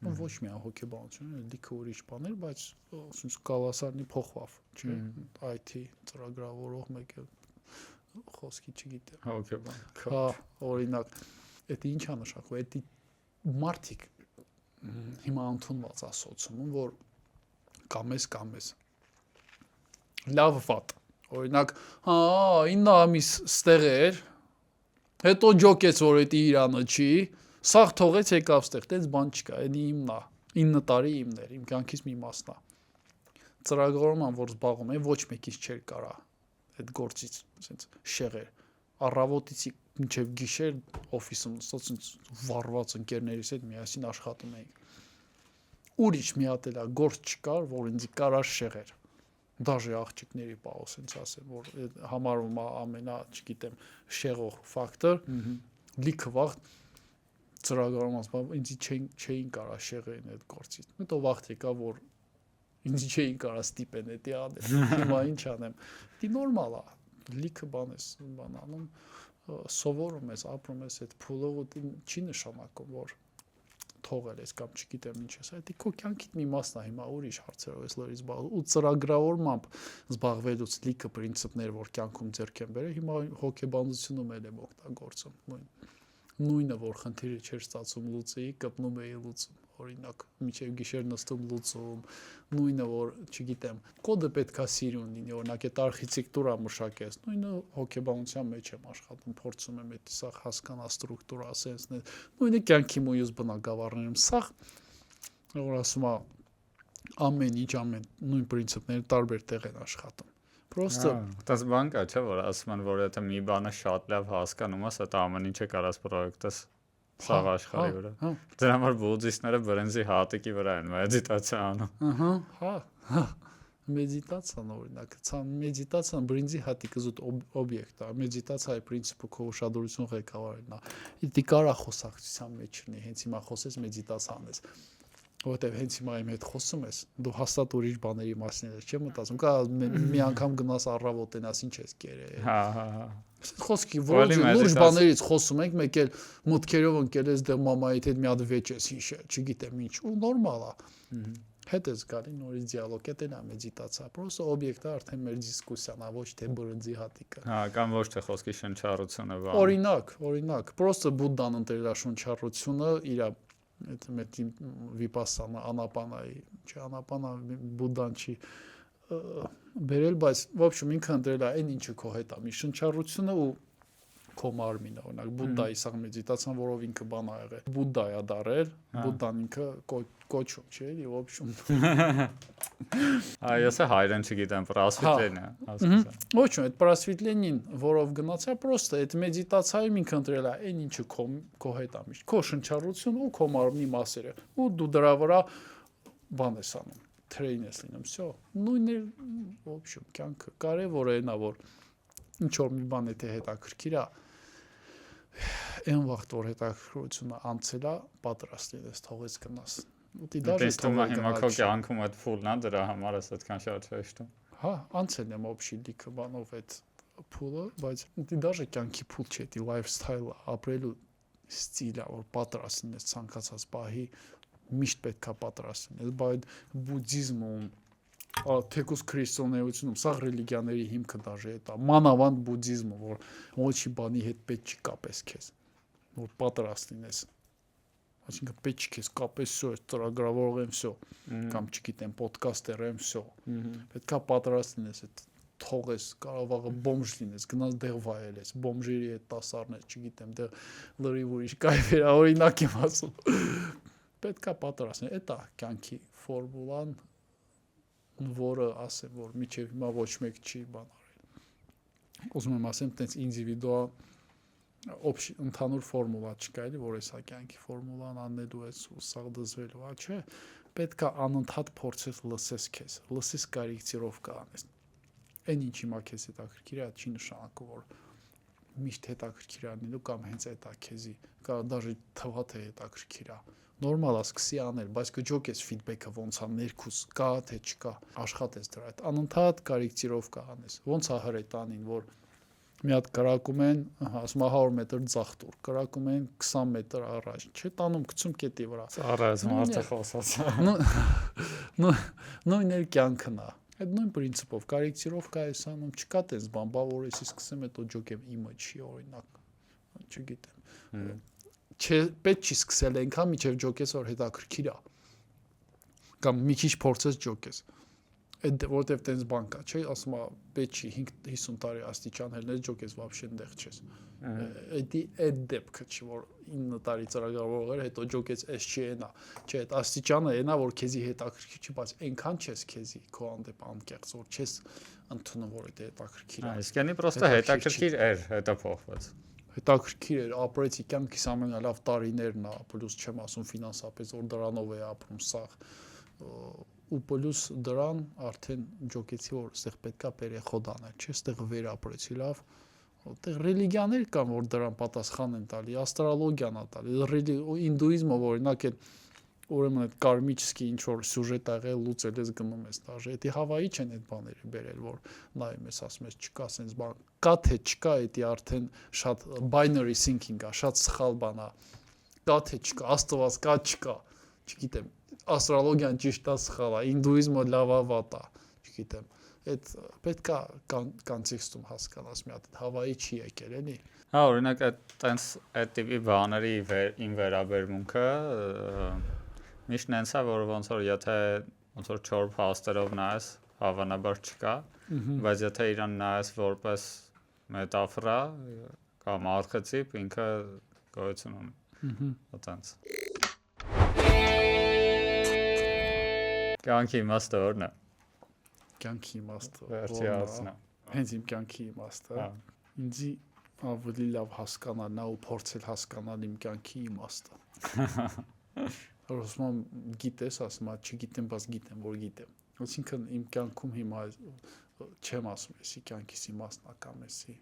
Ոչ միայն հոգեբանություն, լիքը ուրիշ բաներ, բայց ասես կալասարնի փոխվավ, չէ՞։ IT ծրագրավորող մեկը խոսքի չգիտեմ։ Հոգեբան։ Հա, օրինակ, դա ինչ է նշանակում, դա մարդիկ հիմա ընդունված է սոցիումում, որ կամես լավ վատ, օրինակ, հա, 9 ամիս ստեղ էր, հետո ջոկեց, որ դա Իրանը չի, սաղ թողեց եկավ ստեղ, տենց բան չկա, դա իմն է, 9 տարի իմն էր, իմ կյանքից մի մասն է։ Ծրագրավորման, որ զբաղվում եմ, ոչ մեկից չէր կարա այդ գործից, ասենց շեղեր, առավոտից մինչև գիշեր օֆիսում նստած վառված ընկերներիս հետ միասին աշխատում էինք։ Ուրիշ մի հատ էլ գործ չկար, որ ինձ կարա շեղեր։ Դաժե աղջիկների պահ, ասենց ասեմ, որ համարում է ամենա, չգիտեմ, շեղող ֆակտոր, լիքը վաղ ծրագրավորված, ինձ չէին կարա շեղեն այդ գործից։ Հետո վաղ եկա, որ ինձ չէին կարա ստիպեն դա անել։ Հիմա ինչ անեմ։ Դա նորմալ է, լիքը բան ես անում, սովորում ես, ապրում ես այդ փուլով, չի նշանակում, որ թողել ես կամ չգիտեմ ինչ ես, դա քո կյանքի մի մասն է, հիմա ուրիշ հարցերով ես լրիվ զբաղվում ու ծրագրավորմամբ զբաղվելուց լիքը պրինցիպներ, որ կյանքում ձեռք են բերել, հիմա հոգեբանությունում էլ եմ օգտագործում, նույնը որ խնդիրը չէր ստացում լուծեի, կպնում էի լուծում, օրինակ, մինչև գիշեր նստում լուծում, նույնը որ, չգիտեմ, կոդը պետքա սիրուն լինի, օրինակ այդ արխիտեկտուրա մշակես, նույնը հոգեբանության մեջ եմ աշխատում, փորձում եմ այդ սա հասկանալ ստրուկտուրա, սենսներ, նույնը կյանքի մույս բնակավարներում, սա որ ասում է ամեն ինչ, նույն պրինցիպները տարբեր տեղ են աշխատում։ Պրոստը դες բան կա, չէ՞ որ ասում են, որ եթե մի բանը շատ լավ հասկանում ես, այդ ամեն ինչը կարաս պրոյեկտես սաղ աշխարհի վրա։ Դրա համար բուդդիստները բրենզի հատիկի վրա են մեդիտացիա անում։ Հա, մեդիտացիան օրինակ, մեդիտացիան բրենզի հատիկը զուտ օբյեկտ է, մեդիտացիայի պրինցիպը քո ուշադրություն ղեկավարելն է։ Դա կարա խոսակցության մեջ լինի, հենց հիմա խոսես մեդիտացիան ես։ Որտեվ հենց հիմա իմ հետ խոսում ես, դու հաստատ ուրիշ բաների մասին ես, չեմ մտածում, կա մի անգամ գնաս առավոտ այնաս ինչ ես կերել։ Հա։ Խոսքի ուրիշ բաներից խոսում ենք, մեկ էլ մտքերով ընկել ես դեռ մամայիդ հետ մի հատ վեճ ես հիշել, չգիտեմ ինչ, ու նորմալ է։ Հետ ես գալի նորից դիալոգ, դա է մեդիտացիա, պրոստը օբյեկտը արդեն մեր դիսկուսիան է, ոչ թե բրնձի հատիկը։ Հա, կամ ոչ թե խոսքի շնչառությունը բան։ Օրինակ, պրոստը Բուդդան ընտրել է շնչառությունը իր այդ մետի վիպասանա անապանայի, չէ, անապանա Բուդդան չի բերել, բայց ոբշում ինքը ընտրել է այն ինչը քո հետ է մի շնչառությունը ու քո մարմինը, օրինակ Բուդդայի սա մեդիտացիան, որով ինքը բան ա եղել։ Բուդդայա դարել, Բուդդան ինքը կոչում չէ, ի ոբշում։ Ես հայրեն չգիտեմ, պրասվիտլեն է, հասկացա։ Ոչ, այդ պրասվիտլենին, որով գնացա, պրոստը այդ մեդիտացիայում ինքը ընտրել է այն ինչը քո հետ է միշտ, քո շնչառությունը ու քո մարմնի մասերը, ու դու դրա վրա բան ես անում, train ես լինում, всё։ Նույնն է, ոբշում, կյանքը կարևոր է նա, որ ինչ որ մի բան եթե հետաքրքիր է, այն վաղտ որ հետաքրքրությունը անցել է, պատրաստ ես թողես գնաս։ Ուտի դաժե թողել հիմա քո կյանքում այդ փուլն է դրա համար ես այդքան շատ շեշտում։ Հա, անցել եմ օբշի լիքը բանով այդ փուլը, բայց ուտի դաժե կյանքի փուլ չէ, դի lifestyle-ը, ապրելու ստիլը, որ պատրաստ ես ցանկացած պահի միշտ պետքա պատրաստ լինես, բայց բուդդիզմում թեկուզ քրիստոնեությունում սա ռելիգիաների հիմքը դաժե է, մանավանդ բուդդիզմը, որ ոչի բանի հետ պետք չի կապես քեզ, որ պատրաստ լինես։ Այսինքն պետք չի քեզ կապես всё, ծրագրավորող եմ всё, կամ չգիտեմ, ոդկասթեր եմ всё։ Պետքա պատրաստ լինես, այդ թողես, կարողա բոմժ լինես, գնաս դեղ վայելես, բոմժերի հետ տասարնես, չգիտեմ, դեղ լրիվ ուրիշ կայֆ էր, օրինակ եմ ասում։ Պետքա պատրաստ լինես, դա կյանքի ֆորմուլան, որը ասեմ, որ միջև հիմա ոչ մեկ չի բան արել։ Ուզում եմ ասեմ, տենց ինդիվիդուալ ընդհանուր ֆորմուլա չկա, էլի, որ էսա կյանքի ֆորմուլան անելու ես ու սա դզվելու, չէ, պետք է անընդհատ փորձես լսես քեզ, լսես կարեկցիրովկա անես։ Այն ինչ հիմա քեզ հետաքրքիր է, չի նշանակում, որ միշտ հետաքրքիր է լինելու կամ հենց այդ է քեզի, կարող դաժե թվա թե հետաքրքիր է։ Նորմալ է սկսի անել, բայց կջոկես ֆիդբեքը ոնց է ներքուս, կա թե չկա, աշխատես դրա հետ, անընդհատ կարեկցիրովկա անես։ Ոնց է հրետանին, որ մի հատ կրակում են, ասում 100 մետր ձախ տուր, կրակում են 20 մետր առաջ, չէ, տանում գցում կետի վրա։ Ծառայես մարդը խոսած։ Նույնն էլ կյանքն է։ Այդ նույն պրինցիպով կարեկցիրովկա ես անում, չկա տես բան, բա որ էսի սկսեմ հետո ջոկեմ իմը չի օրինակ, չգիտեմ։ Պետք չի սկսել այնքան միջև ջոկես որ հետաքրքիր է կամ մի քիչ փորձես ջոկես այդ որտեվ տենց բան կա չէ ասում է պետք չի 50 տարի աստիճան հելնես ջոկես вообще այնտեղ չես այդ դեպքը չի որ 9 տարի ծրագրավորել հետո ջոկես էս չի այնա չէ այդ աստիճանը այնա որ քեզի հետաքրքիր չի բայց այնքան չես քեզի քո հանդեպ անկեղծ որ չես ընդունում որ դա հետաքրքիր է իսկ յանի պրոստը հետաքրքիր էր հետո փոխված հետաքրքիր էր ապրեցի կյանքիս ամենալավ տարիներն է պլյուս չեմ ասում ֆինանսապես որ դրանով է ապրում սաղ ու պլյուս դրան արդեն ջոկեցի որ այստեղ պետքա պերեխոդ անել չէ այստեղ վեր ապրեցի լավ այդտեղ ռելիգիաներ կան որ դրան պատասխան են տալի աստրոլոգիան է տալի ինդուիզմը որ օրինակ է ուրեմն այդ կարմիչսկի ինչ որ սյուժետ ա եղել լուծել ես գնում ես դաժե դա Հավայի չեն այդ բաները բերել որ նայում ես ասում ես չկա sense բան կա թե չկա դա արդեն շատ binary thinking է շատ սխալ բան է կա թե չկա աստված կա չկա չգիտեմ աստրոլոգիան ճիշտ է սխալ է ինդուիզմը լավ է վատ է չգիտեմ այդ պետքա կոնտեքստում հասկանաս մի հատ Հավայի չի եկել էլի հա օրինակ այտենց այդ տիպի բաների ին վերաբերմունքը միշտ նենց է որ ոնց որ եթե ոնց որ 4 փաստերով նայես հավանաբար չկա բայց եթե իրան նայես որպես մետաֆորա կամ արխետիպ ինքը գոյություն ունի այտենց կյանքի իմաստը որն է կյանքի իմաստը վերջի հարցն է հենց իմ կյանքի իմաստը ինձ ավելի լավ հասկանալն է ու փորձել հասկանալ իմ կյանքի իմաստը Ռոսման գիտես, ասում եմ, չգիտեմ, բայց գիտեմ, որ գիտեմ։ Այսինքն իմ կյանքում հիմա չեմ ասում, էսի կյանքիս իմաստն է կամ էսի։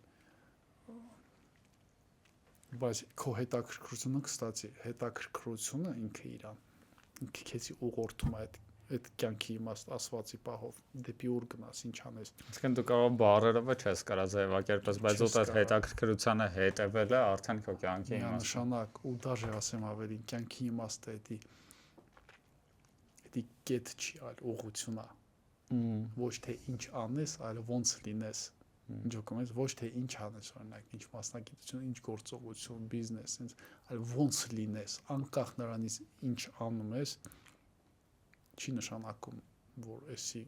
Բայց քո հետաքրքրությունը, կստացի, հետաքրքրությունը ինքը իրան, ինքը քեզի ուղղորդում է այդ կյանքի իմաստ ասվածի պահով, դեպի ուր գնաս, ինչ անես։ Իսկն դու կարող բառերով չես կարա ձևակերպես, բայց ո՞ւտ այդ հետաքրքրությանը հետևելը արդեն քո կյանքի իմաստը։ Նշանակ ու դաժե ասեմ ավելին, կյանքի իմաստը դա կետ չի, այլ ուղղություն է։ Ոչ թե ինչ անես, այլ ոնց լինես։ Ինչու՞ ոչ թե ինչ անես, օրինակ, ինչ մասնագիտություն, ինչ գործողություն, բիզնես, այլ ոնց լինես, անկախ նրանից ինչ անում ես, չի նշանակում, որ էսի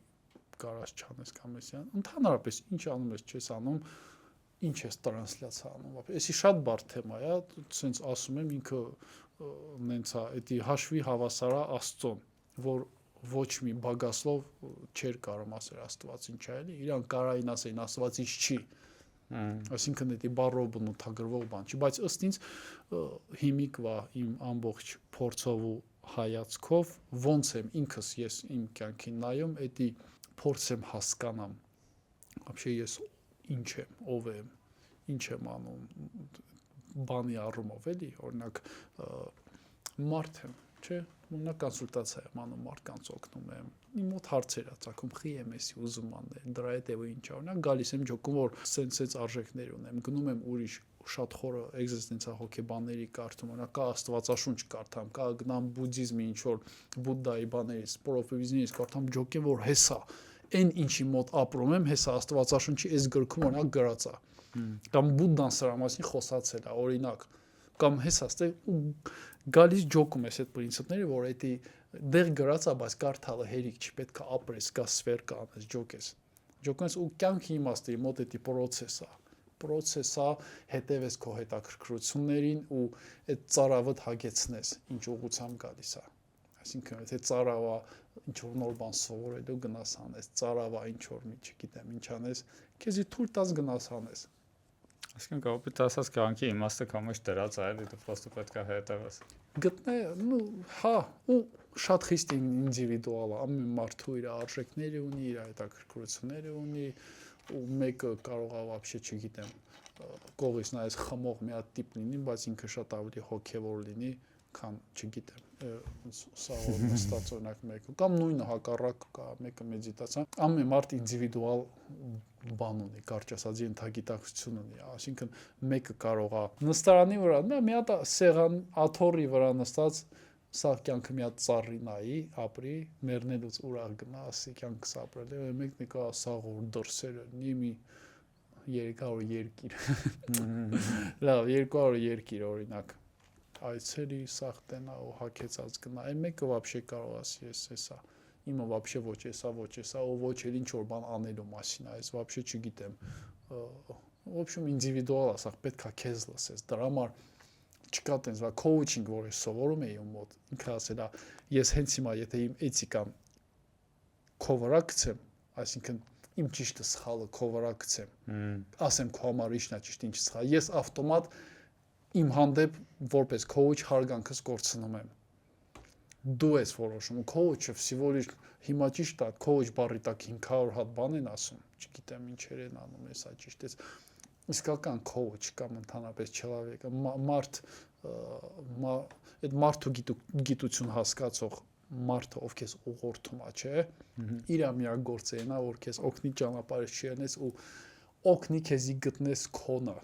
կարաս չանես կամ էսի, ընդհանրապես ինչ անում ես, չես անում, ինչ է տրանսլյացիա անում։ Էսի շատ բարդ թեմա է, ցենց ասում եմ ինքը նենց է, էդի հաշվի հավասարա Աստծուն, որ ոչ մի բագասլով չէր կարող ասել Աստված ինչ է, էլի, իրան կարային ասեին Աստված ինչ չի։ Այսինքն դա բառով բնութագրվող բան չի, բայց ըստ ինձ հիմիկվա իմ ամբողջ փորձով ու հայացքով ոնց եմ ինքս ես իմ կյանքին նայում, էդի փորձ եմ հասկանամ, вообще ես ինչ եմ, ով եմ, ինչ եմ անում, բանի առումով էլի, օրինակ մարդ եմ, չէ, օրինակ կոնսուլտացիա եմ անում, մարդկանց օգնում եմ, իմ մոտ հարցեր ա ծագում, խի եմ էսի ուզում անել, դրա հետևը ինչ ա, օրինակ գալիս եմ ջոկում, որ սենց արժեքներ ունեմ, գնում եմ ուրիշ շատ խորը էգզիստենցիա հոգեբանների կարդում, օրինակ կա Աստվածաշունչ կարդամ, կա գնամ բուդդիզմի ինչ որ Բուդդայի բաներից, պրոֆիզմից կարդամ, ջոկեմ, որ հեսա այն ինչի մոտ ապրում եմ, հեսա Աստվածաշունչի այս գրքում օրինակ գրած է։ Կամ Բուդդան սրա մասին խոսացել է, օրինակ, կամ հեսա ստե գալիս ջոկում ես այդ պրինցիպները, որ էդի դեղ գրած է, բայց կարդալը հերիք չի, պետք է ապրես, կա սվեր կանես, ջոկես։ Ջոկես ու կյանքի իմաստի մոտ էդի պրոցես է, հետևես քո հետաքրքրություններին ու այդ ծարավդ հագեցնես, ինչ ուղղությամբ գալիս է։ Այսինքն եթե ծարավա ինչ որ նոր բան սովորելու գնաս անես, ծարավա ինչ որ մի չգիտեմ ինչ անես, քեզի թույլ տաս գնաս անես։ Այսինքն կոպիտ ասած կյանքի իմաստը քո մեջ դրած է, էլի դու պրոստը պետք է հետևես։ Գտնե, հա, ու շատ խիստ ինդիվիդուալ է, ամեն մարդու իր արժեքները ունի, իր հետաքրքրությունները ունի, ու մեկը կարող է вообще չգիտեմ, կողից նայես խմող մի հատ տիպ լինի, բայց ինքը շատ ավելի հոգևոր լինի, քան չգիտեմ, սա նստած օրինակ մեկը, կամ նույնը հակառակ կա, մեկը մեդիտացիա, ամեն մարդ ինդիվիդուալ բան ունի, կարճ ասած ենթագիտակցություն ունի, այսինքն մեկը կարող է նստարանի վրա, մի հատ սեղան աթոռի վրա նստած, սա կյանքը մի հատ ծառի նայի, ապրի, մեռնելուց ուրախ գնա, ասի կյանքս ապրել է, մեկն եկա սաղ որ դրսերը, մի 200 երկիր, լավ, 200 երկիր օրինակ, այցելի սաղ տենա ու հակեցած գնա, այն մեկը вообще կարող ասի ես հեսա, իմը вообще ոչ էսա, ու ոչ էլ ինչ որ բան անելու մասին, այս вообще չգիտեմ, в общем ինդիվիդուալ է, սա պետք է քեզ լսես, դրա համար չկա տենց coaching, որ ես սովորում էի ում մոտ, ինքը ասել է, ես հենց հիմա եթե իմ էթիկան քո վրա գցեմ, այսինքն իմ ճիշտը սխալը քո վրա գցեմ, ասեմ քո համար ինչն է ճիշտ, ինչ սխալ, ես ավտոմատ իմ հանդեպ որպես coach հարգանքս կորցնում եմ։ Դու ես որոշում, coach-ը всего лишь հիմա ճիշտ է, coach բառի տակ 500 հատ բան են ասում, չգիտեմ ինչեր են անում, հեսա ճիշտ է։ Իսկական coach կամ ընդհանրապես человек, այդ մարդու գիտություն հասկացող մարդը, ով քեզ ուղղորդում է, չէ՞, իր միակ գործը է նա, որ քեզ օգնի ճանապարհը շիրանես ու օգնի քեզի գտնես քոնը,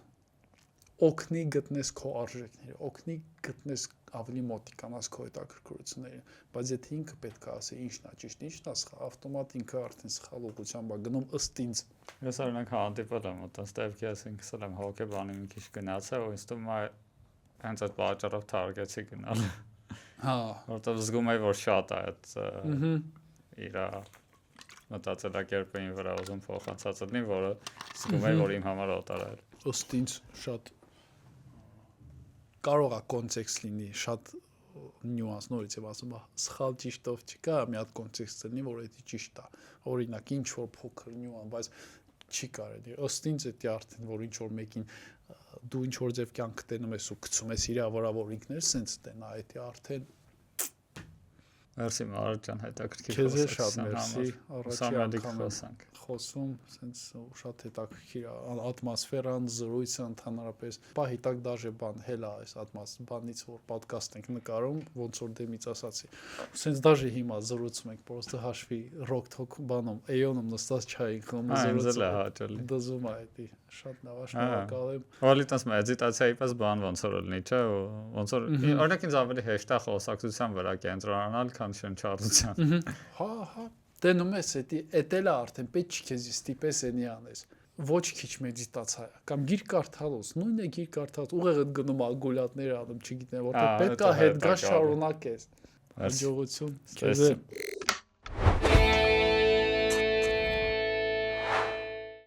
օգնի գտնես քո արժեքները, օգնի գտնես ավելի մոտիկանաս քո հետաքրքրություններին, բայց եթե ինքը պետք է ասի ինչն է ճիշտ, ինչն է սխալ, ավտոմատ ինքը արդեն սխալ ուղղությամբ է գնում ըստ ինձ։ Ես օրինակ հանդիպել եմ այդպես տեպքի, ասենք սա եմ հոգեբանի մի քիչ գնացա, ու ինձ թվում է հենց այդ պատճառով թարգեցի գնալ։ Հա, որտեղ զգում եմ որ շատ է այդ իր մտածելակերպին վրա ուզում փոխանցած լինի, որը զգում եմ որ իմ համար օտար է։ Ըստ ինձ շատ կարող է կոնտեքստ լինի, շատ նյուանս նորից եմ ասում, սխալ ճիշտով չկա, մի հատ կոնտեքստ լինի, որ դա ճիշտ է։ Օրինակ ինչ որ փոքր նյուանս, բայց չի կարելի։ Ըստ ինձ դա արդեն որ ինչ որ մեկին դու ինչ որ ձև կյանք տենում ես ու գցում ես իր վրա, որ ինքն էլ սենց տենա, դա արդեն Մերսի Մարդ ջան, հետաքրքիր քեզ է շատ մերսի, առաջի անգամ խոսանք։ Խոսում, սենց շատ հետաքրքիր ատմոսֆերան, զրույցը ընդհանրապես, պահի տակ դաժե բան, հելա այս բանից որ պատկաստ ենք նկարում, ոնց որ դեմից ասացի։ Սենց դաժե հիմա զրուցում ենք, պրոստը հաշվի ռոք թոք բանում, էյոնում նստած չայ խմում զրուցում։ Դզում է դա, շատ լավ, շնորհակալ եմ։ Հոլիտանց մեդիտացիայի պես բան ոնց որ լինի, չէ՞, ոնց որ օրինակ ինձ ավելի հեշտ է խոսակցության վրա կենտրոնանալ, քան շնչառության։ Հա, հա։ Տենում ես էդ էլ արդեն պետք չի քեզ ստիպես էնի անես ոչ քիչ մեդիտացիա կամ գիր կարդալուց նույնն է գիր կարդալուց ուղեղը գնում ագուլատներ անում չգիտեմ որտեղ պետք է հետ գա շարունակես հաջողություն քեզ